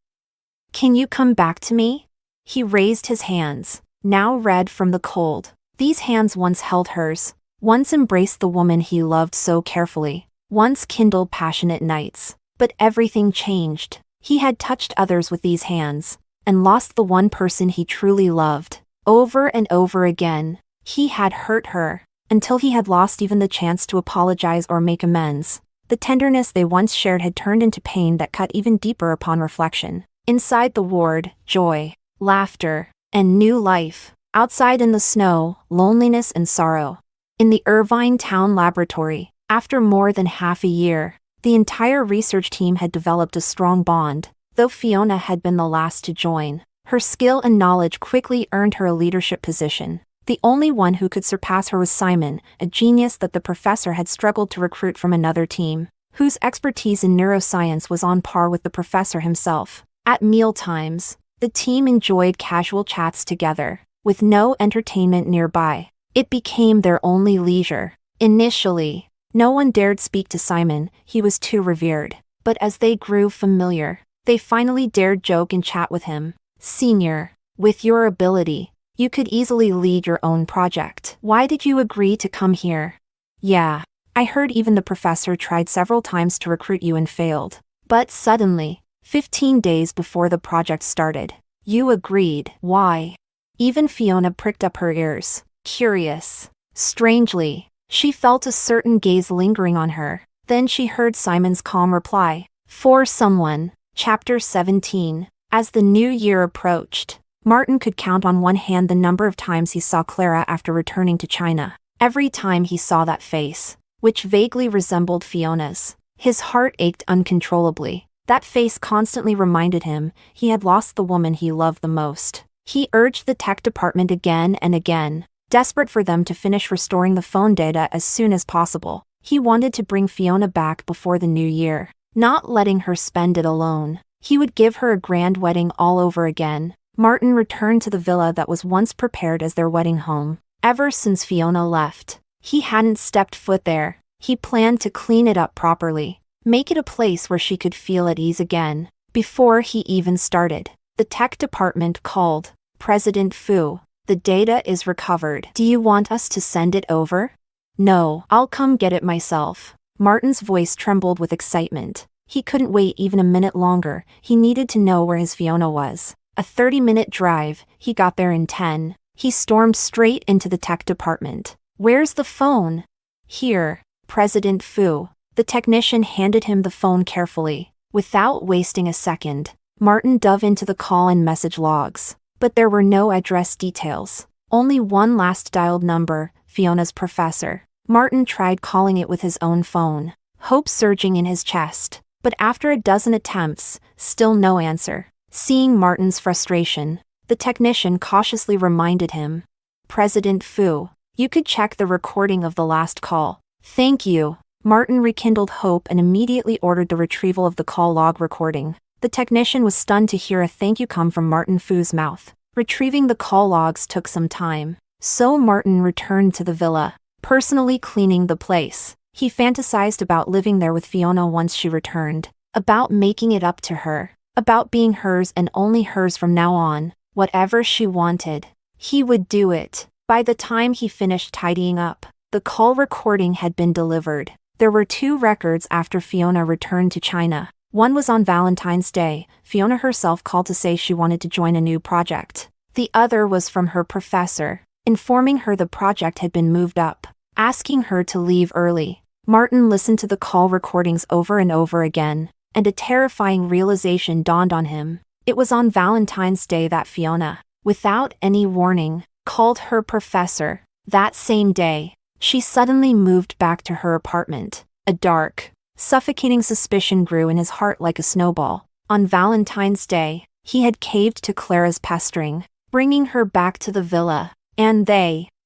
Can you come back to me? He raised his hands, now red from the cold. These hands once held hers, once embraced the woman he loved so carefully, once kindled passionate nights. But everything changed. He had touched others with these hands, and lost the one person he truly loved. Over and over again, he had hurt her, until he had lost even the chance to apologize or make amends. The tenderness they once shared had turned into pain that cut even deeper upon reflection. Inside the ward, joy, laughter, and new life. Outside in the snow, loneliness and sorrow. In the Irvine Town Laboratory, after more than half a year, the entire research team had developed a strong bond. Though Fiona had been the last to join, her skill and knowledge quickly earned her a leadership position. The only one who could surpass her was Simon, a genius that the professor had struggled to recruit from another team, whose expertise in neuroscience was on par with the professor himself. At mealtimes, the team enjoyed casual chats together, with no entertainment nearby. It became their only leisure. Initially, no one dared speak to Simon, he was too revered. But as they grew familiar, they finally dared joke and chat with him. Senior, with your ability, you could easily lead your own project. Why did you agree to come here? Yeah, I heard even the professor tried several times to recruit you and failed. But suddenly, 15 days before the project started, you agreed. Why? Even Fiona pricked up her ears, curious. Strangely, she felt a certain gaze lingering on her. Then she heard Simon's calm reply. For someone. Chapter 17. As the new year approached, Martin could count on one hand the number of times he saw Clara after returning to China. Every time he saw that face, which vaguely resembled Fiona's, his heart ached uncontrollably. That face constantly reminded him he had lost the woman he loved the most. He urged the tech department again and again, desperate for them to finish restoring the phone data as soon as possible. He wanted to bring Fiona back before the new year, not letting her spend it alone. He would give her a grand wedding all over again. Martin returned to the villa that was once prepared as their wedding home. Ever since Fiona left, he hadn't stepped foot there. He planned to clean it up properly, make it a place where she could feel at ease again. Before he even started, the tech department called. President Fu, the data is recovered. Do you want us to send it over? No, I'll come get it myself. Martin's voice trembled with excitement. He couldn't wait even a minute longer. He needed to know where his Fiona was. A 30-minute drive, he got there in 10. He stormed straight into the tech department. Where's the phone? Here, President Fu. The technician handed him the phone carefully. Without wasting a second, Martin dove into the call and message logs. But there were no address details. Only one last dialed number, Fiona's professor. Martin tried calling it with his own phone, hope surging in his chest. But after a dozen attempts, still no answer. Seeing Martin's frustration, the technician cautiously reminded him. President Fu, you could check the recording of the last call. Thank you. Martin rekindled hope and immediately ordered the retrieval of the call log recording. The technician was stunned to hear a thank you come from Martin Fu's mouth. Retrieving the call logs took some time. So Martin returned to the villa, personally cleaning the place. He fantasized about living there with Fiona once she returned, about making it up to her, about being hers and only hers from now on. Whatever she wanted, he would do it. By the time he finished tidying up, the call recording had been delivered. There were 2 records after Fiona returned to China. One was on Valentine's Day. Fiona herself called to say she wanted to join a new project. The other was from her professor, informing her the project had been moved up, asking her to leave early. Martin listened to the call recordings over and over again, and a terrifying realization dawned on him. It was on Valentine's Day that Fiona, without any warning, called her professor. That same day, she suddenly moved back to her apartment. A dark, suffocating suspicion grew in his heart like a snowball. On Valentine's Day, he had caved to Clara's pestering, bringing her back to the villa. And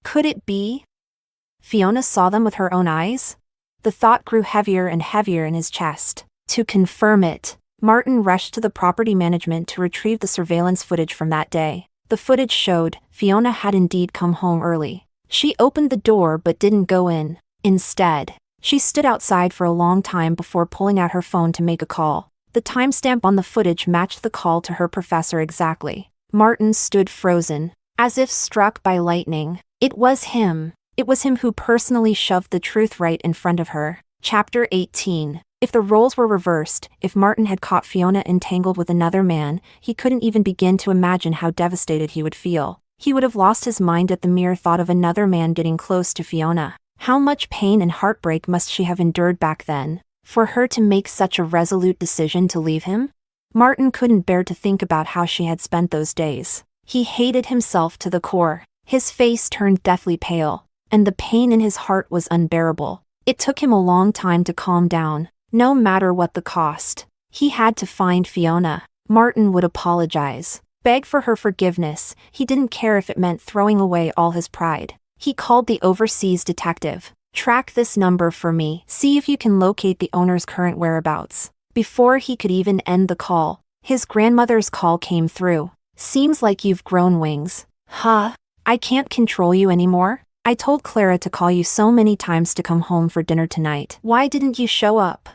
could it be? Fiona saw them with her own eyes? The thought grew heavier and heavier in his chest. To confirm it, Martin rushed to the property management to retrieve the surveillance footage from that day. The footage showed Fiona had indeed come home early. She opened the door but didn't go in. Instead, she stood outside for a long time before pulling out her phone to make a call. The timestamp on the footage matched the call to her professor exactly. Martin stood frozen, as if struck by lightning. It was him. It was him who personally shoved the truth right in front of her. Chapter 18. If the roles were reversed, if Martin had caught Fiona entangled with another man, he couldn't even begin to imagine how devastated he would feel. He would have lost his mind at the mere thought of another man getting close to Fiona. How much pain and heartbreak must she have endured back then, for her to make such a resolute decision to leave him? Martin couldn't bear to think about how she had spent those days. He hated himself to the core. His face turned deathly pale, and the pain in his heart was unbearable. It took him a long time to calm down. No matter what the cost, he had to find Fiona. Martin would apologize, beg for her forgiveness. He didn't care if it meant throwing away all his pride. He called the overseas detective. Track this number for me. See if you can locate the owner's current whereabouts. Before he could even end the call, his grandmother's call came through. Seems like you've grown wings. Huh? I can't control you anymore? I told Clara to call you so many times to come home for dinner tonight. Why didn't you show up?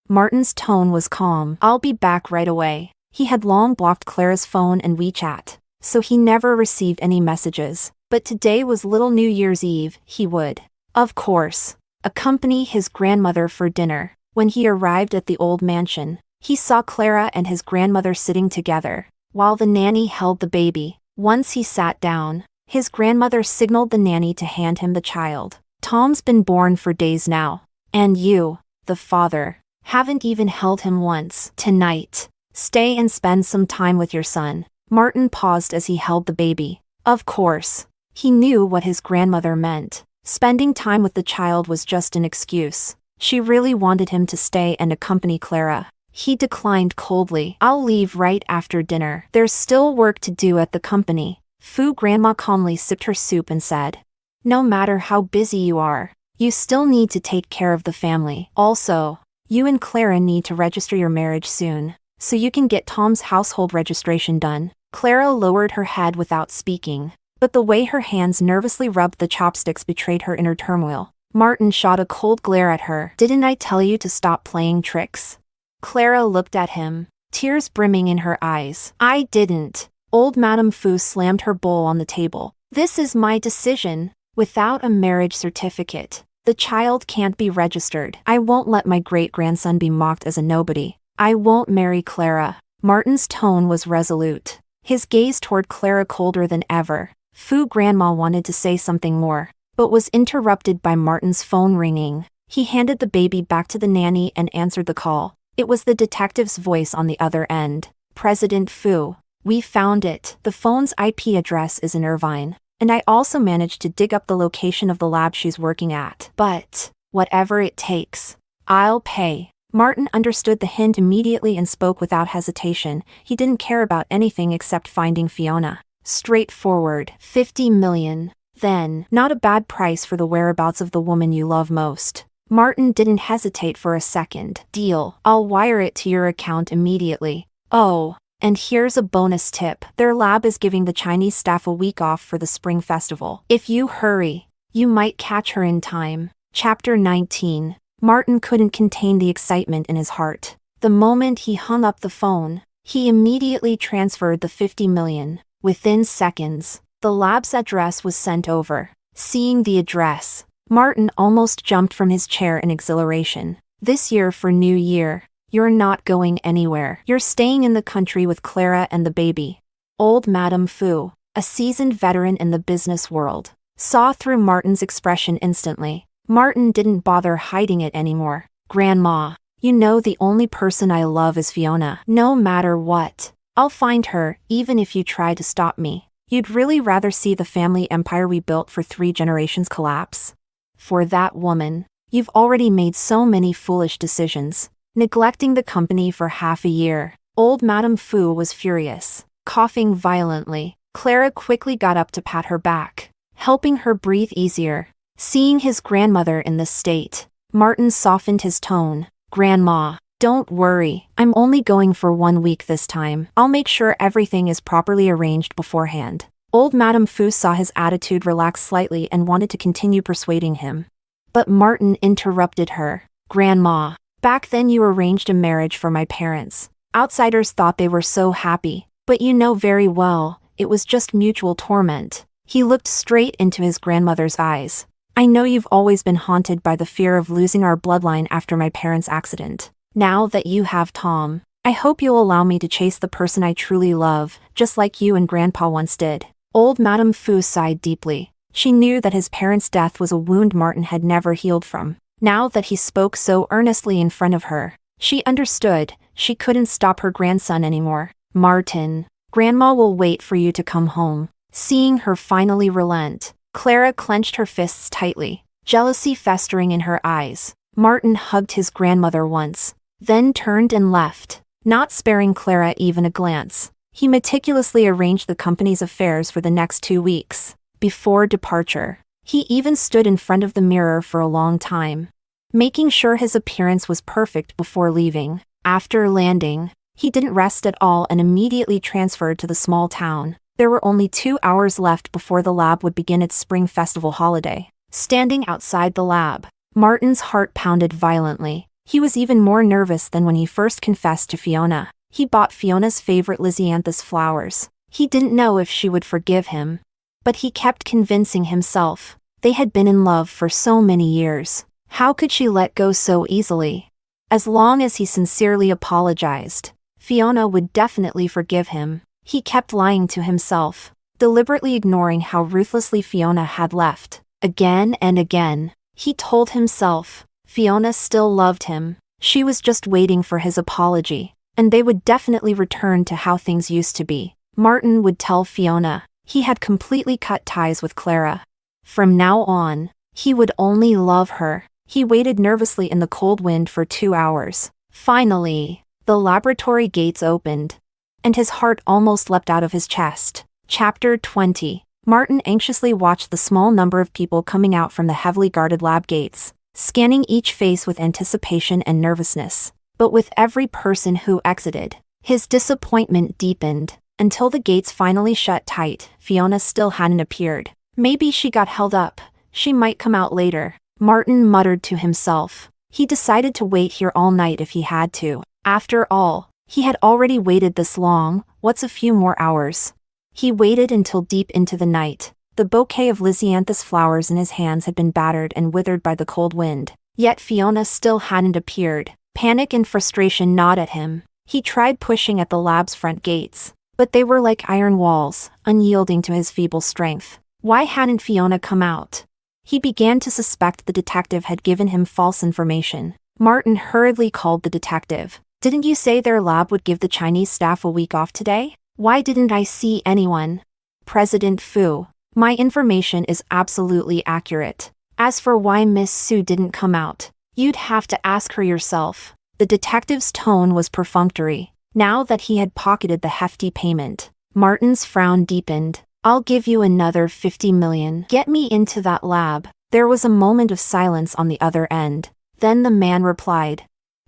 Martin's tone was calm. I'll be back right away. He had long blocked Clara's phone and WeChat, so he never received any messages. But today was little New Year's Eve. He would, of course, accompany his grandmother for dinner. When he arrived at the old mansion, he saw Clara and his grandmother sitting together, while the nanny held the baby. Once he sat down, his grandmother signaled the nanny to hand him the child. Tom's been born for days now, and you, the father, haven't even held him once. Tonight, stay and spend some time with your son. Martin paused as he held the baby. Of course, he knew what his grandmother meant. Spending time with the child was just an excuse. She really wanted him to stay and accompany Clara. He declined coldly. I'll leave right after dinner. There's still work to do at the company. Fu grandma calmly sipped her soup and said, no matter how busy you are, you still need to take care of the family. Also, you and Clara need to register your marriage soon, so you can get Tom's household registration done. Clara lowered her head without speaking, but the way her hands nervously rubbed the chopsticks betrayed her inner turmoil. Martin shot a cold glare at her. Didn't I tell you to stop playing tricks? Clara looked at him, tears brimming in her eyes. I didn't. Old Madame Fu slammed her bowl on the table. This is my decision. Without a marriage certificate, the child can't be registered. I won't let my great-grandson be mocked as a nobody. I won't marry Clara. Martin's tone was resolute, his gaze toward Clara colder than ever. Fu grandma wanted to say something more, but was interrupted by Martin's phone ringing. He handed the baby back to the nanny and answered the call. It was the detective's voice on the other end. President Fu, we found it. The phone's IP address is in Irvine, and I also managed to dig up the location of the lab she's working at. But, whatever it takes, I'll pay. Martin understood the hint immediately and spoke without hesitation. He didn't care about anything except finding Fiona. Straightforward. 50 million. Then, not a bad price for the whereabouts of the woman you love most. Martin didn't hesitate for a second. Deal. I'll wire it to your account immediately. Oh, and here's a bonus tip. Their lab is giving the Chinese staff a week off for the Spring Festival. If you hurry, you might catch her in time. Chapter 19. Martin couldn't contain the excitement in his heart. The moment he hung up the phone, he immediately transferred the 50 million. Within seconds, the lab's address was sent over. Seeing the address, Martin almost jumped from his chair in exhilaration. This year for New Year, you're not going anywhere. You're staying in the country with Clara and the baby. Old Madame Fu, a seasoned veteran in the business world, saw through Martin's expression instantly. Martin didn't bother hiding it anymore. Grandma, you know the only person I love is Fiona. No matter what, I'll find her, even if you try to stop me. You'd really rather see the family empire we built for 3 generations collapse? For that woman, you've already made so many foolish decisions, neglecting the company for half a year. Old Madame Fu was furious, coughing violently. Clara quickly got up to pat her back, helping her breathe easier. Seeing his grandmother in this state, Martin softened his tone. Grandma, don't worry, I'm only going for 1 week this time. I'll make sure everything is properly arranged beforehand. Old Madame Fu saw his attitude relax slightly and wanted to continue persuading him. But Martin interrupted her. Grandma, back then you arranged a marriage for my parents. Outsiders thought they were so happy, but you know very well, it was just mutual torment. He looked straight into his grandmother's eyes. I know you've always been haunted by the fear of losing our bloodline after my parents' accident. Now that you have Tom, I hope you'll allow me to chase the person I truly love, just like you and Grandpa once did. Old Madame Fu sighed deeply. She knew that his parents' death was a wound Martin had never healed from. Now that he spoke so earnestly in front of her, she understood she couldn't stop her grandson anymore. Martin, Grandma will wait for you to come home. Seeing her finally relent, Clara clenched her fists tightly, jealousy festering in her eyes. Martin hugged his grandmother once, then turned and left, not sparing Clara even a glance. He meticulously arranged the company's affairs for the next 2 weeks. Before departure, he even stood in front of the mirror for a long time, making sure his appearance was perfect before leaving. After landing, he didn't rest at all and immediately transferred to the small town. There were only 2 hours left before the lab would begin its spring festival holiday. Standing outside the lab, Martin's heart pounded violently. He was even more nervous than when he first confessed to Fiona. He bought Fiona's favorite Lysianthus flowers. He didn't know if she would forgive him, but he kept convincing himself. They had been in love for so many years. How could she let go so easily? As long as he sincerely apologized, Fiona would definitely forgive him. He kept lying to himself, deliberately ignoring how ruthlessly Fiona had left. Again and again, he told himself, Fiona still loved him. She was just waiting for his apology, and they would definitely return to how things used to be. Martin would tell Fiona he had completely cut ties with Clara. From now on, he would only love her. He waited nervously in the cold wind for 2 hours. Finally, the laboratory gates opened, and his heart almost leapt out of his chest. Chapter 20. Martin anxiously watched the small number of people coming out from the heavily guarded lab gates, scanning each face with anticipation and nervousness. But with every person who exited, his disappointment deepened. Until the gates finally shut tight, Fiona still hadn't appeared. Maybe she got held up. She might come out later, Martin muttered to himself. He decided to wait here all night if he had to. After all, he had already waited this long, what's a few more hours? He waited until deep into the night. The bouquet of lisianthus flowers in his hands had been battered and withered by the cold wind. Yet Fiona still hadn't appeared. Panic and frustration gnawed at him. He tried pushing at the lab's front gates, but they were like iron walls, unyielding to his feeble strength. Why hadn't Fiona come out? He began to suspect the detective had given him false information. Martin hurriedly called the detective. Didn't you say their lab would give the Chinese staff a week off today? Why didn't I see anyone? President Fu. My information is absolutely accurate. As for why Miss Su didn't come out, you'd have to ask her yourself. The detective's tone was perfunctory. Now that he had pocketed the hefty payment, Martin's frown deepened. I'll give you another 50 million. Get me into that lab. There was a moment of silence on the other end. Then the man replied,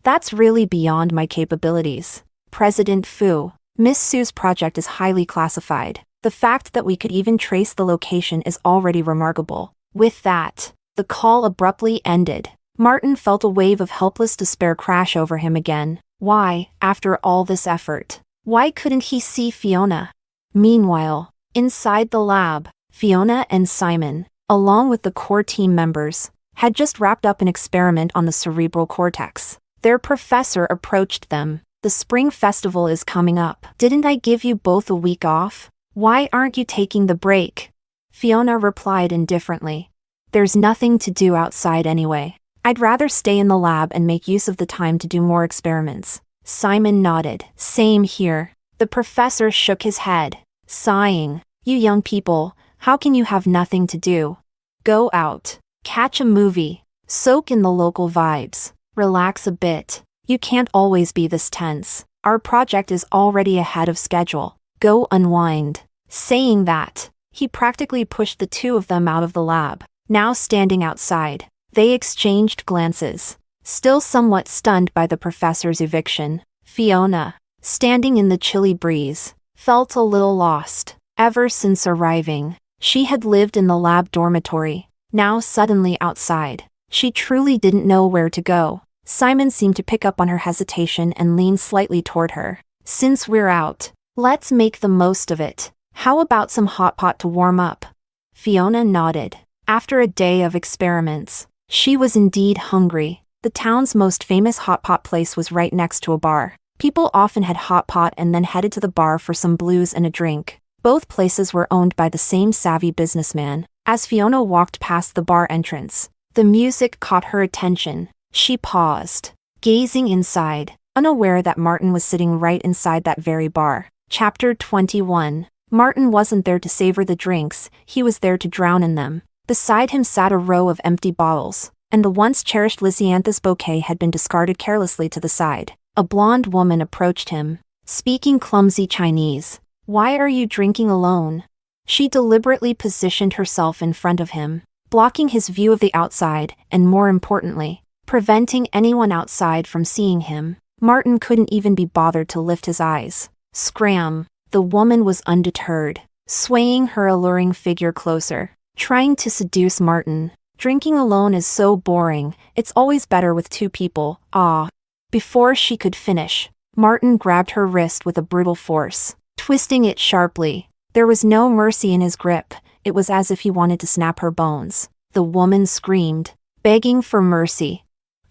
that's really beyond my capabilities. President Fu, Miss Su's project is highly classified. The fact that we could even trace the location is already remarkable. With that, the call abruptly ended. Martin felt a wave of helpless despair crash over him again. Why, after all this effort, why couldn't he see Fiona? Meanwhile, inside the lab, Fiona and Simon, along with the core team members, had just wrapped up an experiment on the cerebral cortex. Their professor approached them. The spring festival is coming up. Didn't I give you both a week off? Why aren't you taking the break? Fiona replied indifferently. There's nothing to do outside anyway. I'd rather stay in the lab and make use of the time to do more experiments. Simon nodded. Same here. The professor shook his head, sighing. You young people, how can you have nothing to do? Go out, catch a movie, soak in the local vibes, relax a bit. You can't always be this tense. Our project is already ahead of schedule. Go unwind. Saying that, he practically pushed the two of them out of the lab. Now standing outside, they exchanged glances. Still somewhat stunned by the professor's eviction, Fiona, standing in the chilly breeze, felt a little lost. Ever since arriving, she had lived in the lab dormitory. Now suddenly outside, she truly didn't know where to go. Simon seemed to pick up on her hesitation and lean slightly toward her. Since we're out, let's make the most of it. How about some hot pot to warm up? Fiona nodded. After a day of experiments, she was indeed hungry. The town's most famous hot pot place was right next to a bar. People often had hot pot and then headed to the bar for some blues and a drink. Both places were owned by the same savvy businessman. As Fiona walked past the bar entrance, the music caught her attention. She paused, gazing inside, unaware that Martin was sitting right inside that very bar. Chapter 21. Martin wasn't there to savor the drinks, he was there to drown in them. Beside him sat a row of empty bottles, and the once cherished lisianthus bouquet had been discarded carelessly to the side. A blonde woman approached him, speaking clumsy Chinese. Why are you drinking alone? She deliberately positioned herself in front of him, blocking his view of the outside, and more importantly, preventing anyone outside from seeing him. Martin couldn't even be bothered to lift his eyes. Scram! The woman was undeterred, swaying her alluring figure closer, trying to seduce Martin. Drinking alone is so boring, it's always better with two people, ah. Before she could finish, Martin grabbed her wrist with a brutal force, twisting it sharply. There was no mercy in his grip, it was as if he wanted to snap her bones. The woman screamed, begging for mercy.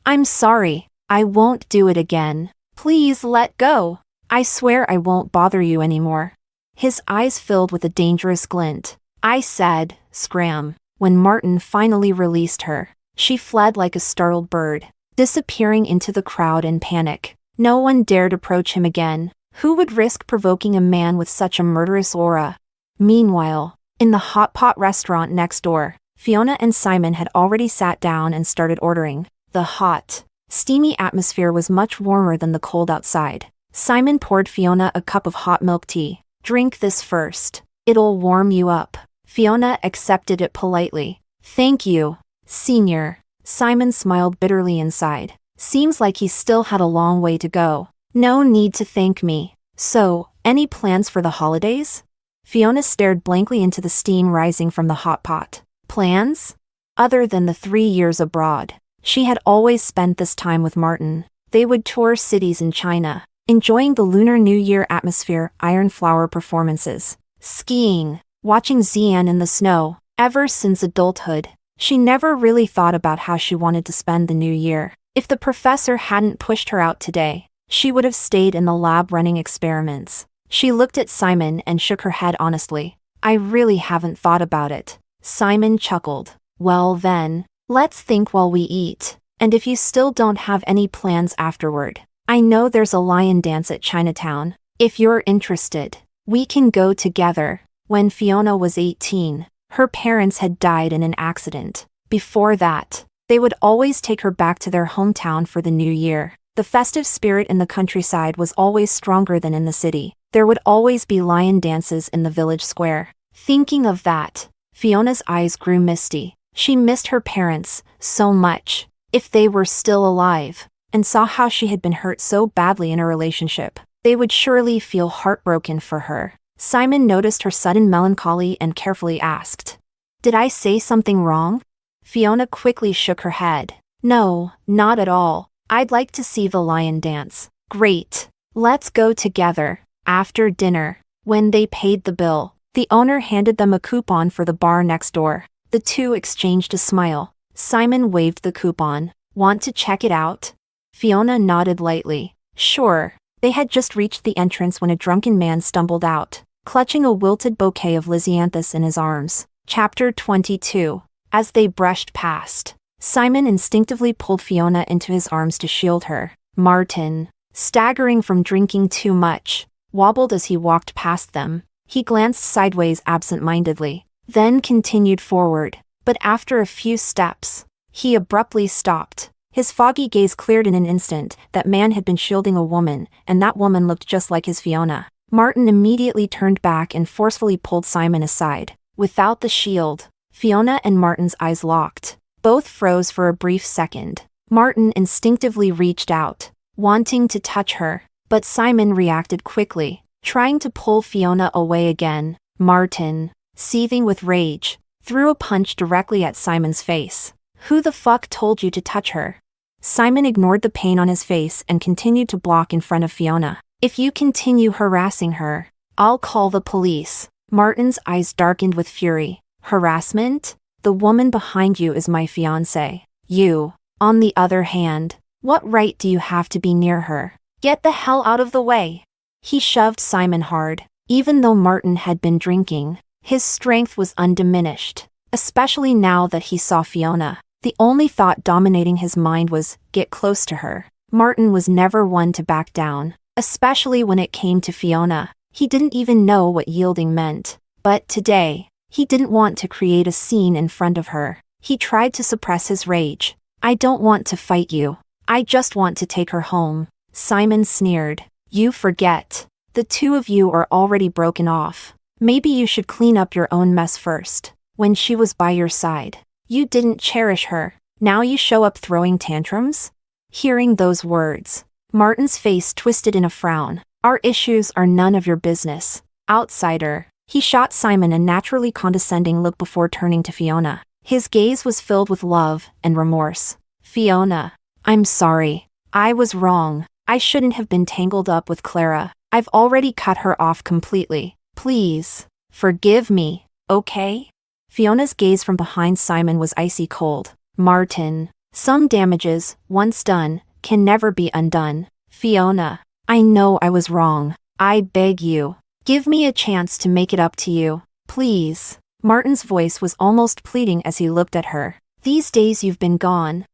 I'm sorry, I won't do it again. Please let go. I swear I won't bother you anymore. His eyes filled with a dangerous glint. I said, scram. When Martin finally released her, she fled like a startled bird, disappearing into the crowd in panic. No one dared approach him again. Who would risk provoking a man with such a murderous aura? Meanwhile, in the hot pot restaurant next door, Fiona and Simon had already sat down and started ordering. The hot, Steamy atmosphere was much warmer than the cold outside. Simon poured Fiona a cup of hot milk tea. "Drink this first. It'll warm you up." Fiona accepted it politely. "Thank you, Senior." Simon smiled bitterly inside. Seems like he still had a long way to go. "No need to thank me. So, any plans for the holidays?" Fiona stared blankly into the steam rising from the hot pot. Plans? Other than the 3 years abroad, she had always spent this time with Martin. They would tour cities in China, enjoying the Lunar New Year atmosphere, iron flower performances, skiing, watching Xian in the snow. Ever since adulthood, she never really thought about how she wanted to spend the new year. If the professor hadn't pushed her out today, she would have stayed in the lab running experiments. She looked at Simon and shook her head honestly. "I really haven't thought about it." Simon chuckled. "Well then, let's think while we eat. And if you still don't have any plans afterward, I know there's a lion dance at Chinatown. If you're interested, we can go together." When Fiona was 18, her parents had died in an accident. Before that, they would always take her back to their hometown for the new year. The festive spirit in the countryside was always stronger than in the city. There would always be lion dances in the village square. Thinking of that, Fiona's eyes grew misty. She missed her parents so much. If they were still alive, and saw how she had been hurt so badly in a relationship, they would surely feel heartbroken for her. Simon noticed her sudden melancholy and carefully asked, "Did I say something wrong?" Fiona quickly shook her head. "No, not at all. I'd like to see the lion dance." "Great. Let's go together." After dinner, when they paid the bill, the owner handed them a coupon for the bar next door. The two exchanged a smile. Simon waved the coupon. "Want to check it out?" Fiona nodded lightly. "Sure." They had just reached the entrance when a drunken man stumbled out, clutching a wilted bouquet of lisianthus in his arms. Chapter 22. As they brushed past, Simon instinctively pulled Fiona into his arms to shield her. Martin, staggering from drinking too much, wobbled as he walked past them. He glanced sideways absent-mindedly, then continued forward, but after a few steps, he abruptly stopped. His foggy gaze cleared in an instant. That man had been shielding a woman, and that woman looked just like his Fiona. Martin immediately turned back and forcefully pulled Simon aside. Without the shield, Fiona and Martin's eyes locked. Both froze for a brief second. Martin instinctively reached out, wanting to touch her, but Simon reacted quickly, trying to pull Fiona away again. Martin, seething with rage, threw a punch directly at Simon's face. "Who the fuck told you to touch her?" Simon ignored the pain on his face and continued to block in front of Fiona. "If you continue harassing her, I'll call the police." Martin's eyes darkened with fury. "Harassment? The woman behind you is my fiancée. You, on the other hand, what right do you have to be near her? Get the hell out of the way." He shoved Simon hard. Even though Martin had been drinking, his strength was undiminished, especially now that he saw Fiona. The only thought dominating his mind was, get close to her. Martin was never one to back down, especially when it came to Fiona. He didn't even know what yielding meant. But today, he didn't want to create a scene in front of her. He tried to suppress his rage. "I don't want to fight you. I just want to take her home." Simon sneered. "You forget. The two of you are already broken off. Maybe you should clean up your own mess first. When she was by your side, you didn't cherish her. Now you show up throwing tantrums?" Hearing those words, Martin's face twisted in a frown. "Our issues are none of your business, outsider." He shot Simon a naturally condescending look before turning to Fiona. His gaze was filled with love and remorse. "Fiona, I'm sorry. I was wrong. I shouldn't have been tangled up with Clara. I've already cut her off completely. Please, forgive me, okay?" Fiona's gaze from behind Simon was icy cold. "Martin, some damages, once done, can never be undone. Fiona, I know I was wrong. I beg you, give me a chance to make it up to you, please." Martin's voice was almost pleading as he looked at her. "These days you've been gone,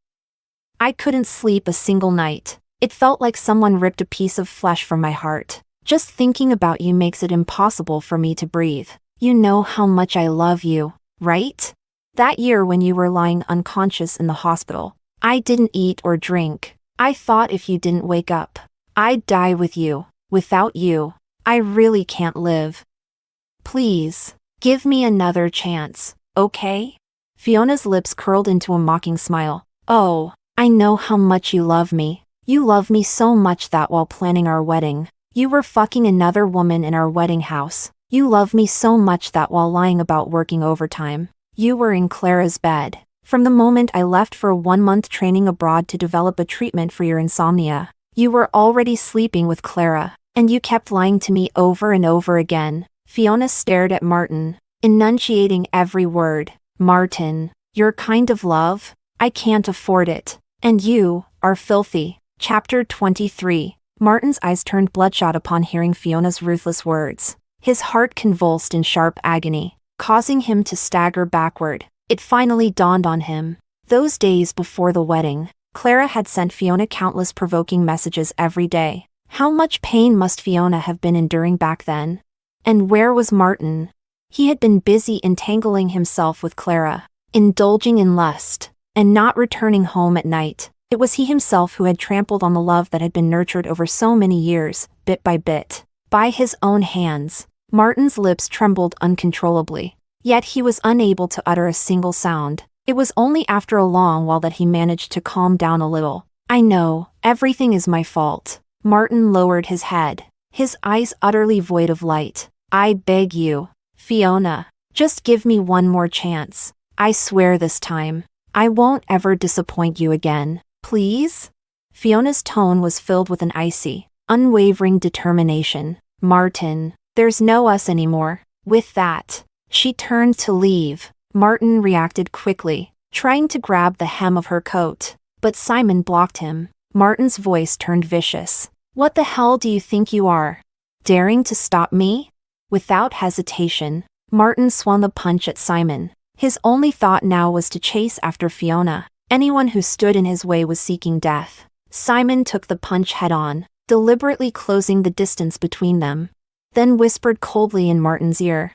I couldn't sleep a single night. It felt like someone ripped a piece of flesh from my heart. Just thinking about you makes it impossible for me to breathe. You know how much I love you, right? That year when you were lying unconscious in the hospital, I didn't eat or drink. I thought if you didn't wake up, I'd die with you. Without you, I really can't live. Please, give me another chance, okay? Fiona's lips curled into a mocking smile. Oh, I know how much you love me. You love me so much that while planning our wedding, you were fucking another woman in our wedding house. You love me so much that while lying about working overtime, you were in Clara's bed. From the moment I left for a 1-month training abroad to develop a treatment for your insomnia, you were already sleeping with Clara, and you kept lying to me over and over again. Fiona stared at Martin, enunciating every word. Martin, your kind of love? I can't afford it. And you are filthy. Chapter 23. Martin's eyes turned bloodshot upon hearing Fiona's ruthless words. His heart convulsed in sharp agony, causing him to stagger backward. It finally dawned on him. Those days before the wedding, Clara had sent Fiona countless provoking messages every day. How much pain must Fiona have been enduring back then? And where was Martin? He had been busy entangling himself with Clara, indulging in lust, and not returning home at night. It was he himself who had trampled on the love that had been nurtured over so many years, bit by bit, by his own hands. Martin's lips trembled uncontrollably, yet he was unable to utter a single sound. It was only after a long while that he managed to calm down a little. I know, everything is my fault. Martin lowered his head, his eyes utterly void of light. I beg you, Fiona, just give me one more chance. I swear this time, I won't ever disappoint you again. Please? Fiona's tone was filled with an icy, unwavering determination. Martin, there's no us anymore. With that, she turned to leave. Martin reacted quickly, trying to grab the hem of her coat, but Simon blocked him. Martin's voice turned vicious. What the hell do you think you are? Daring to stop me? Without hesitation, Martin swung the punch at Simon. His only thought now was to chase after Fiona. Anyone who stood in his way was seeking death. Simon took the punch head-on, deliberately closing the distance between them, then whispered coldly in Martin's ear.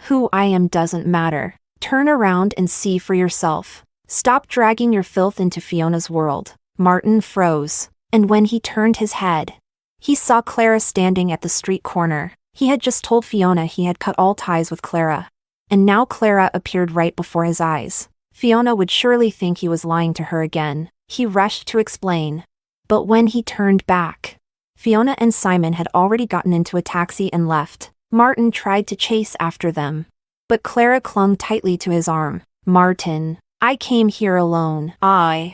Who I am doesn't matter. Turn around and see for yourself. Stop dragging your filth into Fiona's world. Martin froze, and when he turned his head, he saw Clara standing at the street corner. He had just told Fiona he had cut all ties with Clara, and now Clara appeared right before his eyes. Fiona would surely think he was lying to her again. He rushed to explain. But when he turned back, Fiona and Simon had already gotten into a taxi and left. Martin tried to chase after them, but Clara clung tightly to his arm. Martin, I came here alone. I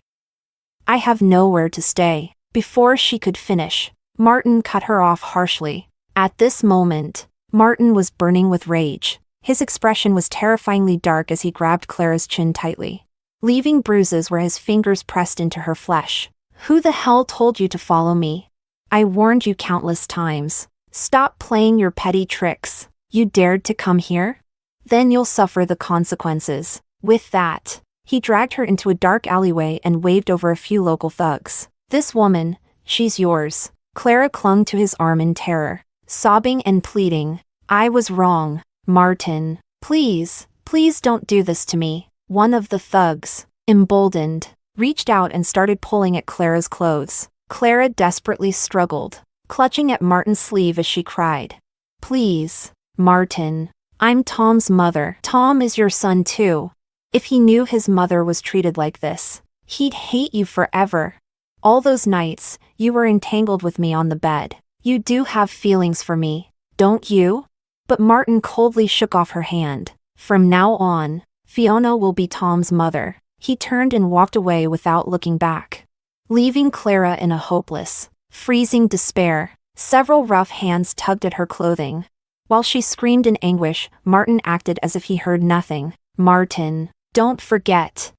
have nowhere to stay. Before she could finish, Martin cut her off harshly. At this moment, Martin was burning with rage. His expression was terrifyingly dark as he grabbed Clara's chin tightly, leaving bruises where his fingers pressed into her flesh. Who the hell told you to follow me? I warned you countless times. Stop playing your petty tricks. You dared to come here? Then you'll suffer the consequences. With that, he dragged her into a dark alleyway and waved over a few local thugs. This woman, she's yours. Clara clung to his arm in terror, sobbing and pleading. I was wrong. Martin, please, please don't do this to me. One of the thugs, emboldened, reached out and started pulling at Clara's clothes. Clara desperately struggled, clutching at Martin's sleeve as she cried. Please, Martin, I'm Tom's mother. Tom is your son too. If he knew his mother was treated like this, he'd hate you forever. All those nights, you were entangled with me on the bed. You do have feelings for me, don't you? But Martin coldly shook off her hand. From now on, Fiona will be Tom's mother. He turned and walked away without looking back, leaving Clara in a hopeless, freezing despair. Several rough hands tugged at her clothing. While she screamed in anguish, Martin acted as if he heard nothing. Martin, don't forget.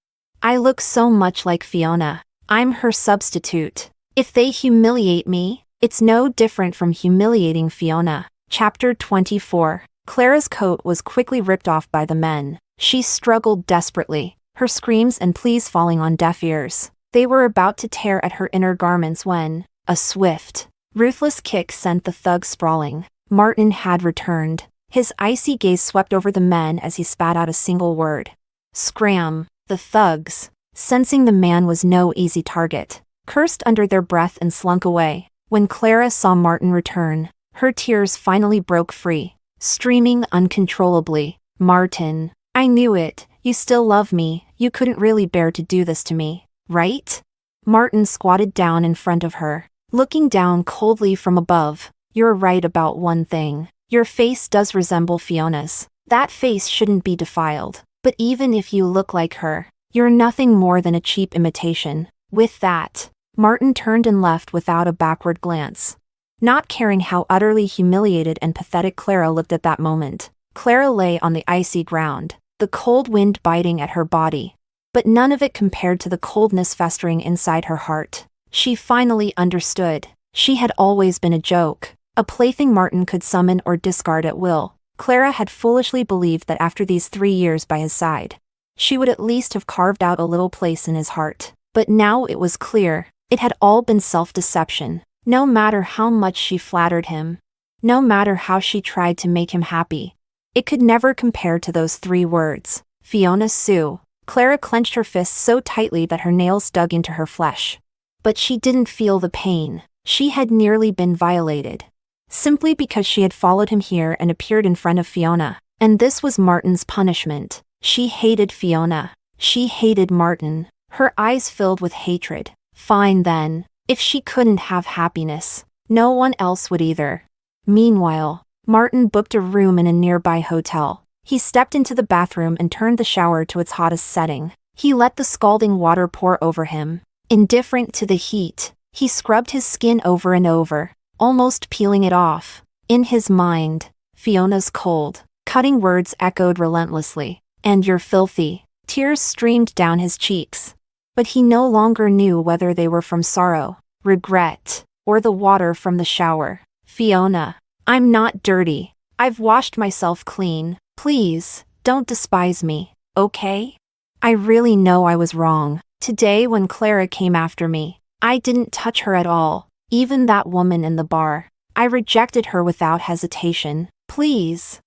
I look so much like Fiona. I'm her substitute. If they humiliate me, it's no different from humiliating Fiona. Chapter 24. Clara's coat was quickly ripped off by the men. She struggled desperately, her screams and pleas falling on deaf ears. They were about to tear at her inner garments when a swift, ruthless kick sent the thug sprawling. Martin had returned. His icy gaze swept over the men as he spat out a single word. Scram. The thugs, sensing the man was no easy target, cursed under their breath and slunk away. When Clara saw Martin return, her tears finally broke free, streaming uncontrollably. "Martin, I knew it. You still love me. You couldn't really bear to do this to me, right?" Martin squatted down in front of her, looking down coldly from above. "You're right about one thing. Your face does resemble Fiona's. That face shouldn't be defiled. But even if you look like her, you're nothing more than a cheap imitation." With that, Martin turned and left without a backward glance, not caring how utterly humiliated and pathetic Clara looked at that moment. Clara lay on the icy ground, the cold wind biting at her body. But none of it compared to the coldness festering inside her heart. She finally understood. She had always been a joke, a plaything Martin could summon or discard at will. Clara had foolishly believed that after these 3 years by his side, she would at least have carved out a little place in his heart. But now it was clear, it had all been self-deception. No matter how much she flattered him, no matter how she tried to make him happy, it could never compare to those 3 words. Fiona Sue. Clara clenched her fists so tightly that her nails dug into her flesh. But she didn't feel the pain. She had nearly been violated, simply because she had followed him here and appeared in front of Fiona. And this was Martin's punishment. She hated Fiona. She hated Martin. Her eyes filled with hatred. Fine then. If she couldn't have happiness, no one else would either. Meanwhile, Martin booked a room in a nearby hotel. He stepped into the bathroom and turned the shower to its hottest setting. He let the scalding water pour over him. Indifferent to the heat, he scrubbed his skin over and over, almost peeling it off. In his mind, Fiona's cold, cutting words echoed relentlessly. "And you're filthy." Tears streamed down his cheeks. But he no longer knew whether they were from sorrow, regret, or the water from the shower. "Fiona, I'm not dirty. I've washed myself clean. Please, don't despise me, okay? I really know I was wrong. Today when Clara came after me, I didn't touch her at all. Even that woman in the bar. I rejected her without hesitation. Please.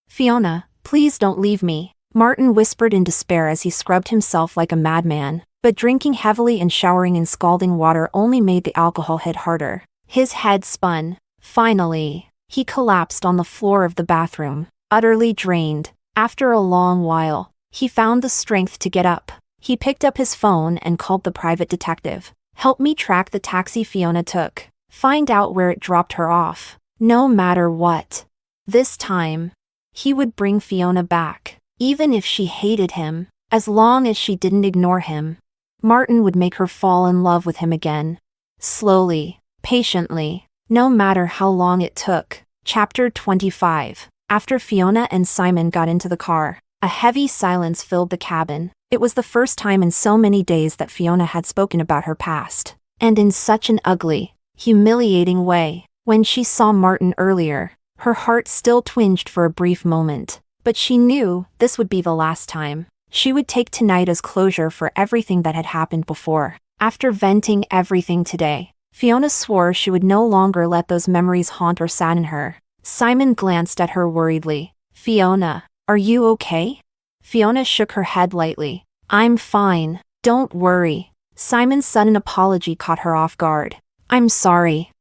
Fiona, please don't leave me." Martin whispered in despair as he scrubbed himself like a madman. But drinking heavily and showering in scalding water only made the alcohol hit harder. His head spun. Finally, he collapsed on the floor of the bathroom, utterly drained. After a long while, he found the strength to get up. He picked up his phone and called the private detective. "Help me track the taxi Fiona took. Find out where it dropped her off. No matter what. This time, he would bring Fiona back, even if she hated him, as long as she didn't ignore him. Martin would make her fall in love with him again. Slowly, patiently, no matter how long it took." Chapter 25. After Fiona and Simon got into the car, a heavy silence filled the cabin. It was the first time in so many days that Fiona had spoken about her past, and in such an ugly, humiliating way. When she saw Martin earlier, her heart still twinged for a brief moment, but she knew this would be the last time. She would take tonight as closure for everything that had happened before. After venting everything today, Fiona swore she would no longer let those memories haunt or sadden her. Simon glanced at her worriedly. "Fiona, are you okay?" Fiona shook her head lightly. "I'm fine, don't worry." Simon's sudden apology caught her off guard. "I'm sorry.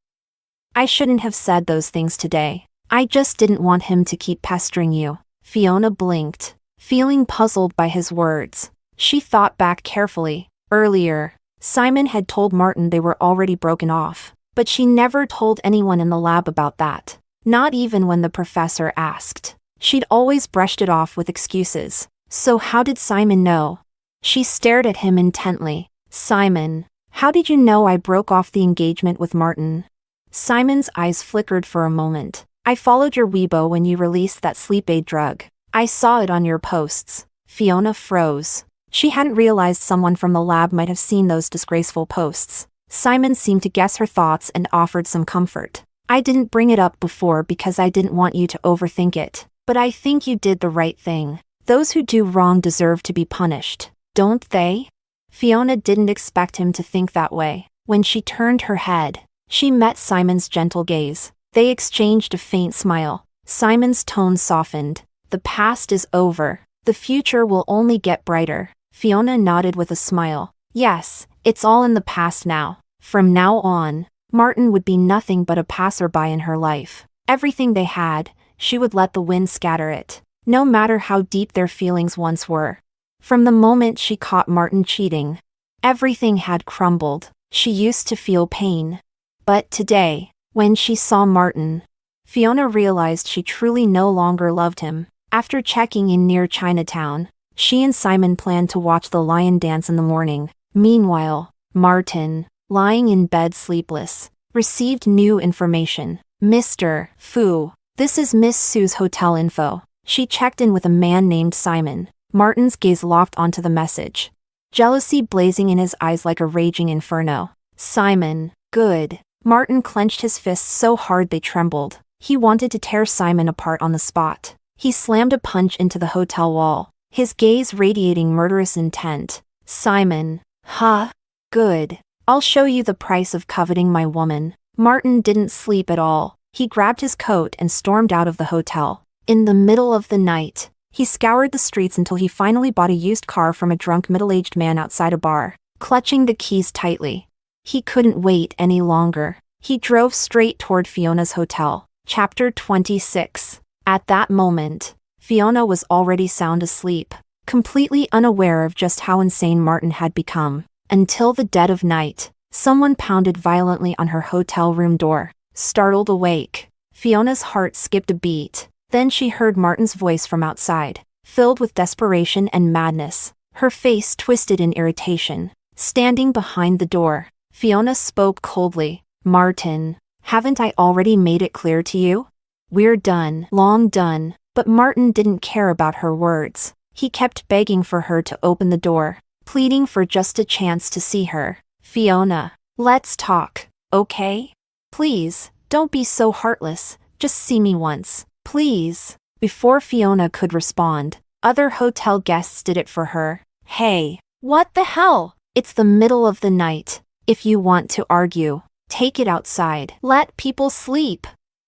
I shouldn't have said those things today. I just didn't want him to keep pestering you." Fiona blinked, feeling puzzled by his words. She thought back carefully. Earlier, Simon had told Martin they were already broken off, but she never told anyone in the lab about that. Not even when the professor asked. She'd always brushed it off with excuses. So how did Simon know? She stared at him intently. "Simon, how did you know I broke off the engagement with Martin?" Simon's eyes flickered for a moment. "I followed your Weibo when you released that sleep aid drug. I saw it on your posts." Fiona froze. She hadn't realized someone from the lab might have seen those disgraceful posts. Simon seemed to guess her thoughts and offered some comfort. "I didn't bring it up before because I didn't want you to overthink it, but I think you did the right thing. Those who do wrong deserve to be punished, don't they?" Fiona didn't expect him to think that way. When she turned her head, she met Simon's gentle gaze. They exchanged a faint smile. Simon's tone softened. "The past is over. The future will only get brighter." Fiona nodded with a smile. "Yes, It's all in the past now. From now on, Martin would be nothing but a passerby in her life. Everything they had, she would let the wind scatter it, no matter how deep their feelings once were. From the moment she caught Martin cheating, everything had crumbled. She used to feel pain. But today, when she saw Martin, Fiona realized she truly no longer loved him. After checking in near Chinatown, she and Simon planned to watch the lion dance in the morning. Meanwhile, Martin, lying in bed sleepless, received new information. Mr. Fu, this is Miss Sue's hotel info. She checked in with a man named Simon. Martin's gaze locked onto the message, jealousy blazing in his eyes like a raging inferno. Simon, good. Martin clenched his fists so hard they trembled. He wanted to tear Simon apart on the spot. He slammed a punch into the hotel wall, his gaze radiating murderous intent. Simon, huh? Good. I'll show you the price of coveting my woman. Martin didn't sleep at all. He grabbed his coat and stormed out of the hotel. In the middle of the night, he scoured the streets until he finally bought a used car from a drunk middle-aged man outside a bar, clutching the keys tightly. He couldn't wait any longer. He drove straight toward Fiona's hotel. Chapter 26. At that moment, Fiona was already sound asleep, completely unaware of just how insane Martin had become. Until the dead of night, someone pounded violently on her hotel room door. Startled awake, Fiona's heart skipped a beat. Then she heard Martin's voice from outside, filled with desperation and madness. Her face twisted in irritation. Standing behind the door, Fiona spoke coldly. Martin, haven't I already made it clear to you? We're done, long done. But Martin didn't care about her words. He kept begging for her to open the door, pleading for just a chance to see her. Fiona, let's talk, okay? Please, don't be so heartless, just see me once, please. Before Fiona could respond, other hotel guests did it for her. Hey, what the hell? It's the middle of the night. If you want to argue, take it outside. Let people sleep.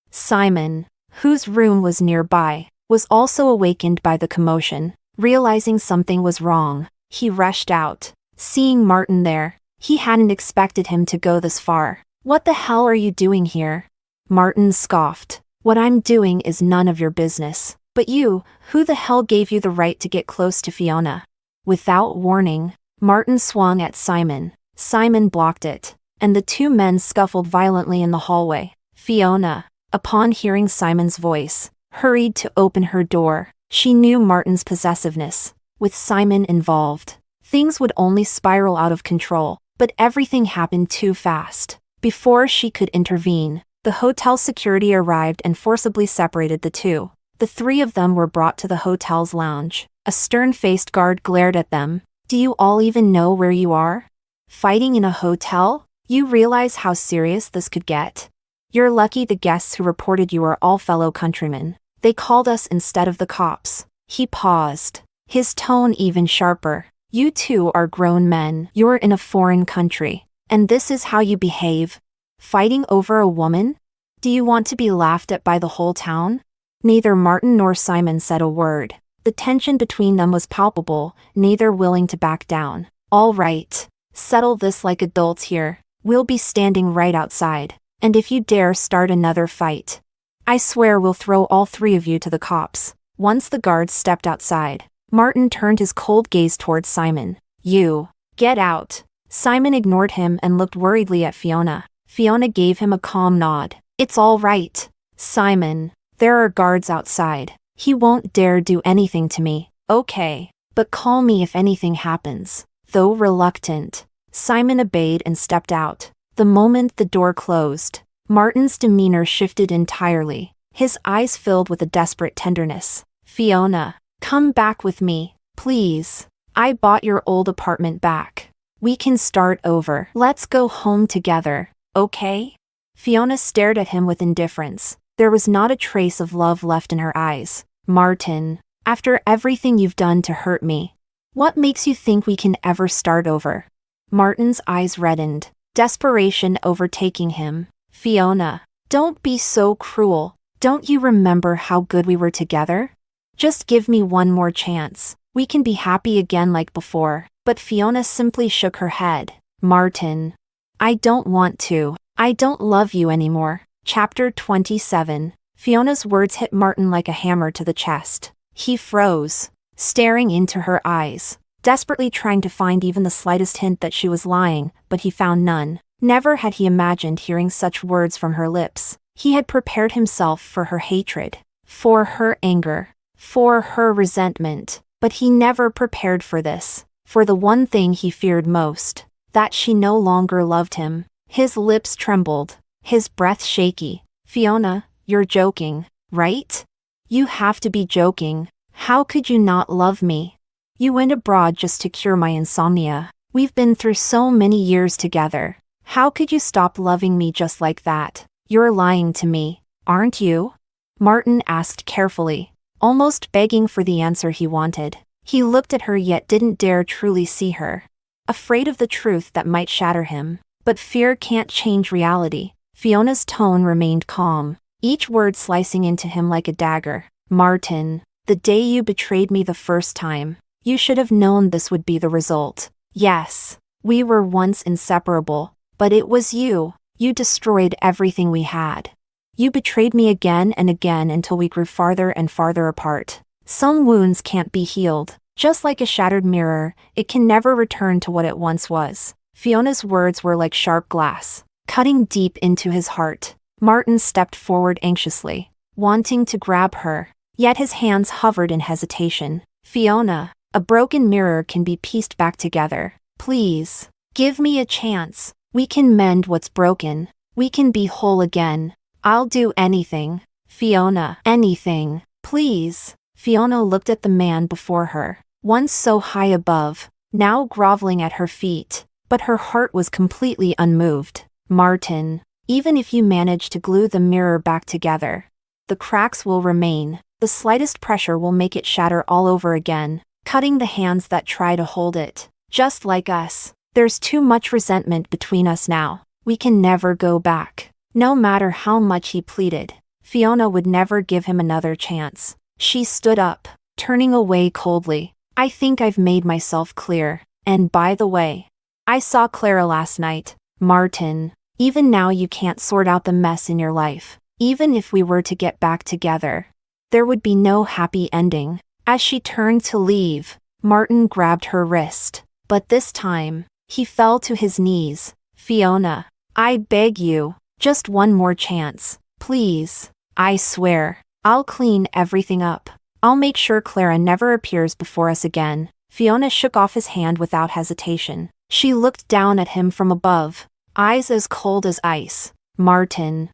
Simon, whose room was nearby, was also awakened by the commotion. Realizing something was wrong, he rushed out. Seeing Martin there, he hadn't expected him to go this far. What the hell are you doing here? Martin scoffed. What I'm doing is none of your business. But you, who the hell gave you the right to get close to Fiona? Without warning, Martin swung at Simon. Simon blocked it, and the two men scuffled violently in the hallway. Fiona, upon hearing Simon's voice, hurried to open her door. She knew Martin's possessiveness. With Simon involved, things would only spiral out of control, but everything happened too fast. Before she could intervene, the hotel security arrived and forcibly separated the two. The three of them were brought to the hotel's lounge. A stern-faced guard glared at them. Do you all even know where you are? Fighting in a hotel? You realize how serious this could get? You're lucky the guests who reported you are all fellow countrymen. They called us instead of the cops. He paused, his tone even sharper. You two are grown men. You're in a foreign country. And this is how you behave? Fighting over a woman? Do you want to be laughed at by the whole town? Neither Martin nor Simon said a word. The tension between them was palpable, neither willing to back down. All right. Settle this like adults here. We'll be standing right outside. And if you dare start another fight, I swear we'll throw all three of you to the cops. Once the guards stepped outside, Martin turned his cold gaze towards Simon. You, get out. Simon ignored him and looked worriedly at Fiona. Fiona gave him a calm nod. It's all right. Simon, there are guards outside. He won't dare do anything to me. Okay, but call me if anything happens. Though reluctant, Simon obeyed and stepped out. The moment the door closed, Martin's demeanor shifted entirely. His eyes filled with a desperate tenderness. Fiona, come back with me, please. I bought your old apartment back. We can start over. Let's go home together, okay? Fiona stared at him with indifference. There was not a trace of love left in her eyes. Martin, after everything you've done to hurt me, what makes you think we can ever start over? Martin's eyes reddened, desperation overtaking him. Fiona, don't be so cruel. Don't you remember how good we were together? Just give me one more chance. We can be happy again like before. But Fiona simply shook her head. Martin. I don't want to. I don't love you anymore. Chapter 27. Fiona's words hit Martin like a hammer to the chest. He froze, staring into her eyes, desperately trying to find even the slightest hint that she was lying, but he found none. Never had he imagined hearing such words from her lips. He had prepared himself for her hatred, for her anger, for her resentment, but he never prepared for this, for the one thing he feared most, that she no longer loved him. His lips trembled, his breath shaky. Fiona, you're joking, right? You have to be joking. How could you not love me? You went abroad just to cure my insomnia. We've been through so many years together. How could you stop loving me just like that? You're lying to me, aren't you? Martin asked carefully, almost begging for the answer he wanted. He looked at her yet didn't dare truly see her, afraid of the truth that might shatter him. But fear can't change reality. Fiona's tone remained calm, each word slicing into him like a dagger. Martin, the day you betrayed me the first time, you should have known this would be the result. Yes, we were once inseparable, but it was you. You destroyed everything we had. You betrayed me again and again until we grew farther and farther apart. Some wounds can't be healed. Just like a shattered mirror, it can never return to what it once was. Fiona's words were like sharp glass, cutting deep into his heart. Martin stepped forward anxiously, wanting to grab her, yet his hands hovered in hesitation. Fiona, a broken mirror can be pieced back together. Please, give me a chance. We can mend what's broken. We can be whole again. I'll do anything. Fiona, anything. Please. Fiona looked at the man before her, once so high above, now groveling at her feet. But her heart was completely unmoved. Martin, even if you manage to glue the mirror back together, the cracks will remain. The slightest pressure will make it shatter all over again, cutting the hands that try to hold it. Just like us. There's too much resentment between us now. We can never go back. No matter how much he pleaded, Fiona would never give him another chance. She stood up, turning away coldly. I think I've made myself clear. And by the way, I saw Clara last night. Martin, even now you can't sort out the mess in your life. Even if we were to get back together, there would be no happy ending. As she turned to leave, Martin grabbed her wrist. But this time, he fell to his knees. Fiona, I beg you, just one more chance, please. I swear, I'll clean everything up. I'll make sure Clara never appears before us again. Fiona shook off his hand without hesitation. She looked down at him from above, eyes as cold as ice. Martin,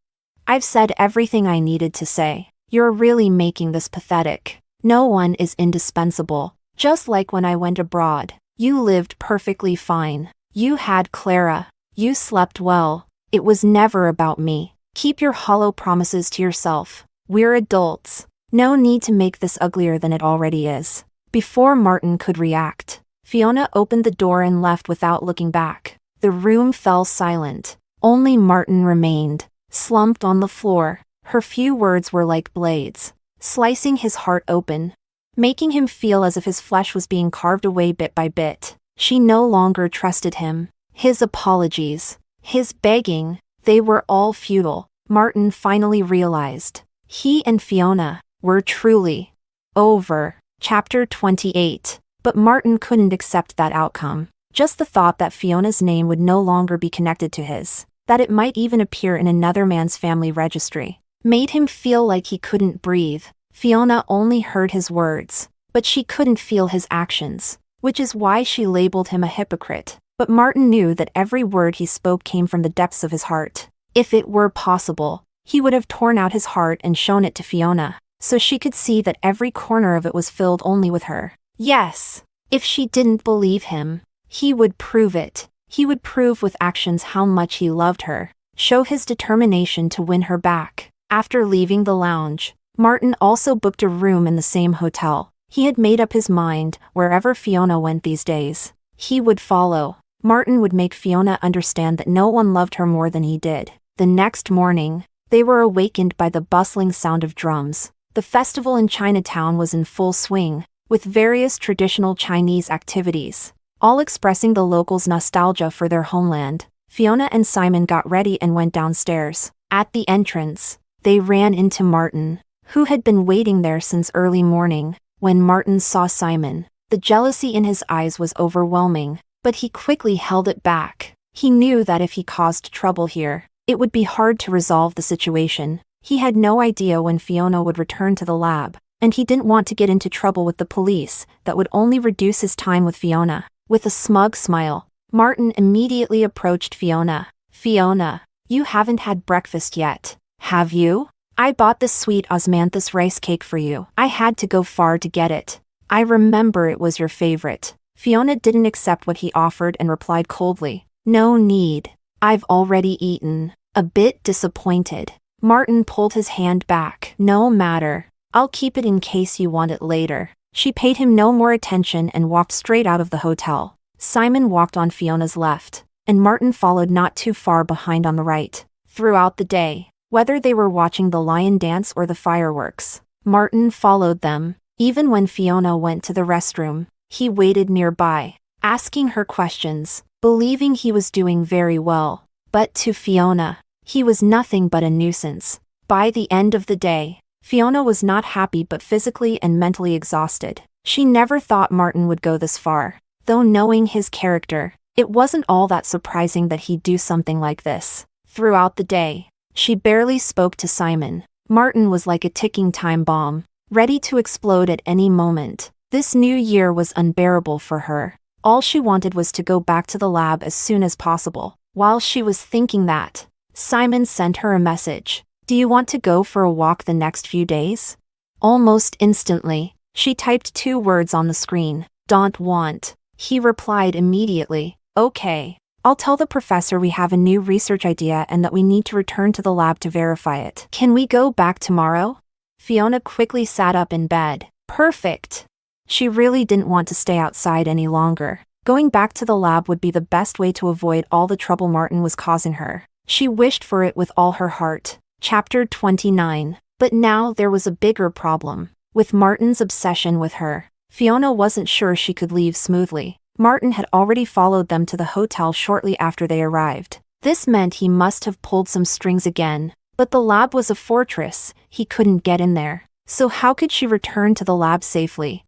I've said everything I needed to say. You're really making this pathetic. No one is indispensable. Just like when I went abroad, you lived perfectly fine. You had Clara. You slept well. It was never about me. Keep your hollow promises to yourself. We're adults. No need to make this uglier than it already is. Before Martin could react, Fiona opened the door and left without looking back. The room fell silent. Only Martin remained, slumped on the floor. Her few words were like blades, slicing his heart open, making him feel as if his flesh was being carved away bit by bit. She no longer trusted him. His apologies, his begging, they were all futile. Martin finally realized. He and Fiona were truly over. Chapter 28. But Martin couldn't accept that outcome. Just the thought that Fiona's name would no longer be connected to his, that it might even appear in another man's family registry, made him feel like he couldn't breathe. Fiona only heard his words, but she couldn't feel his actions, which is why she labeled him a hypocrite. But Martin knew that every word he spoke came from the depths of his heart. If it were possible, he would have torn out his heart and shown it to Fiona, so she could see that every corner of it was filled only with her. Yes, if she didn't believe him, he would prove it. He would prove with actions how much he loved her, show his determination to win her back. After leaving the lounge, Martin also booked a room in the same hotel. He had made up his mind, wherever Fiona went these days, he would follow. Martin would make Fiona understand that no one loved her more than he did. The next morning, they were awakened by the bustling sound of drums. The festival in Chinatown was in full swing, with various traditional Chinese activities, all expressing the locals' nostalgia for their homeland. Fiona and Simon got ready and went downstairs. At the entrance, they ran into Martin, who had been waiting there since early morning. When Martin saw Simon, the jealousy in his eyes was overwhelming, but he quickly held it back. He knew that if he caused trouble here, it would be hard to resolve the situation. He had no idea when Fiona would return to the lab, and he didn't want to get into trouble with the police. That would only reduce his time with Fiona. With a smug smile, Martin immediately approached Fiona. "Fiona, you haven't had breakfast yet, have you? I bought this sweet osmanthus rice cake for you. I had to go far to get it. I remember it was your favorite." Fiona didn't accept what he offered and replied coldly, "No need. I've already eaten." A bit disappointed, Martin pulled his hand back. "No matter. I'll keep it in case you want it later." She paid him no more attention and walked straight out of the hotel. Simon walked on Fiona's left, and Martin followed not too far behind on the right. Throughout the day, whether they were watching the lion dance or the fireworks, Martin followed them. Even when Fiona went to the restroom, he waited nearby, asking her questions, believing he was doing very well. But to Fiona, he was nothing but a nuisance. By the end of the day, Fiona was not happy but physically and mentally exhausted. She never thought Martin would go this far. Though knowing his character, it wasn't all that surprising that he'd do something like this. Throughout the day, she barely spoke to Simon. Martin was like a ticking time bomb, ready to explode at any moment. This new year was unbearable for her. All she wanted was to go back to the lab as soon as possible. While she was thinking that, Simon sent her a message. "Do you want to go for a walk the next few days?" Almost instantly, she typed 2 words on the screen. "Don't want." He replied immediately, "Okay. I'll tell the professor we have a new research idea and that we need to return to the lab to verify it. Can we go back tomorrow?" Fiona quickly sat up in bed. Perfect. She really didn't want to stay outside any longer. Going back to the lab would be the best way to avoid all the trouble Martin was causing her. She wished for it with all her heart. Chapter 29. But now there was a bigger problem. With Martin's obsession with her, Fiona wasn't sure she could leave smoothly. Martin had already followed them to the hotel shortly after they arrived. This meant he must have pulled some strings again. But the lab was a fortress, he couldn't get in there. So how could she return to the lab safely?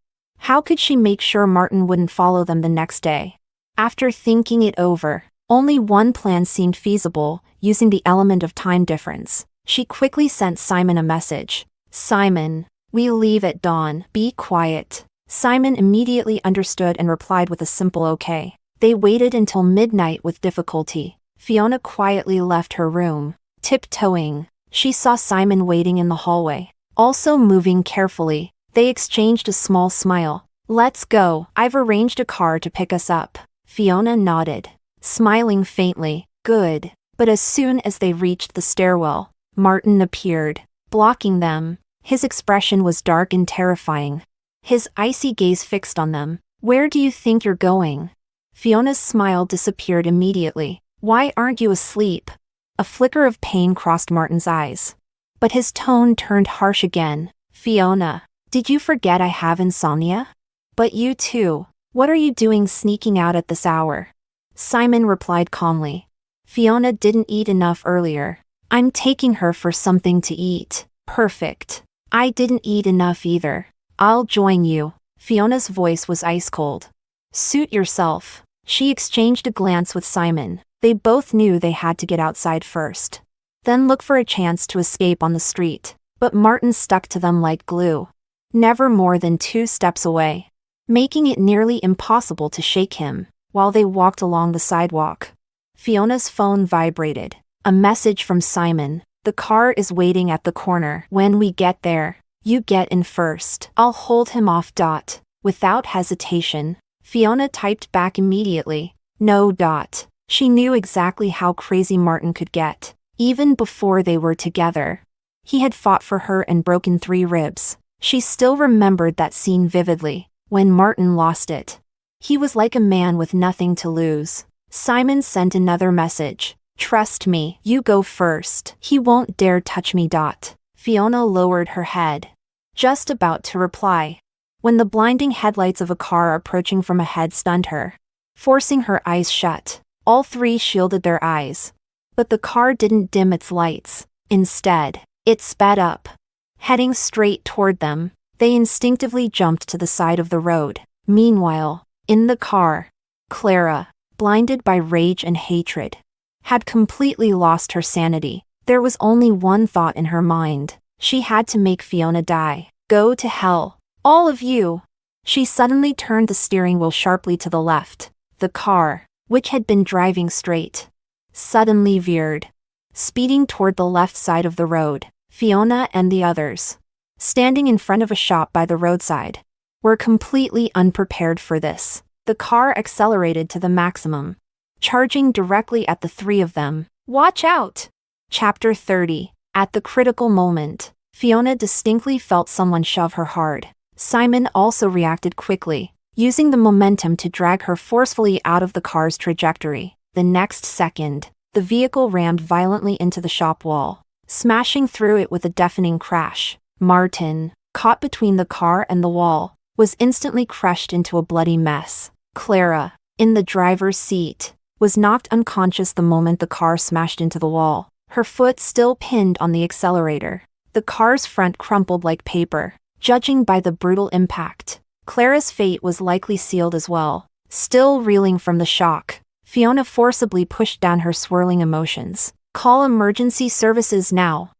How could she make sure Martin wouldn't follow them the next day? After thinking it over, only one plan seemed feasible, using the element of time difference. She quickly sent Simon a message. "Simon, we leave at dawn. Be quiet." Simon immediately understood and replied with a simple okay. They waited until midnight with difficulty. Fiona quietly left her room. Tiptoeing, she saw Simon waiting in the hallway. Also moving carefully, they exchanged a small smile. "Let's go. I've arranged a car to pick us up." Fiona nodded, smiling faintly. "Good." But as soon as they reached the stairwell, Martin appeared, blocking them. His expression was dark and terrifying. His icy gaze fixed on them. "Where do you think you're going?" Fiona's smile disappeared immediately. "Why aren't you asleep?" A flicker of pain crossed Martin's eyes. But his tone turned harsh again. "Fiona, did you forget I have insomnia? But you too. What are you doing sneaking out at this hour?" Simon replied calmly. "Fiona didn't eat enough earlier. I'm taking her for something to eat." "Perfect. I didn't eat enough either. I'll join you." Fiona's voice was ice cold. "Suit yourself." She exchanged a glance with Simon. They both knew they had to get outside first, then look for a chance to escape on the street. But Martin stuck to them like glue. Never more than 2 steps away, making it nearly impossible to shake him. While they walked along the sidewalk, Fiona's phone vibrated. A message from Simon. "The car is waiting at the corner. When we get there, you get in first. I'll hold him off." Without hesitation, Fiona typed back immediately. "No." She knew exactly how crazy Martin could get. Even before they were together, he had fought for her and broken 3 ribs. She still remembered that scene vividly, when Martin lost it. He was like a man with nothing to lose. Simon sent another message. "Trust me, you go first. He won't dare touch me." Fiona lowered her head, just about to reply, when the blinding headlights of a car approaching from ahead stunned her. forcing her eyes shut. All three shielded their eyes. But the car didn't dim its lights. Instead, it sped up. Heading straight toward them, they instinctively jumped to the side of the road. Meanwhile, in the car, Clara, blinded by rage and hatred, had completely lost her sanity. There was only one thought in her mind. She had to make Fiona die. Go to hell, all of you. She suddenly turned the steering wheel sharply to the left. The car, which had been driving straight, suddenly veered, speeding toward the left side of the road. Fiona and the others, standing in front of a shop by the roadside, were completely unprepared for this. The car accelerated to the maximum, charging directly at the three of them. Watch out! Chapter 30. At the critical moment, Fiona distinctly felt someone shove her hard. Simon also reacted quickly, using the momentum to drag her forcefully out of the car's trajectory. The next second, the vehicle rammed violently into the shop wall, smashing through it with a deafening crash. Martin, caught between the car and the wall, was instantly crushed into a bloody mess. Clara, in the driver's seat, was knocked unconscious the moment the car smashed into the wall, her foot still pinned on the accelerator. The car's front crumpled like paper. Judging by the brutal impact, Clara's fate was likely sealed as well. Still reeling from the shock, Fiona forcibly pushed down her swirling emotions. Call emergency services now.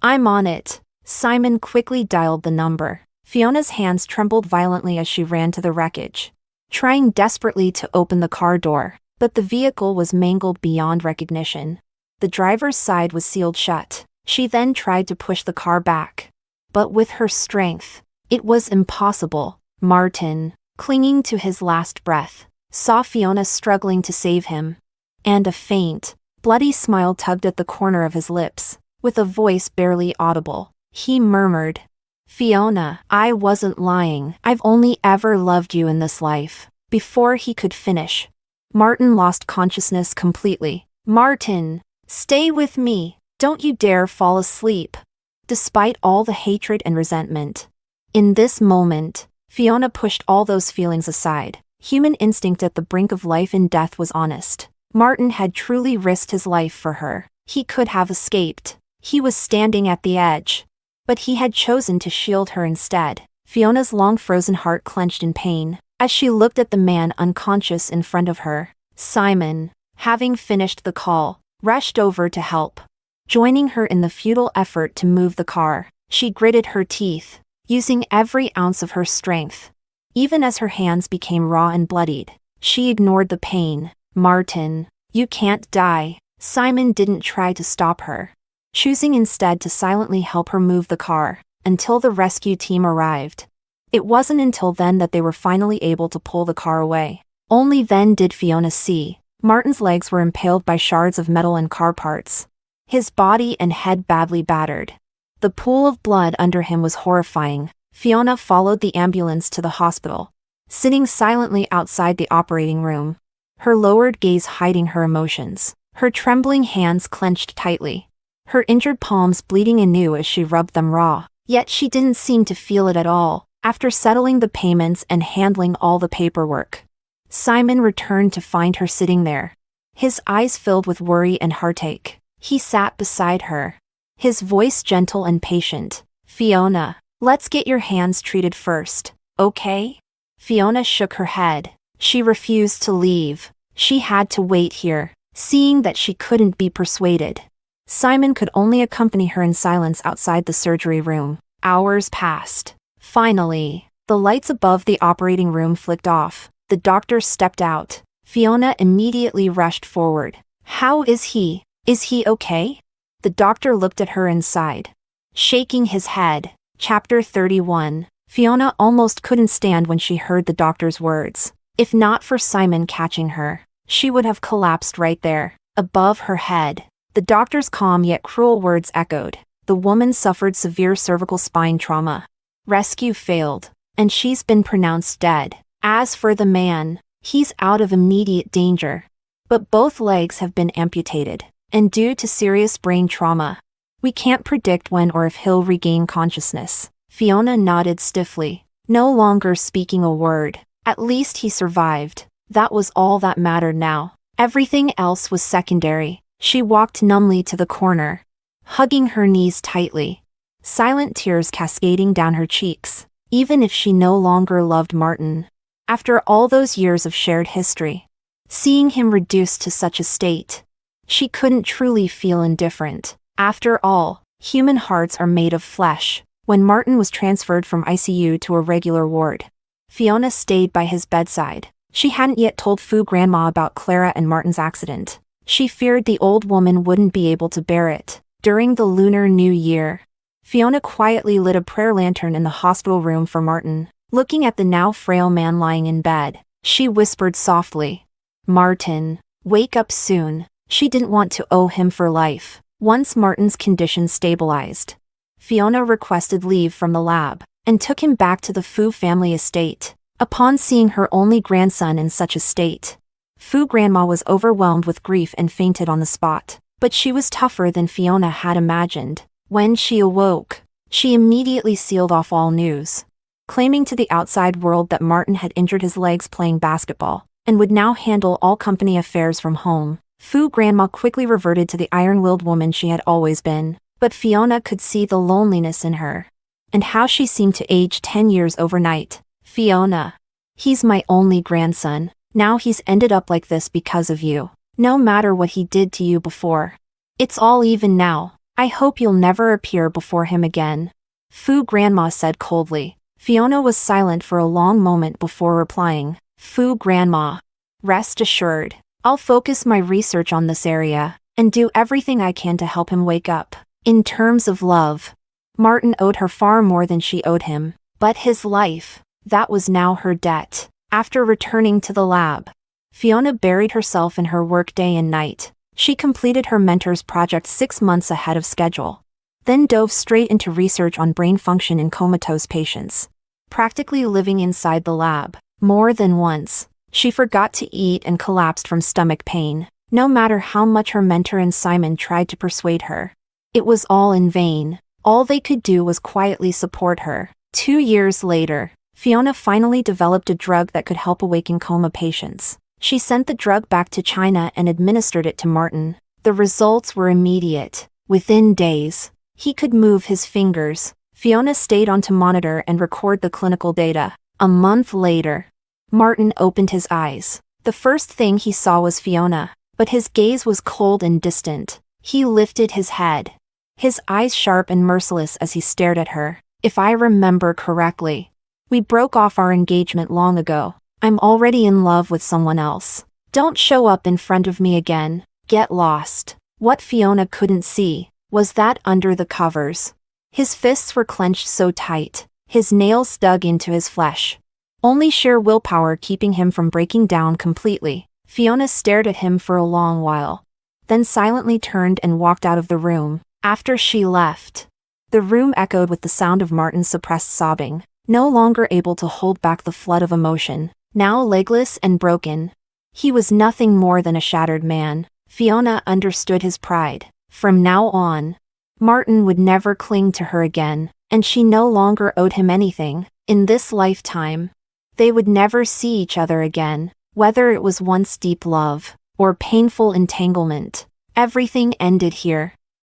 I'm on it. Simon quickly dialed the number. Fiona's hands trembled violently as she ran to the wreckage, trying desperately to open the car door, but the vehicle was mangled beyond recognition. The driver's side was sealed shut. She then tried to push the car back, but with her strength, it was impossible. Martin, clinging to his last breath, saw Fiona struggling to save him, and a faint, bloody smile tugged at the corner of his lips. With a voice barely audible, he murmured, "Fiona, I wasn't lying. I've only ever loved you in this life." Before he could finish, Martin lost consciousness completely. "Martin, stay with me. Don't you dare fall asleep." Despite all the hatred and resentment, in this moment, Fiona pushed all those feelings aside. Human instinct at the brink of life and death was honest. Martin had truly risked his life for her. He could have escaped. He was standing at the edge. But he had chosen to shield her instead. Fiona's long-frozen heart clenched in pain as she looked at the man unconscious in front of her. Simon, having finished the call, rushed over to help, joining her in the futile effort to move the car. She gritted her teeth, using every ounce of her strength. Even as her hands became raw and bloodied, she ignored the pain. "Martin, you can't die." Simon didn't try to stop her, choosing instead to silently help her move the car until the rescue team arrived. It wasn't until then that they were finally able to pull the car away. Only then did Fiona see. Martin's legs were impaled by shards of metal and car parts, his body and head badly battered. The pool of blood under him was horrifying. Fiona followed the ambulance to the hospital, sitting silently outside the operating room, her lowered gaze hiding her emotions. Her trembling hands clenched tightly, her injured palms bleeding anew as she rubbed them raw. Yet she didn't seem to feel it at all. After settling the payments and handling all the paperwork, Simon returned to find her sitting there, his eyes filled with worry and heartache. He sat beside her, his voice gentle and patient. "Fiona, let's get your hands treated first, okay?" Fiona shook her head. She refused to leave. She had to wait here. Seeing that she couldn't be persuaded, Simon could only accompany her in silence outside the surgery room. Hours passed. Finally, the lights above the operating room flicked off. The doctor stepped out. Fiona immediately rushed forward. "How is he? Is he okay?" The doctor looked at her and sighed, shaking his head. Chapter 31. Fiona almost couldn't stand when she heard the doctor's words. If not for Simon catching her, she would have collapsed right there. Above her head, the doctor's calm yet cruel words echoed. The woman suffered severe cervical spine trauma. Rescue failed, and she's been pronounced dead. As for the man, he's out of immediate danger, but both legs have been amputated, and due to serious brain trauma, we can't predict when or if he'll regain consciousness. Fiona nodded stiffly, no longer speaking a word. At least he survived. That was all that mattered now. Everything else was secondary. She walked numbly to the corner, hugging her knees tightly, silent tears cascading down her cheeks, even if she no longer loved Martin. After all those years of shared history, seeing him reduced to such a state, she couldn't truly feel indifferent. After all, human hearts are made of flesh. When Martin was transferred from ICU to a regular ward, Fiona stayed by his bedside. She hadn't yet told Fu Grandma about Clara and Martin's accident. She feared the old woman wouldn't be able to bear it. During the Lunar New Year, Fiona quietly lit a prayer lantern in the hospital room for Martin. Looking at the now frail man lying in bed, she whispered softly, "Martin, wake up soon." She didn't want to owe him for life. Once Martin's condition stabilized, Fiona requested leave from the lab and took him back to the Fu family estate. Upon seeing her only grandson in such a state, Fu Grandma was overwhelmed with grief and fainted on the spot. But she was tougher than Fiona had imagined. When she awoke, she immediately sealed off all news, claiming to the outside world that Martin had injured his legs playing basketball and would now handle all company affairs from home. Fu Grandma quickly reverted to the iron-willed woman she had always been, but Fiona could see the loneliness in her, and how she seemed to age 10 years overnight. "Fiona, he's my only grandson. Now he's ended up like this because of you. No matter what he did to you before, it's all even now. I hope you'll never appear before him again," Fu Grandma said coldly. Fiona was silent for a long moment before replying. "Fu Grandma, rest assured, I'll focus my research on this area and do everything I can to help him wake up." In terms of love, Martin owed her far more than she owed him. But his life, that was now her debt. After returning to the lab, Fiona buried herself in her work day and night. She completed her mentor's project 6 months ahead of schedule, then dove straight into research on brain function in comatose patients, practically living inside the lab. More than once, she forgot to eat and collapsed from stomach pain. No matter how much her mentor and Simon tried to persuade her, it was all in vain. All they could do was quietly support her. 2 years later, Fiona finally developed a drug that could help awaken coma patients. She sent the drug back to China and administered it to Martin. The results were immediate. Within days, he could move his fingers. Fiona stayed on to monitor and record the clinical data. A month later, Martin opened his eyes. The first thing he saw was Fiona, but his gaze was cold and distant. He lifted his head, his eyes sharp and merciless as he stared at her. "If I remember correctly, we broke off our engagement long ago. I'm already in love with someone else. Don't show up in front of me again. Get lost." What Fiona couldn't see was that under the covers, his fists were clenched so tight, his nails dug into his flesh, only sheer willpower keeping him from breaking down completely. Fiona stared at him for a long while, then silently turned and walked out of the room. After she left, the room echoed with the sound of Martin's suppressed sobbing. No longer able to hold back the flood of emotion, now legless and broken, he was nothing more than a shattered man. Fiona understood his pride. From now on, Martin would never cling to her again, and she no longer owed him anything. In this lifetime, they would never see each other again. Whether it was once deep love or painful entanglement, everything ended here.